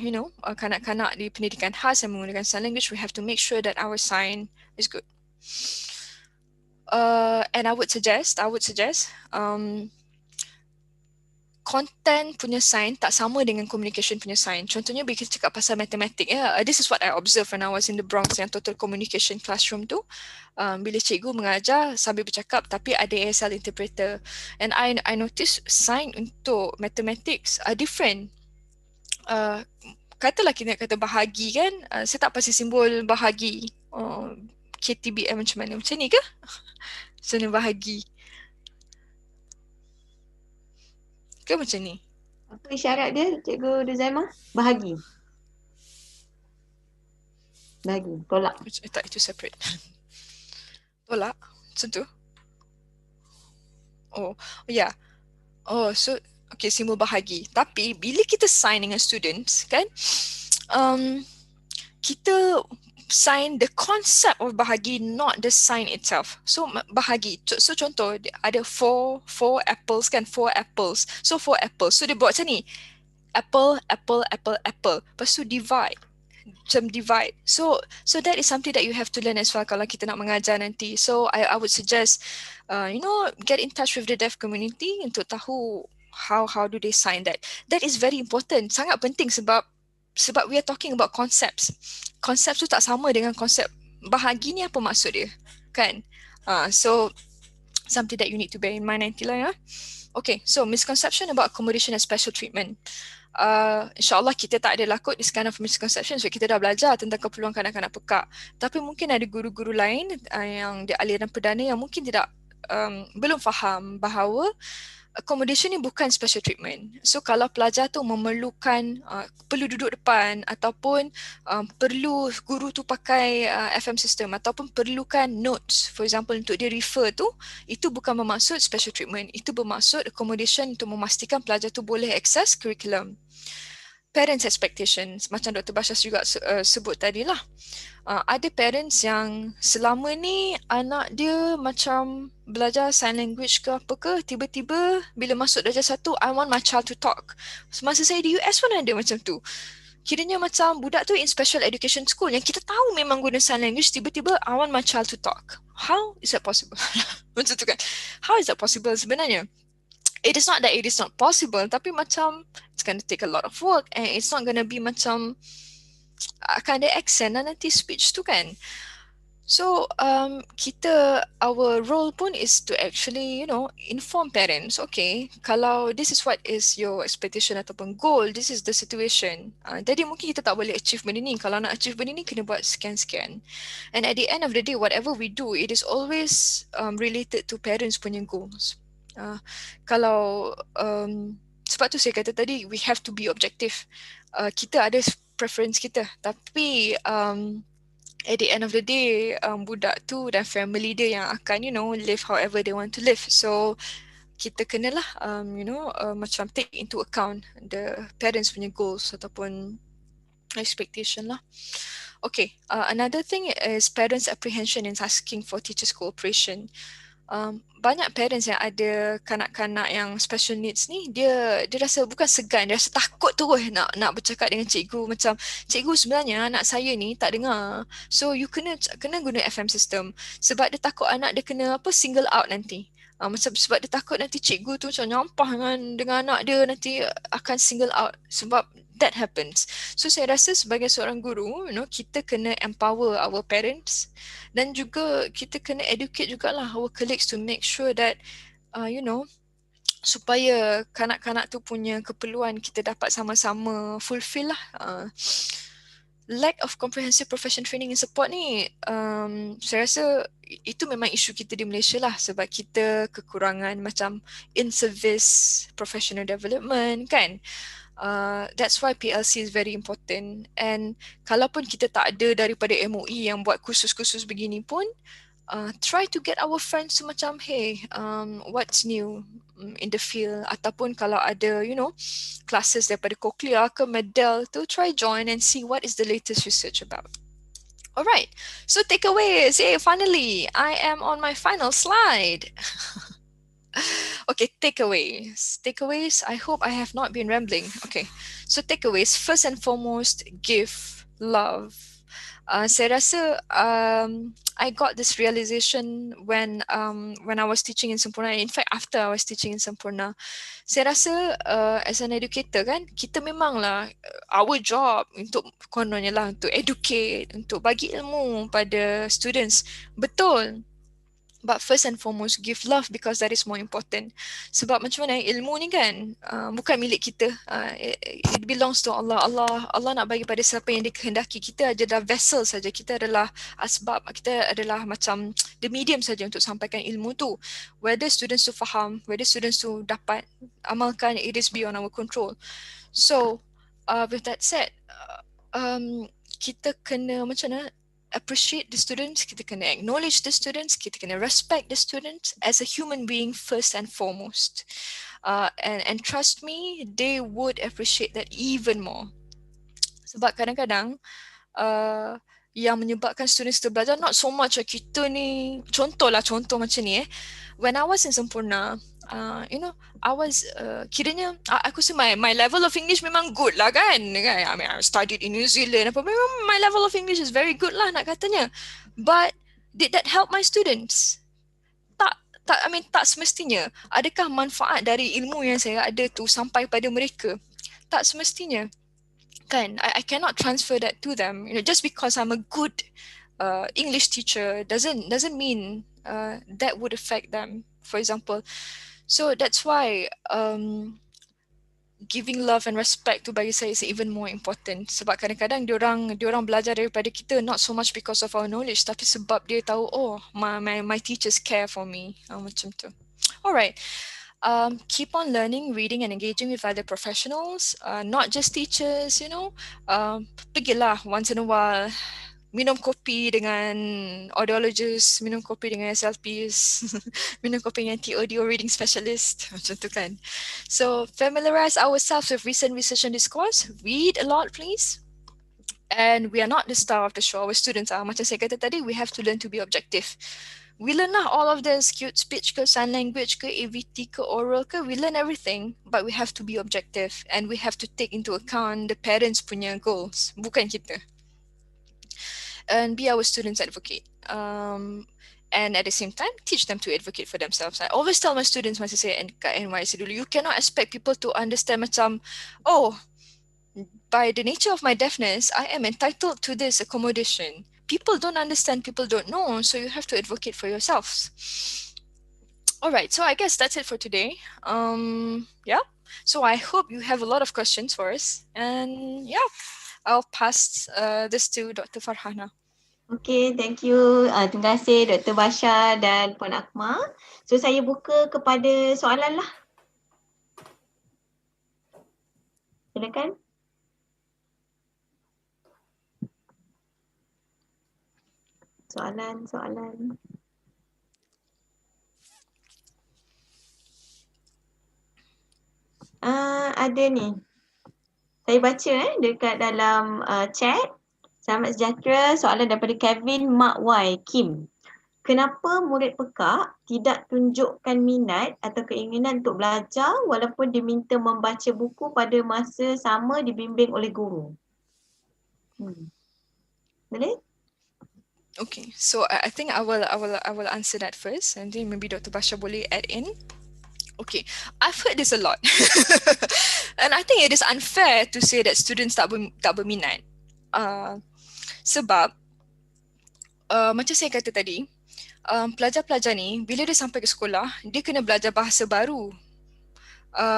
kanak-kanak di pendidikan khas yang menggunakan sign language, we have to make sure that our sign is good. And I would suggest content punya sign tak sama dengan communication punya sign. Contohnya bila kita cakap pasal matematik, this is what I observed when I was in the Bronx, yang total communication classroom tu. Bila cikgu mengajar sambil bercakap tapi ada ASL interpreter. And I notice sign untuk mathematics are different. Katalah kita nak kata bahagi kan, saya tak pasti simbol bahagi. KTBM macam mana? Macam ni ke? Macam mana bahagi? Ke macam ni? Apa isyarat dia, Cikgu Duzaimah? Bahagi. Lagi. Tolak. Tak, itu separate. Tolak? Macam tu? Oh, ya. Oh, so okay, simbol bahagi. Tapi bila kita sign dengan students kan, kita sign the concept of bahagi, not the sign itself. So bahagi. So contoh ada four apples kan, 4 apples. So 4 apples. So dia buat macam ni. Apple, apple, apple, apple. Lepas tu divide. Macam divide. So that is something that you have to learn as well kalau kita nak mengajar nanti. So I would suggest get in touch with the deaf community untuk tahu how do they sign that. That is very important. Sangat penting sebab we are talking about concepts. Konsep tu tak sama dengan konsep bahagi ni apa maksud dia. Kan? So something that you need to bear in mind nanti lah ya. Okay, so misconception about accommodation and special treatment. InsyaAllah kita tak ada lakut this kind of misconception sebab kita dah belajar tentang keperluan kanak-kanak pekak. Tapi mungkin ada guru-guru lain yang di aliran perdana yang mungkin tidak belum faham bahawa accommodation ni bukan special treatment. So kalau pelajar tu memerlukan perlu duduk depan ataupun perlu guru tu pakai FM system ataupun perlukan notes, for example untuk dia refer tu, itu bukan bermaksud special treatment. Itu bermaksud accommodation untuk memastikan pelajar tu boleh akses curriculum. Parents expectations, macam Dr. Bashas juga sebut tadi lah. Ada parents yang selama ni anak dia macam belajar sign language ke apa ke, tiba-tiba bila masuk darjah 1, I want my child to talk. Semasa saya di US pun ada macam tu. Kiranya macam budak tu in special education school yang kita tahu memang guna sign language, tiba-tiba I want my child to talk. How is that possible? Macam tu kan. How is that possible sebenarnya? It is not that it is not possible, tapi macam it's going to take a lot of work and it's not going to be macam akan ada accent dan nanti speech tu kan. So our role pun is to actually inform parents, okay, kalau this is what is your expectation ataupun goal, this is the situation. Jadi mungkin kita tak boleh achieve benda ni. Kalau nak achieve benda ni kena buat sekian-sekian. And at the end of the day, whatever we do, it is always related to parents punya goals. Kalau sebab tu saya kata tadi, we have to be objective. Kita ada preference kita, tapi at the end of the day, budak tu dan family dia yang akan live however they want to live. So kita kenalah macam take into account the parents punya goals ataupun expectation lah. Okay, another thing is parents' apprehension in asking for teachers' cooperation. Banyak parents yang ada kanak-kanak yang special needs ni, dia rasa bukan segan, dia rasa takut terus nak bercakap dengan cikgu, macam cikgu sebenarnya anak saya ni tak dengar, so you kena guna FM system, sebab dia takut anak dia kena single out nanti. Macam sebab dia takut nanti cikgu tu macam nyampah dengan anak dia, nanti akan single out, sebab that happens. So saya rasa sebagai seorang guru, kita kena empower our parents dan juga kita kena educate jugalah our colleagues to make sure that supaya kanak-kanak tu punya keperluan kita dapat sama-sama fulfill lah. Lack of comprehensive profession training and support ni, saya rasa itu memang isu kita di Malaysia lah, sebab kita kekurangan macam in-service professional development kan. That's why PLC is very important. And kalaupun kita tak ada daripada MOE yang buat kursus-kursus begini pun, try to get our friends to macam, hey, what's new in the field, ataupun kalau ada classes daripada Cochlear ke Medel tu, try join and see what is the latest research about. Alright, so takeaways. Hey, finally, I am on my final slide. Okay, takeaways. Takeaways, I hope I have not been rambling. Okay, so takeaways, first and foremost, give love. Saya rasa I got this realization when I was teaching in Sempurna. In fact, after I was teaching in Sempurna, saya rasa as an educator kan, kita memanglah our job kononnya lah untuk educate, untuk bagi ilmu pada students. Betul. But first and foremost, give love, because that is more important. Sebab macam mana ilmu ni kan bukan milik kita. It belongs to Allah. Allah nak bagi pada siapa yang dikehendaki. Kita adalah vessel saja. Kita adalah asbab. Kita adalah macam the medium saja untuk sampaikan ilmu tu. Whether students tu faham, whether students tu dapat amalkan, it is beyond our control. So with that said, kita kena macam mana appreciate the students, kita kena acknowledge the students, kita kena respect the students as a human being first and foremost. And trust me, they would appreciate that even more. Sebab kadang-kadang yang menyebabkan students tu belajar not so much kita ni, contoh macam ni when I was in Sempurna, I was kiranya aku rasa my level of English memang good lah kan. I mean I studied in New Zealand, apa memang my level of English is very good lah nak katanya. But did that help my students? Tak semestinya. Adakah manfaat dari ilmu yang saya ada tu sampai pada mereka? Tak semestinya. Kan, I cannot transfer that to them. Just because I'm a good English teacher doesn't mean that would affect them, for example. So that's why giving love and respect tu bagi saya is even more important. Sebab kadang-kadang diorang belajar daripada kita not so much because of our knowledge, tapi sebab dia tahu my teachers care for me, macam tu. Alright. Keep on learning, reading and engaging with other professionals, not just teachers, pergilah once in a while, minum kopi dengan audiologists, minum kopi dengan SLPs, minum kopi dengan TOD or reading specialist, macam tu kan. So familiarize ourselves with recent research and discourse, read a lot please. And we are not the star of the show, our students are. Macam saya kata tadi, we have to learn to be objective. We learn all of this, cute speech ke, sign language ke, AVT ke, oral ke, we learn everything, but we have to be objective and we have to take into account the parents punya goals, bukan kita. And be our students' advocate. And at the same time, teach them to advocate for themselves. I always tell my students masa saya kat NYC dulu, you cannot expect people to understand macam, by the nature of my deafness, I am entitled to this accommodation. People don't understand, people don't know, so you have to advocate for yourselves. Alright, so I guess that's it for today. Yeah, so I hope you have a lot of questions for us. And yeah, I'll pass this to Dr. Farhana. Okay, thank you. Terima kasih Dr. Basha dan Puan Akmal. So saya buka kepada soalan lah. Silakan. Soalan. Ada ni. Saya baca dekat dalam chat. Selamat sejahtera. Soalan daripada Kevin Mak Y Kim. Kenapa murid pekak tidak tunjukkan minat atau keinginan untuk belajar walaupun diminta membaca buku pada masa sama dibimbing oleh guru? Boleh? Okay, so I think I will answer that first, and then maybe Dr. Basha boleh add in. Okay, I've heard this a lot, and I think it is unfair to say that students tak berminat. Sebab macam saya kata tadi, pelajar-pelajar ni bila dia sampai ke sekolah, dia kena belajar bahasa baru.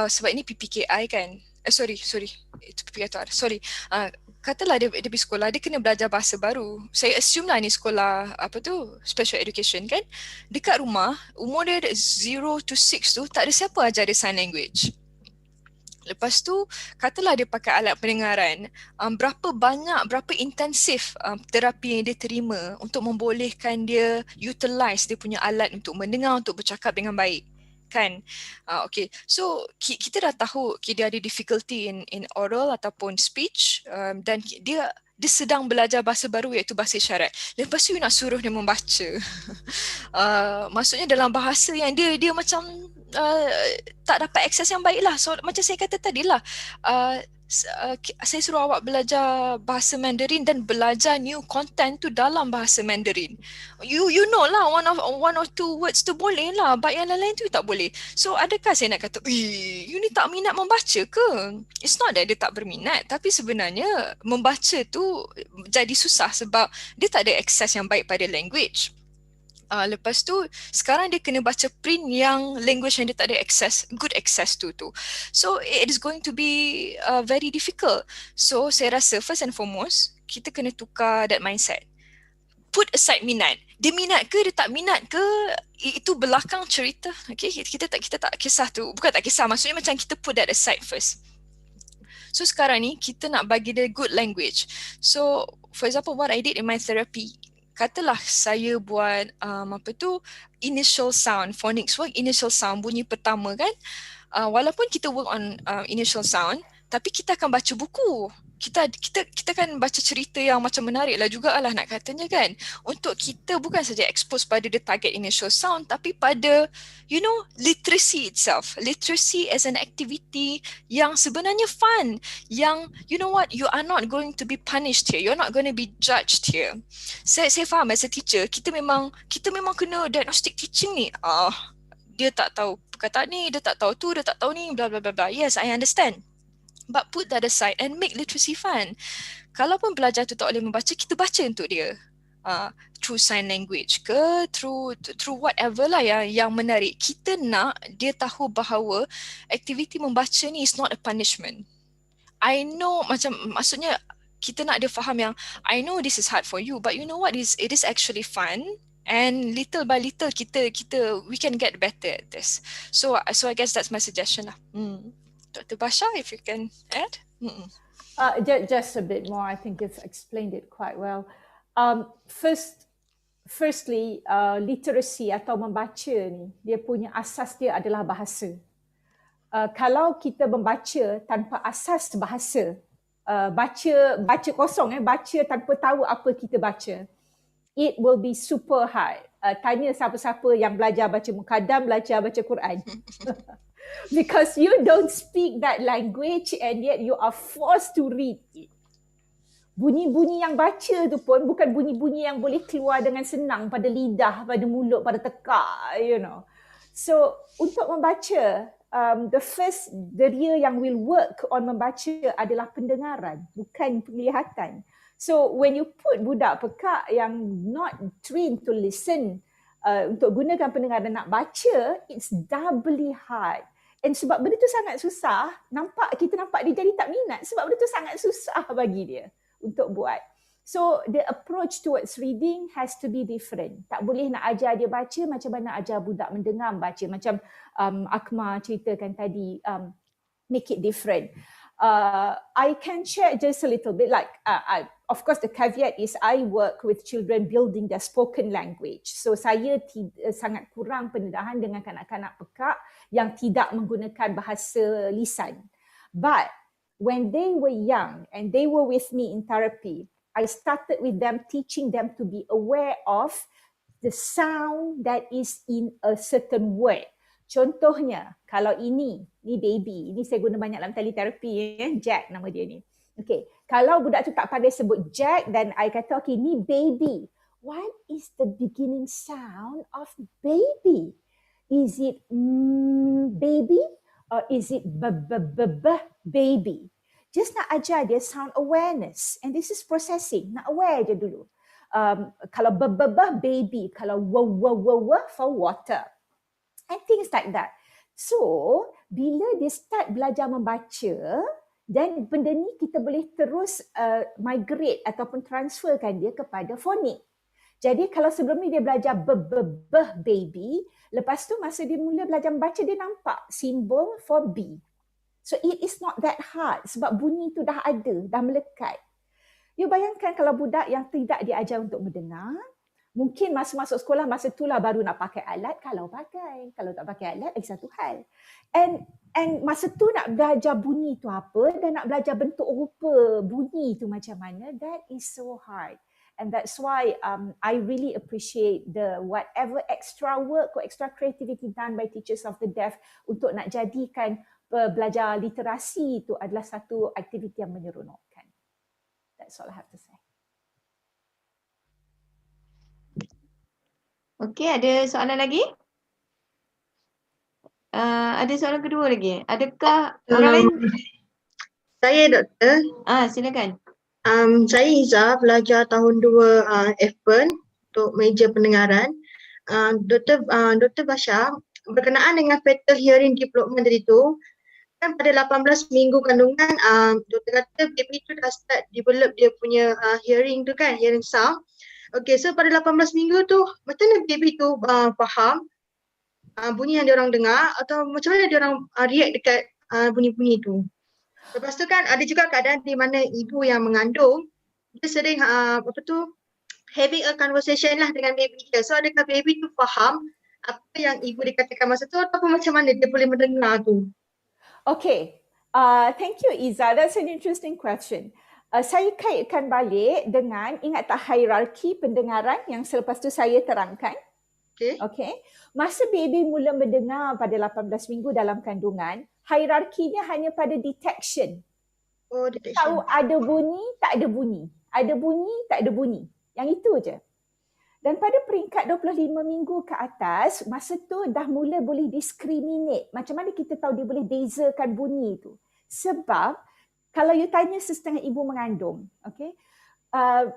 Sebab ini PPKI kan? Sorry, itu PPKI. Sorry. Katalah dia pergi sekolah, dia kena belajar bahasa baru. Saya assume lah ni sekolah special education kan. Dekat rumah, umur dia 0 to 6 tu, tak ada siapa ajar dia sign language. Lepas tu, katalah dia pakai alat pendengaran, berapa intensif terapi yang dia terima untuk membolehkan dia utilize dia punya alat untuk mendengar, untuk bercakap dengan baik. Kan? Okay, so kita dah tahu dia ada difficulty in oral ataupun speech, dan dia sedang belajar bahasa baru iaitu bahasa isyarat. Lepas tu you nak suruh dia membaca. Maksudnya dalam bahasa yang dia macam tak dapat akses yang baik lah. So macam saya kata tadi lah, saya suruh awak belajar bahasa Mandarin dan belajar new content tu dalam bahasa Mandarin. You know lah, one or two words tu boleh lah, but yang lain-lain tu tak boleh. So adakah saya nak kata, you ni tak minat membaca ke? It's not that dia tak berminat, tapi sebenarnya membaca tu jadi susah sebab dia tak ada akses yang baik pada language. Lepas tu sekarang dia kena baca print yang language yang dia tak ada good access to. So it is going to be very difficult. So saya rasa first and foremost kita kena tukar that mindset. Put aside minat. Dia minat ke, dia tak minat ke, itu belakang cerita. Okay, kita tak kisah tu. Bukan tak kisah, maksudnya macam kita put that aside first. So sekarang ni kita nak bagi dia good language. So for example what I did in my therapy, katalah saya buat initial sound, phonics work, initial sound, bunyi pertama kan. Walaupun kita work on initial sound, tapi kita akan baca buku. Kita kan baca cerita yang macam menarik lah jugalah nak katanya kan. Untuk kita bukan saja expose pada the target initial sound, tapi pada literacy itself. Literacy as an activity yang sebenarnya fun. Yang you know what, you are not going to be punished here. You're not going to be judged here. Saya faham as a teacher, kita memang kena diagnostic teaching ni. Dia tak tahu perkataan ni, dia tak tahu tu, dia tak tahu ni, bla bla bla bla. Yes, I understand. But put that aside and make literacy fun. Kalaupun pelajar tu tak boleh membaca, kita baca untuk dia. Through sign language ke, through whatever lah yang menarik. Kita nak dia tahu bahawa aktiviti membaca ni is not a punishment. I know maksudnya kita nak dia faham yang I know this is hard for you, but you know what, it is actually fun. And little by little we can get better at this. So I guess that's my suggestion lah. Dr. Basha, if you can add. Just a bit more. I think you've explained it quite well. Firstly, literacy atau membaca ni, dia punya asas dia adalah bahasa. Kalau kita membaca tanpa asas bahasa, baca kosong, baca tanpa tahu apa kita baca, it will be super hard. Tanya siapa-siapa yang belajar baca Muqaddam, belajar baca Quran. Because you don't speak that language and yet you are forced to read it. Bunyi-bunyi yang baca tu pun bukan bunyi-bunyi yang boleh keluar dengan senang pada lidah, pada mulut, pada tekak, So, untuk membaca, the ear yang will work on membaca adalah pendengaran, bukan penglihatan. So, when you put budak pekak yang not trained to listen, untuk gunakan pendengaran nak baca, it's doubly hard. And sebab benda tu sangat susah, kita nampak dia jadi tak minat sebab benda tu sangat susah bagi dia untuk buat. So the approach towards reading has to be different. Tak boleh nak ajar dia baca macam mana ajar budak mendengar baca. Macam Akmal ceritakan tadi, make it different. I can share just a little bit, like of course the caveat is I work with children building their spoken language. So saya sangat kurang pendedahan dengan kanak-kanak pekak yang tidak menggunakan bahasa lisan. But when they were young and they were with me in therapy, I started with them, teaching them to be aware of the sound that is in a certain word. Contohnya, kalau ini baby, ini saya guna banyak dalam teleterapi, Jack nama dia ni. Okay, kalau budak tu tak pandai sebut Jack dan I kata, okay, ni baby. What is the beginning sound of baby? Is it baby or is it baby? Just nak ajar dia sound awareness, and this is processing. Nak aware je dulu. Kalau baby, kalau for water. And things like that. So, bila dia start belajar membaca, dan benda ni kita boleh terus migrate ataupun transferkan dia kepada fonik. Jadi kalau sebelum ni dia belajar baby, lepas tu masa dia mula belajar membaca, dia nampak simbol for B. So it is not that hard sebab bunyi tu dah ada, dah melekat. You bayangkan kalau budak yang tidak diajar untuk mendengar, mungkin masa masuk sekolah, masa itulah baru nak pakai alat, kalau pakai. Kalau tak pakai alat, lagi satu hal. And masa tu nak belajar bunyi tu apa dan nak belajar bentuk rupa bunyi tu macam mana, that is so hard. And that's why I really appreciate the whatever extra work or extra creativity done by teachers of the deaf untuk nak jadikan belajar literasi itu adalah satu aktiviti yang menyeronokkan. That's all I have to say. Okey, ada soalan lagi? Ada soalan kedua lagi. Adakah orang lain? Saya doktor. Silakan. Saya Iza, belajar tahun 2 F1 untuk meja pendengaran. Dr. Basha, berkenaan dengan fetal hearing development tadi tu, kan pada 18 minggu kandungan, doktor kata baby tu dah start develop dia punya hearing tu kan, hearing sound. Okay, so pada 18 minggu tu, macam mana baby tu faham bunyi yang diorang dengar atau macam mana diorang react dekat bunyi-bunyi tu? Lepas tu kan ada juga keadaan di mana ibu yang mengandung dia sering having a conversation lah dengan baby dia. So adakah baby tu faham apa yang ibu dia katakan masa tu ataupun macam mana dia boleh mendengar tu? Okay, thank you Iza. That's an interesting question. Saya kaitkan balik dengan, ingat tak hierarki pendengaran yang selepas tu saya terangkan? Okay. Masa baby mula mendengar pada 18 minggu dalam kandungan, hierarkinya hanya pada detection. Oh, detection. Tahu ada bunyi, tak ada bunyi. Ada bunyi, tak ada bunyi. Yang itu je. Dan pada peringkat 25 minggu ke atas, masa tu dah mula boleh discriminate. Macam mana kita tahu dia boleh bezakan bunyi tu? Sebab kalau you tanya sesetengah ibu mengandung, okay,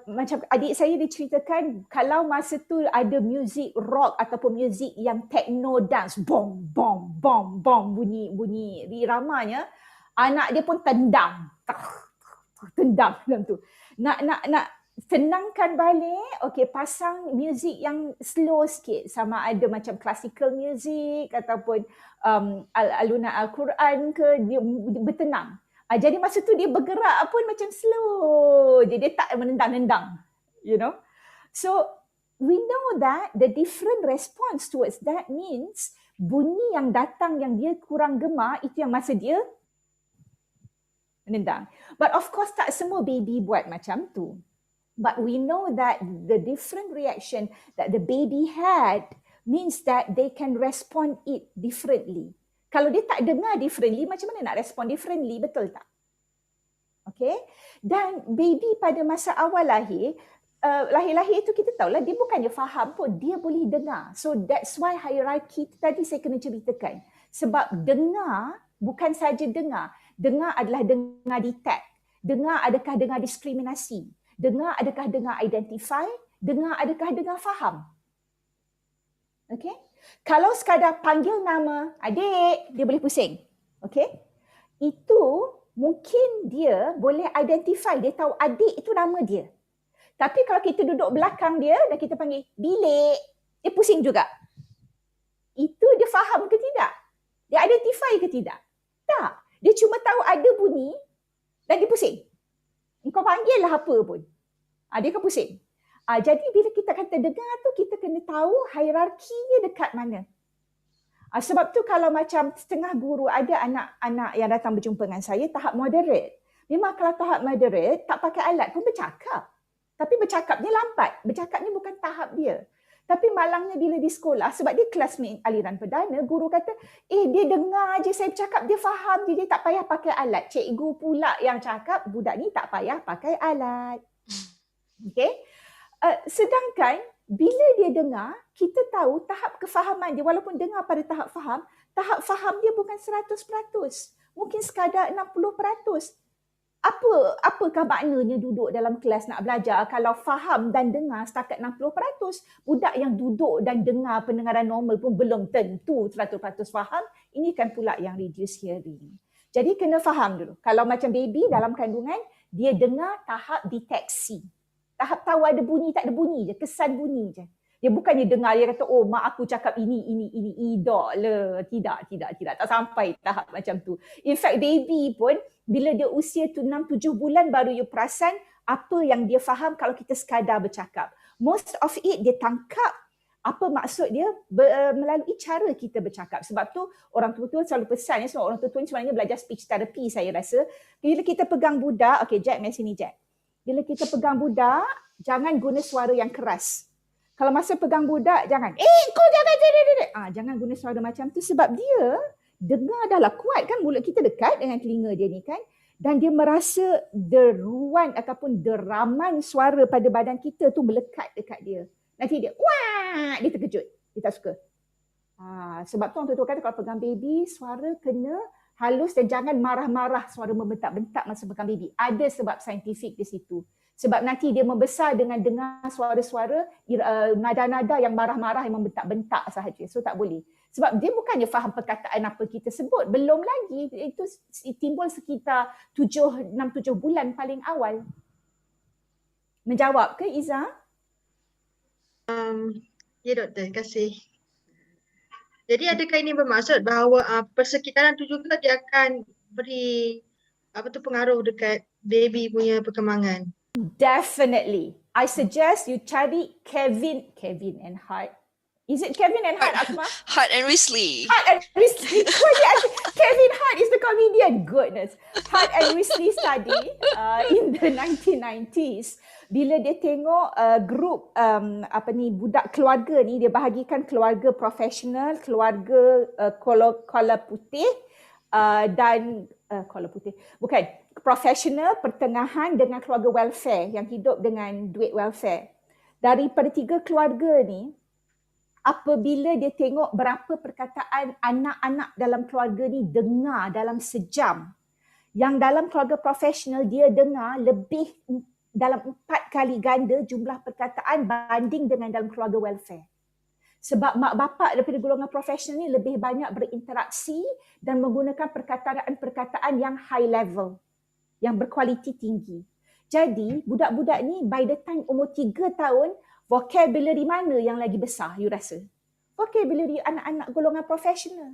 macam adik saya diceritakan kalau masa tu ada muzik rock ataupun muzik yang techno dance, bom bom bom bom, bunyi iramanya, anak dia pun tendang dalam tu. Nak tenangkan balik, okey, pasang muzik yang slow sikit, sama ada macam classical music ataupun alunan Al-Quran ke, dia bertenang. Jadi masa tu dia bergerak pun macam slow je, dia tak menendang-nendang, you know. So we know that the different response towards that means bunyi yang datang yang dia kurang gemar, itu yang masa dia menendang. But of course tak semua baby buat macam tu. But we know that the different reaction that the baby had means that they can respond it differently. Kalau dia tak dengar differently, macam mana nak respond differently, betul tak? Okay. Dan baby pada masa awal lahir itu kita tahulah dia bukannya faham pun, dia boleh dengar. So that's why hierarchy tadi saya kena ceritakan. Sebab dengar bukan saja dengar. Dengar adalah dengar detect. Dengar adakah dengar diskriminasi. Dengar adakah dengar identify. Dengar adakah dengar faham. Okay. Kalau sekadar panggil nama adik, dia boleh pusing. Okay. Itu mungkin dia boleh identify, dia tahu adik itu nama dia. Tapi kalau kita duduk belakang dia dan kita panggil bilik, dia pusing juga. Itu dia faham ke tidak? Dia identify ke tidak? Tak. Dia cuma tahu ada bunyi dan dia pusing. Engkau panggil lah apa pun. Dia akan pusing. Jadi bila kita kata dengar tu, kita kena tahu hierarkinya dekat mana. Sebab tu kalau macam setengah guru, ada anak-anak yang datang berjumpa dengan saya tahap moderate. Memang kalau tahap moderate, tak pakai alat pun bercakap. Tapi bercakapnya lambat. Bercakapnya bukan tahap dia. Tapi malangnya bila di sekolah, sebab dia kelas aliran perdana, guru kata, dia dengar je saya bercakap, dia faham je, dia tak payah pakai alat. Cikgu pula yang cakap, budak ni tak payah pakai alat. Okay? Sedangkan bila dia dengar, kita tahu tahap kefahaman dia, walaupun dengar pada tahap faham dia bukan 100%. Mungkin sekadar 60%. Apakah maknanya duduk dalam kelas nak belajar kalau faham dan dengar setakat 60%? Budak yang duduk dan dengar pendengaran normal pun belum tentu 100% faham. Ini kan pula yang reduced hearing. Jadi kena faham dulu. Kalau macam baby dalam kandungan, dia dengar tahap deteksi. Tahap tahu ada bunyi, tak ada bunyi je. Kesan bunyi je. Dia bukannya dengar, dia kata, oh mak aku cakap ini. Tak le. Tidak. Tak sampai tahap macam tu. In fact, baby pun, bila dia usia tu 6-7 bulan, baru you perasan apa yang dia faham kalau kita sekadar bercakap. Most of it, dia tangkap apa maksud dia melalui cara kita bercakap. Sebab tu, orang tua-tua selalu pesan, sebab orang tua-tua ni sebenarnya belajar speech therapy, saya rasa. Bila kita pegang budak, okay, Jack, mari sini, Jack. Bila kita pegang budak, jangan guna suara yang keras. Kalau masa pegang budak, jangan, kau jangan, jangan guna suara macam tu sebab dia dengar dah lah kuat kan, mulut kita dekat dengan telinga dia ni kan, dan dia merasa deruan ataupun deraman suara pada badan kita tu melekat dekat dia. Nanti dia, wah, dia terkejut, dia tak suka. Sebab tu orang tua kata kalau pegang baby, suara kena halus dan jangan marah-marah, suara membentak-bentak masa pegang baby. Ada sebab saintifik di situ. Sebab nanti dia membesar dengan dengar suara-suara, nada-nada yang marah-marah yang membentak-bentak sahaja. So tak boleh. Sebab dia bukannya faham perkataan apa kita sebut. Belum lagi. Itu timbul sekitar 6-7 bulan paling awal. Menjawab ke Iza? Ya doktor, terima kasih. Jadi adakah ini bermaksud bahawa persekitaran tu juga dia akan beri pengaruh dekat baby punya perkembangan? Definitely. I suggest you cari Kevin and Hart. Is it Kevin and Hart, Asma? Hart and Risley. Hart and Risley. Kevin Hart is the comedian. Goodness. Hart and Risley study in the 1990s. Bila dia tengok grup budak keluarga ni, dia bahagikan keluarga profesional, keluarga kola putih dan kola putih. Bukan. Profesional, pertengahan dengan keluarga welfare yang hidup dengan duit welfare. Daripada 3 keluarga ni, apabila dia tengok berapa perkataan anak-anak dalam keluarga ni dengar dalam sejam, yang dalam keluarga profesional dia dengar lebih dalam 4 kali ganda jumlah perkataan banding dengan dalam keluarga welfare. Sebab mak bapak daripada golongan profesional ni lebih banyak berinteraksi dan menggunakan perkataan-perkataan yang high level, yang berkualiti tinggi. Jadi budak-budak ni by the time umur 3 tahun, vocabulary mana yang lagi besar you rasa? Vocabulary anak-anak golongan profesional.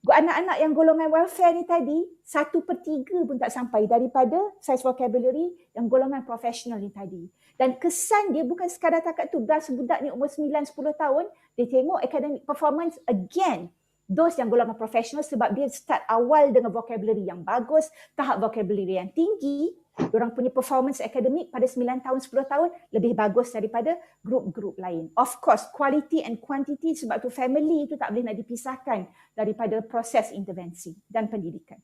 Anak-anak yang golongan welfare ni tadi, 1/3 pun tak sampai daripada size vocabulary yang golongan profesional ni tadi. Dan kesan dia bukan sekadar takat tu, dah sebudak ni umur 9-10 tahun, dia tengok academic performance again. Those yang golongan profesional sebab dia start awal dengan vocabulary yang bagus, tahap vocabulary yang tinggi, diorang punya performance akademik pada 9 tahun, 10 tahun lebih bagus daripada grup-grup lain. Of course, quality and quantity sebab tu family itu tak boleh nak dipisahkan daripada proses intervensi dan pendidikan.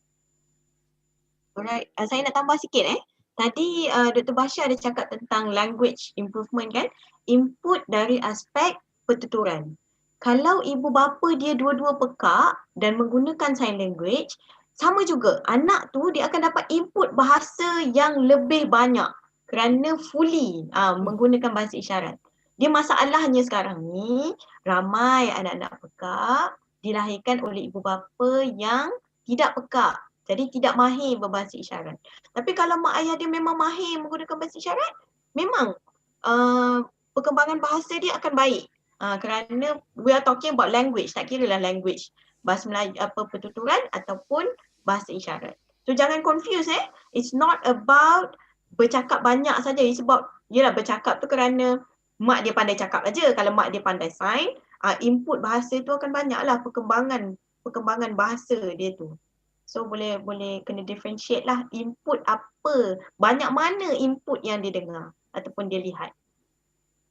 Alright, saya nak tambah sikit Tadi Dr. Basha ada cakap tentang language improvement kan, input dari aspek pertuturan. Kalau ibu bapa dia dua-dua pekak dan menggunakan sign language, sama juga anak tu dia akan dapat input bahasa yang lebih banyak kerana fully menggunakan bahasa isyarat. Dia masalahnya sekarang ni ramai anak-anak pekak dilahirkan oleh ibu bapa yang tidak pekak. Jadi tidak mahir berbahasa isyarat. Tapi kalau mak ayah dia memang mahir menggunakan bahasa isyarat, memang perkembangan bahasa dia akan baik. Kerana we are talking about language, tak kira lah language bahasa Melayu, pertuturan ataupun bahasa isyarat. So jangan confuse it's not about bercakap banyak saja. It's about, yelah bercakap tu kerana mak dia pandai cakap aja. Kalau mak dia pandai sign, input bahasa tu akan banyak lah perkembangan bahasa dia tu. So boleh kena differentiate lah input apa, banyak mana input yang dia dengar ataupun dia lihat.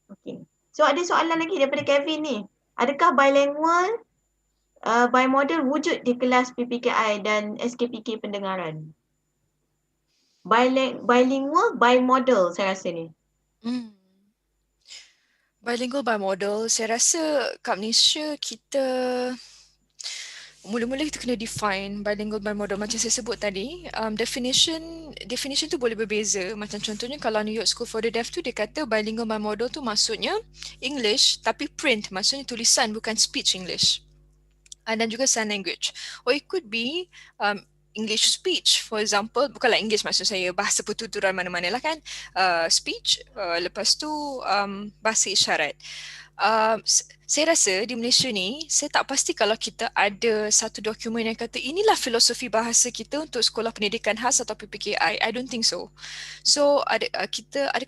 Okay. So ada soalan lagi daripada Kevin ni. Adakah bilingual bimodal wujud di kelas PPKI dan SKPK pendengaran? Bilingual bimodal saya rasa ni. Bilingual bimodal, saya rasa kat Malaysia kita mula-mula kita kena define bilingual bimodal macam saya sebut tadi. Definition tu boleh berbeza. Macam contohnya kalau New York School for the Deaf tu dia kata bilingual bimodal tu maksudnya English tapi print, maksudnya tulisan bukan speech English. Dan juga sign language. Or it could be English speech, for example, bukanlah English maksud saya, bahasa pertuturan mana-mana lah kan, speech, lepas tu bahasa isyarat. Saya rasa di Malaysia ni, saya tak pasti kalau kita ada satu dokumen yang kata inilah filosofi bahasa kita untuk sekolah pendidikan khas atau PPKI. I don't think so. So adakah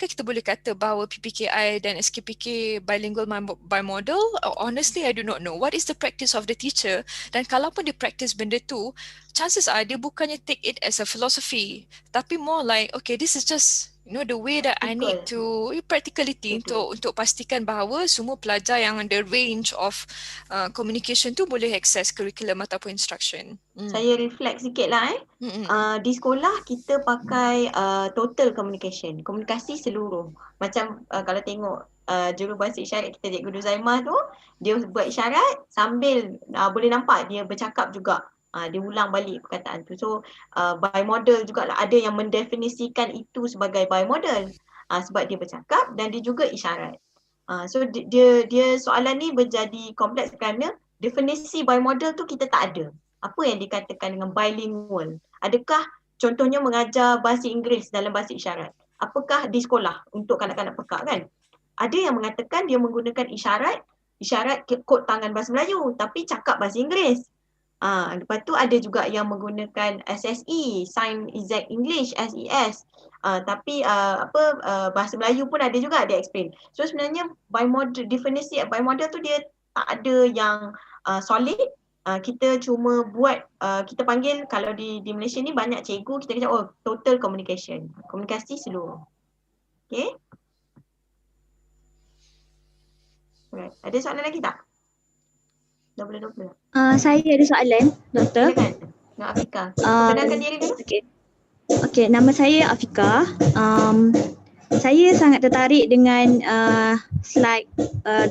kita boleh kata bahawa PPKI dan SKPK bilingual bimodal? Honestly, I do not know. What is the practice of the teacher? Dan kalaupun dia practice benda tu, chances are dia bukannya take it as a philosophy, tapi more like, okay, this is just the way that I need to practicality untuk pastikan bahawa semua pelajar yang the range of communication tu boleh access curriculum ataupun instruction. Saya reflect sikit lah di sekolah kita pakai total communication, komunikasi seluruh. Macam kalau tengok juru bahasa isyarat kita Cikgu Duzaimah tu, dia buat isyarat sambil boleh nampak dia bercakap juga. Dia ulang balik perkataan tu. So bimodal jugalah, ada yang mendefinisikan itu sebagai bimodal sebab dia bercakap dan dia juga isyarat. So dia soalan ni menjadi kompleks kerana definisi bimodal tu kita tak ada. Apa yang dikatakan dengan bilingual? Adakah contohnya mengajar bahasa Inggeris dalam bahasa isyarat? Apakah di sekolah untuk kanak-kanak pekak kan? Ada yang mengatakan dia menggunakan isyarat kod tangan bahasa Melayu tapi cakap bahasa Inggeris. Lepas tu ada juga yang menggunakan SSE, Sign Exact English, SES. Tapi bahasa Melayu pun ada juga dia explain. So sebenarnya bimodal, definisi bimodal tu dia tak ada yang solid. Kita cuma buat, kita panggil kalau di Malaysia ni banyak cikgu, kita kata total communication, komunikasi seluruh. Okay. Alright. Ada soalan lagi tak? Dah boleh. Saya ada soalan, Doktor. Silakan. Nak Afika. Perkenalkan diri dulu. Okey, nama saya Afika. Saya sangat tertarik dengan slide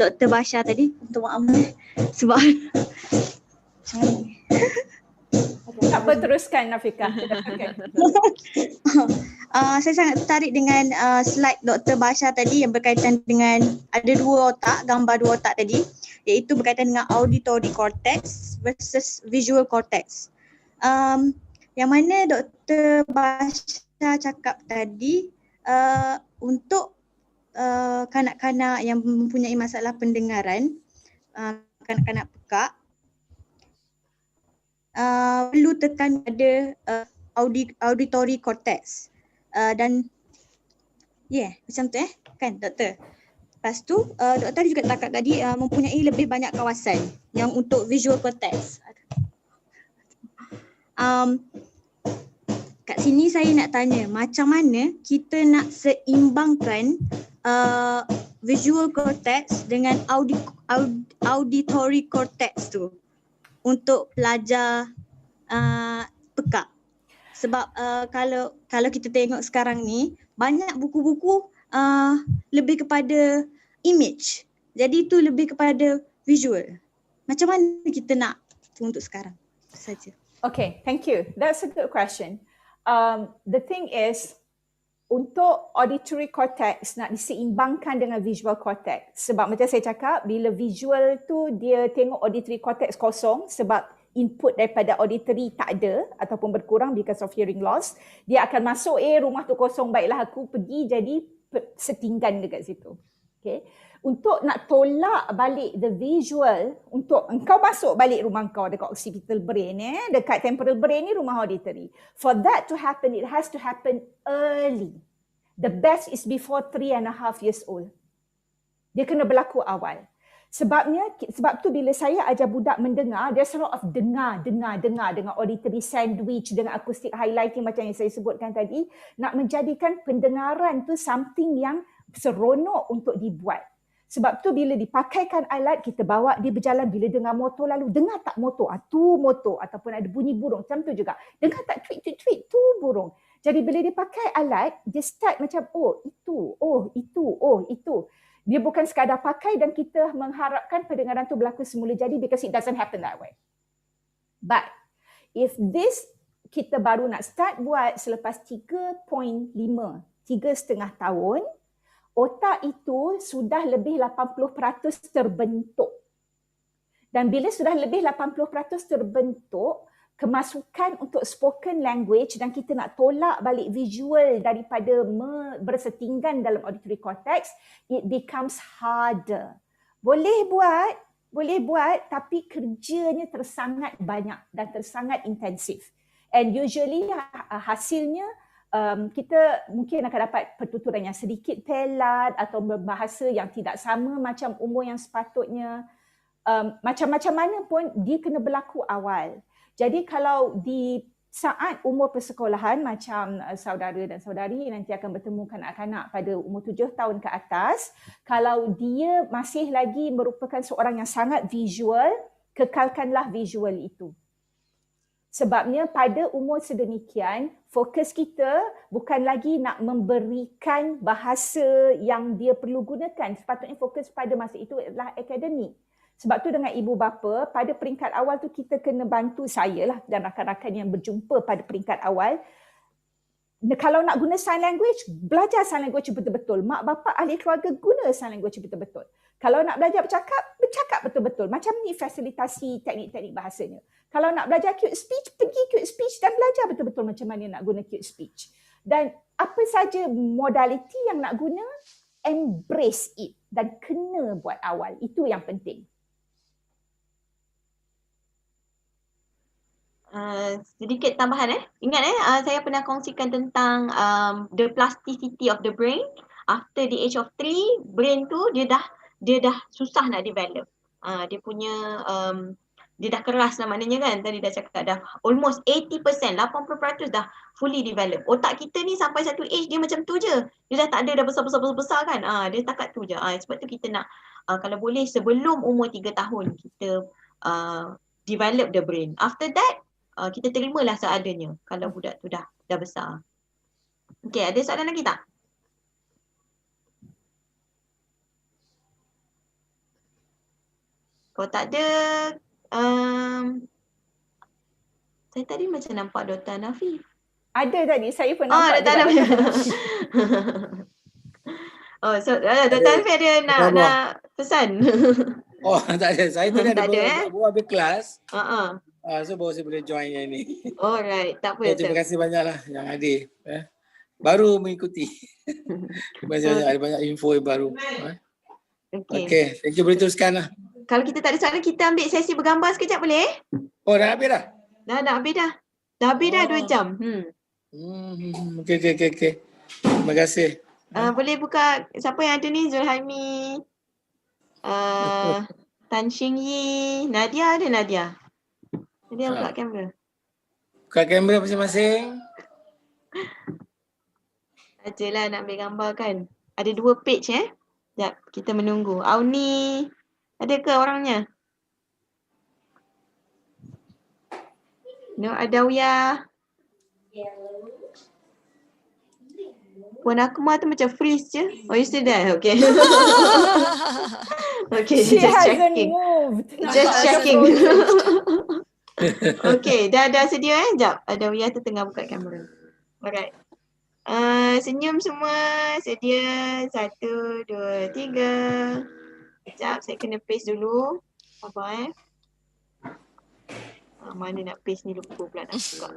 Dr. Basha tadi. Minta maaf sebab Tak apa, teruskan Afika. Saya sangat tertarik dengan slide Dr. Basha tadi yang berkaitan dengan ada dua otak, gambar dua otak tadi, iaitu berkaitan dengan auditory cortex versus visual cortex. Yang mana Dr. Basha cakap tadi untuk kanak-kanak yang mempunyai masalah pendengaran, kanak-kanak pekak, perlu tekan pada auditory cortex. Dan macam tu kan doktor. Lepas tu doktor juga cakap tadi mempunyai lebih banyak kawasan yang untuk visual cortex. Kat sini saya nak tanya, macam mana kita nak seimbangkan visual cortex dengan auditory cortex tu untuk pelajar pekak? Sebab kalau kita tengok sekarang ni banyak buku-buku lebih kepada image. Jadi itu lebih kepada visual. Macam mana kita nak untuk sekarang? Saja. Okay, thank you. That's a good question. The thing is, untuk auditory cortex nak diseimbangkan dengan visual cortex. Sebab macam saya cakap, bila visual tu dia tengok auditory cortex kosong sebab input daripada auditory tak ada ataupun berkurang because of hearing loss, dia akan masuk rumah tu kosong, baiklah aku pergi jadi setinggan dekat situ. Okay. Untuk nak tolak balik the visual, untuk engkau masuk balik rumah kau dekat occipital brain, dekat temporal brain ni rumah auditory. For that to happen, it has to happen early. The best is before 3.5 years old. Dia kena berlaku awal. Sebab tu bila saya ajar budak mendengar, there's a lot of dengar dengan auditory sandwich, dengan acoustic highlighting macam yang saya sebutkan tadi, nak menjadikan pendengaran tu something yang seronok untuk dibuat. Sebab tu bila dipakaikan alat, kita bawa dia berjalan, bila dengar motor lalu, dengar tak motor? Tu motor, ataupun ada bunyi burung, macam tu juga. Dengar tak tweet, tu burung. Jadi bila dia pakai alat, dia start macam itu. Dia bukan sekadar pakai dan kita mengharapkan pendengaran tu berlaku semula jadi, because it doesn't happen that way. But if this kita baru nak start buat selepas 3.5 tahun, otak itu sudah lebih 80% terbentuk. Dan bila sudah lebih 80% terbentuk, kemasukan untuk spoken language dan kita nak tolak balik visual daripada bersetinggan dalam auditory cortex, it becomes harder. Boleh buat tapi kerjanya tersangat banyak dan tersangat intensif. And usually hasilnya kita mungkin akan dapat pertuturan yang sedikit pelat atau berbahasa yang tidak sama macam umur yang sepatutnya. Macam-macam mana pun dia kena berlaku awal. Jadi kalau di saat umur persekolahan macam saudara dan saudari nanti akan bertemu kanak-kanak pada umur 7 tahun ke atas, kalau dia masih lagi merupakan seorang yang sangat visual, kekalkanlah visual itu. Sebabnya pada umur sedemikian, fokus kita bukan lagi nak memberikan bahasa yang dia perlu gunakan. Sepatutnya fokus pada masa itu adalah akademik. Sebab tu dengan ibu bapa, pada peringkat awal tu kita kena bantu saya lah dan rakan-rakan yang berjumpa pada peringkat awal. Kalau nak guna sign language, belajar sign language betul-betul. Mak bapak ahli keluarga guna sign language betul-betul. Kalau nak belajar bercakap betul-betul. Macam ni fasilitasi teknik-teknik bahasanya. Kalau nak belajar cute speech, pergi cute speech dan belajar betul-betul macam mana nak guna cute speech. Dan apa saja modaliti yang nak guna, embrace it dan kena buat awal. Itu yang penting. Sedikit tambahan Ingat saya pernah kongsikan tentang the plasticity of the brain. After the age of 3, brain tu dia dah susah nak develop. Dia punya dia dah keras lah maknanya kan. Tadi dah cakap dah almost 80%, 80% dah fully develop. Otak kita ni sampai satu age dia macam tu je. Dia dah tak ada dah besar kan. Dia takat tu je. Sebab tu kita nak kalau boleh sebelum umur 3 tahun kita develop the brain. After that kita terimalah seadanya kalau budak tu dah besar. Okey, ada soalan lagi tak? Kalau tak ada, saya tadi macam nampak Dr. Nafi. Ada tadi, saya pun nampak Dr. Nafi. Dr. Nafi ada nak pesan. Tak ada. Saya tadi ada baru habis kelas. So baru saya boleh join yang ni. Alright, tak apa. Terima kasih banyaklah yang hadir. Baru mengikuti. Terima kasih banyak, ada banyak info yang baru. Okay, thank you, boleh teruskan lah. Kalau kita tak ada soalan, kita ambil sesi bergambar sekejap boleh? Dah habis dah? Dah habis dah. Dah habis dah 2 jam. Okay. Terima kasih. Boleh buka, siapa yang ada ni? Zulhaimi, Tan Shing Yi, Nadia ada Nadia? Nadia buka kamera. Buka kamera masing-masing. Sajalah nak ambil gambar kan. Ada 2 page Sekejap, kita menunggu. Auni, ada ke orangnya? No, Adawiyah. Puan Akmal tu macam freeze je. Oh, you still there? Okay. Okay, She just hasn't checking. moved. Just checking. Okay, dah sedia Sekejap. Adawiyah tu tengah buka kamera. Alright. Senyum semua. Sedia. 1, 2, 3. Sekejap, saya kena paste dulu. Sabar mana nak paste ni, lupa pula nak buka.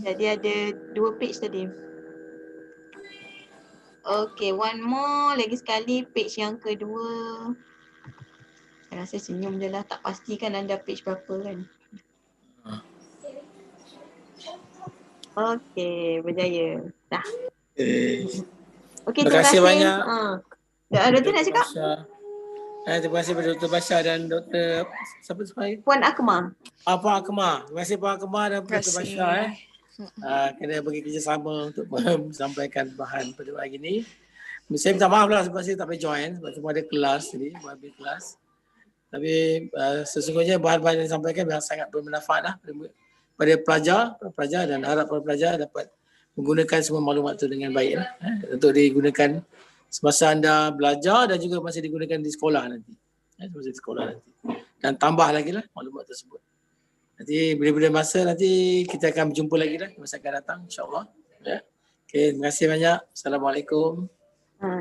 Jadi ada 2 page tadi. Okay, one more. Lagi sekali page yang kedua. Saya rasa senyum je lah. Tak pastikan anda page berapa kan. Okay, berjaya. Dah. Okay, terima kasih banyak. Doktor nak cakap? Terima kasih kepada Dr. Basha dan Dr. Siapa sebab? Puan Akmal. Puan Akmal. Terima kasih Puan Akmal dan Dr. Basha. Kena bagi kerjasama untuk menyampaikan bahan pada pagi ni. Saya minta maaf lah sebab saya tak boleh join sebab cuma ada kelas tadi, habis kelas. Tapi sesungguhnya bahan-bahan yang disampaikan memang sangat bermanfaat lah pada pelajar dan harap para pelajar dapat menggunakan semua maklumat itu dengan baik lah, untuk digunakan semasa anda belajar dan juga masih digunakan di sekolah nanti. Semasa di sekolah nanti. Dan tambah lagi lah maklumat tersebut. Nanti bila-bila masa nanti kita akan berjumpa lagi lah masa akan datang insyaAllah. Okay, terima kasih banyak. Assalamualaikum.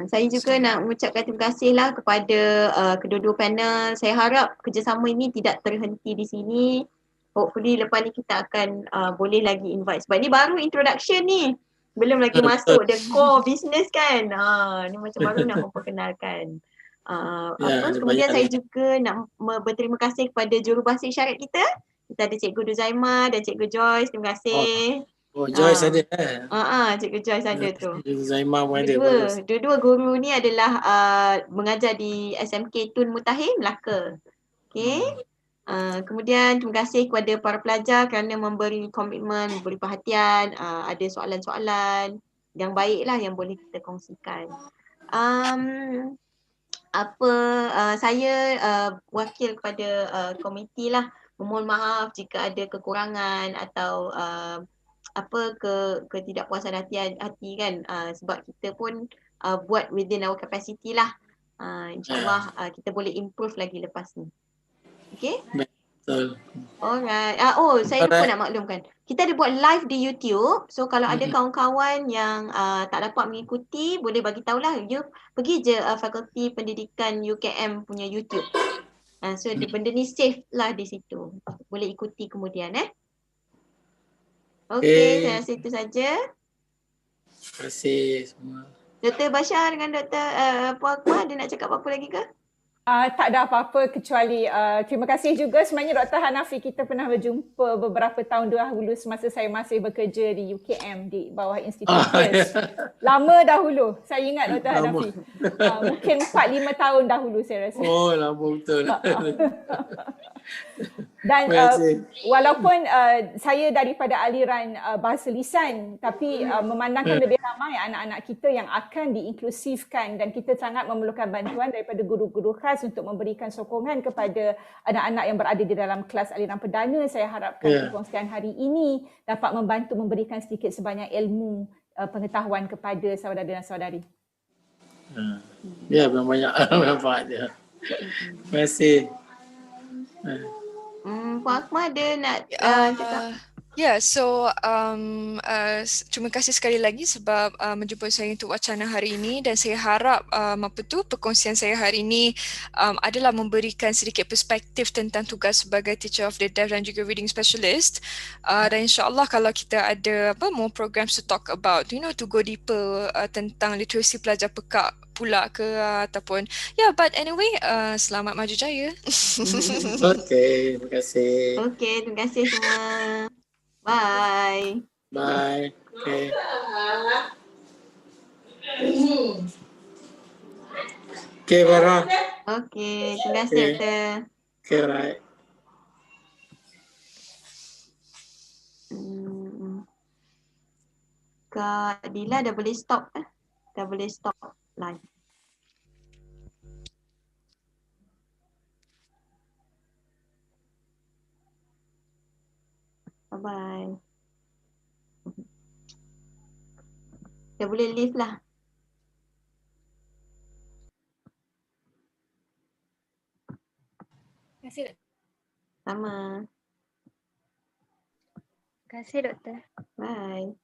Saya juga nak mengucapkan terima kasih lah kepada kedua-dua panel. Saya harap kerjasama ini tidak terhenti di sini. Hopefully lepas ni kita akan boleh lagi invite. Sebab ni baru introduction ni. Belum lagi masuk the core business kan. Ni macam baru nak memperkenalkan. Kemudian saya juga nak berterima kasih kepada jurubahasa isyarat kita. Kita ada Cikgu Duzaima dan Cikgu Joyce. Terima kasih. Joyce ada. Cikgu Joyce ada tu. Duzaima pun ada. Dua-dua guru ni adalah mengajar di SMK Tun Mutahim, Melaka. Okay. Kemudian terima kasih kepada para pelajar kerana memberi komitmen, memberi perhatian, ada soalan-soalan yang baiklah yang boleh kita kongsikan. Saya wakil kepada komiti lah, memohon maaf jika ada kekurangan atau ketidakpuasan hati kan, sebab kita pun buat within our capacity lah. InsyaAllah kita boleh improve lagi lepas ni. Okay? Betul. Alright. Saya lupa nak maklumkan. Kita ada buat live di YouTube. So kalau ada kawan-kawan yang tak dapat mengikuti, boleh bagi tahulah. You pergi je Fakulti Pendidikan UKM punya YouTube. So benda ni safe lah di situ. Boleh ikuti kemudian Okay, saya rasa itu saja. Terima kasih semua. Dr. Basha dengan Dr. Puan Akmal ada nak cakap apa lagi ke? Tak ada apa-apa kecuali terima kasih juga sebenarnya Dr. Hanafi, kita pernah berjumpa beberapa tahun dahulu semasa saya masih bekerja di UKM di bawah Institut Khas. Lama dahulu, saya ingat Dr. Hanafi. Mungkin 4-5 tahun dahulu saya rasa. Oh, lama betul. Dan walaupun saya daripada aliran bahasa lisan, tapi memandangkan lebih ramai anak-anak kita yang akan diinklusifkan dan kita sangat memerlukan bantuan daripada guru-guru khas untuk memberikan sokongan kepada anak-anak yang berada di dalam kelas aliran perdana. Saya harapkan perkongsian hari ini dapat membantu memberikan sedikit sebanyak ilmu pengetahuan kepada saudara dan saudari. Ya, banyak manfaatnya. Terima kasih. Puan Akmal ada nak cakap? Terima kasih sekali lagi sebab menjumpai saya untuk wacana hari ini, dan saya harap perkongsian saya hari ini adalah memberikan sedikit perspektif tentang tugas sebagai teacher of the deaf dan juga reading specialist, dan insyaAllah kalau kita ada more programs to talk about, to go deeper tentang literasi pelajar pekak pula ke ataupun but anyway, selamat maju jaya. Okey, terima kasih. Okey, terima kasih semua. Bye. Bye. Okay. Okay, Farah. Okay, terima kasih Doktor. Okay, right. Kak Dila dah boleh stop Dah boleh stop live. Bye-bye. Dah boleh leave lah. Terima kasih, Doktor. Sama. Terima kasih, Doktor. Bye.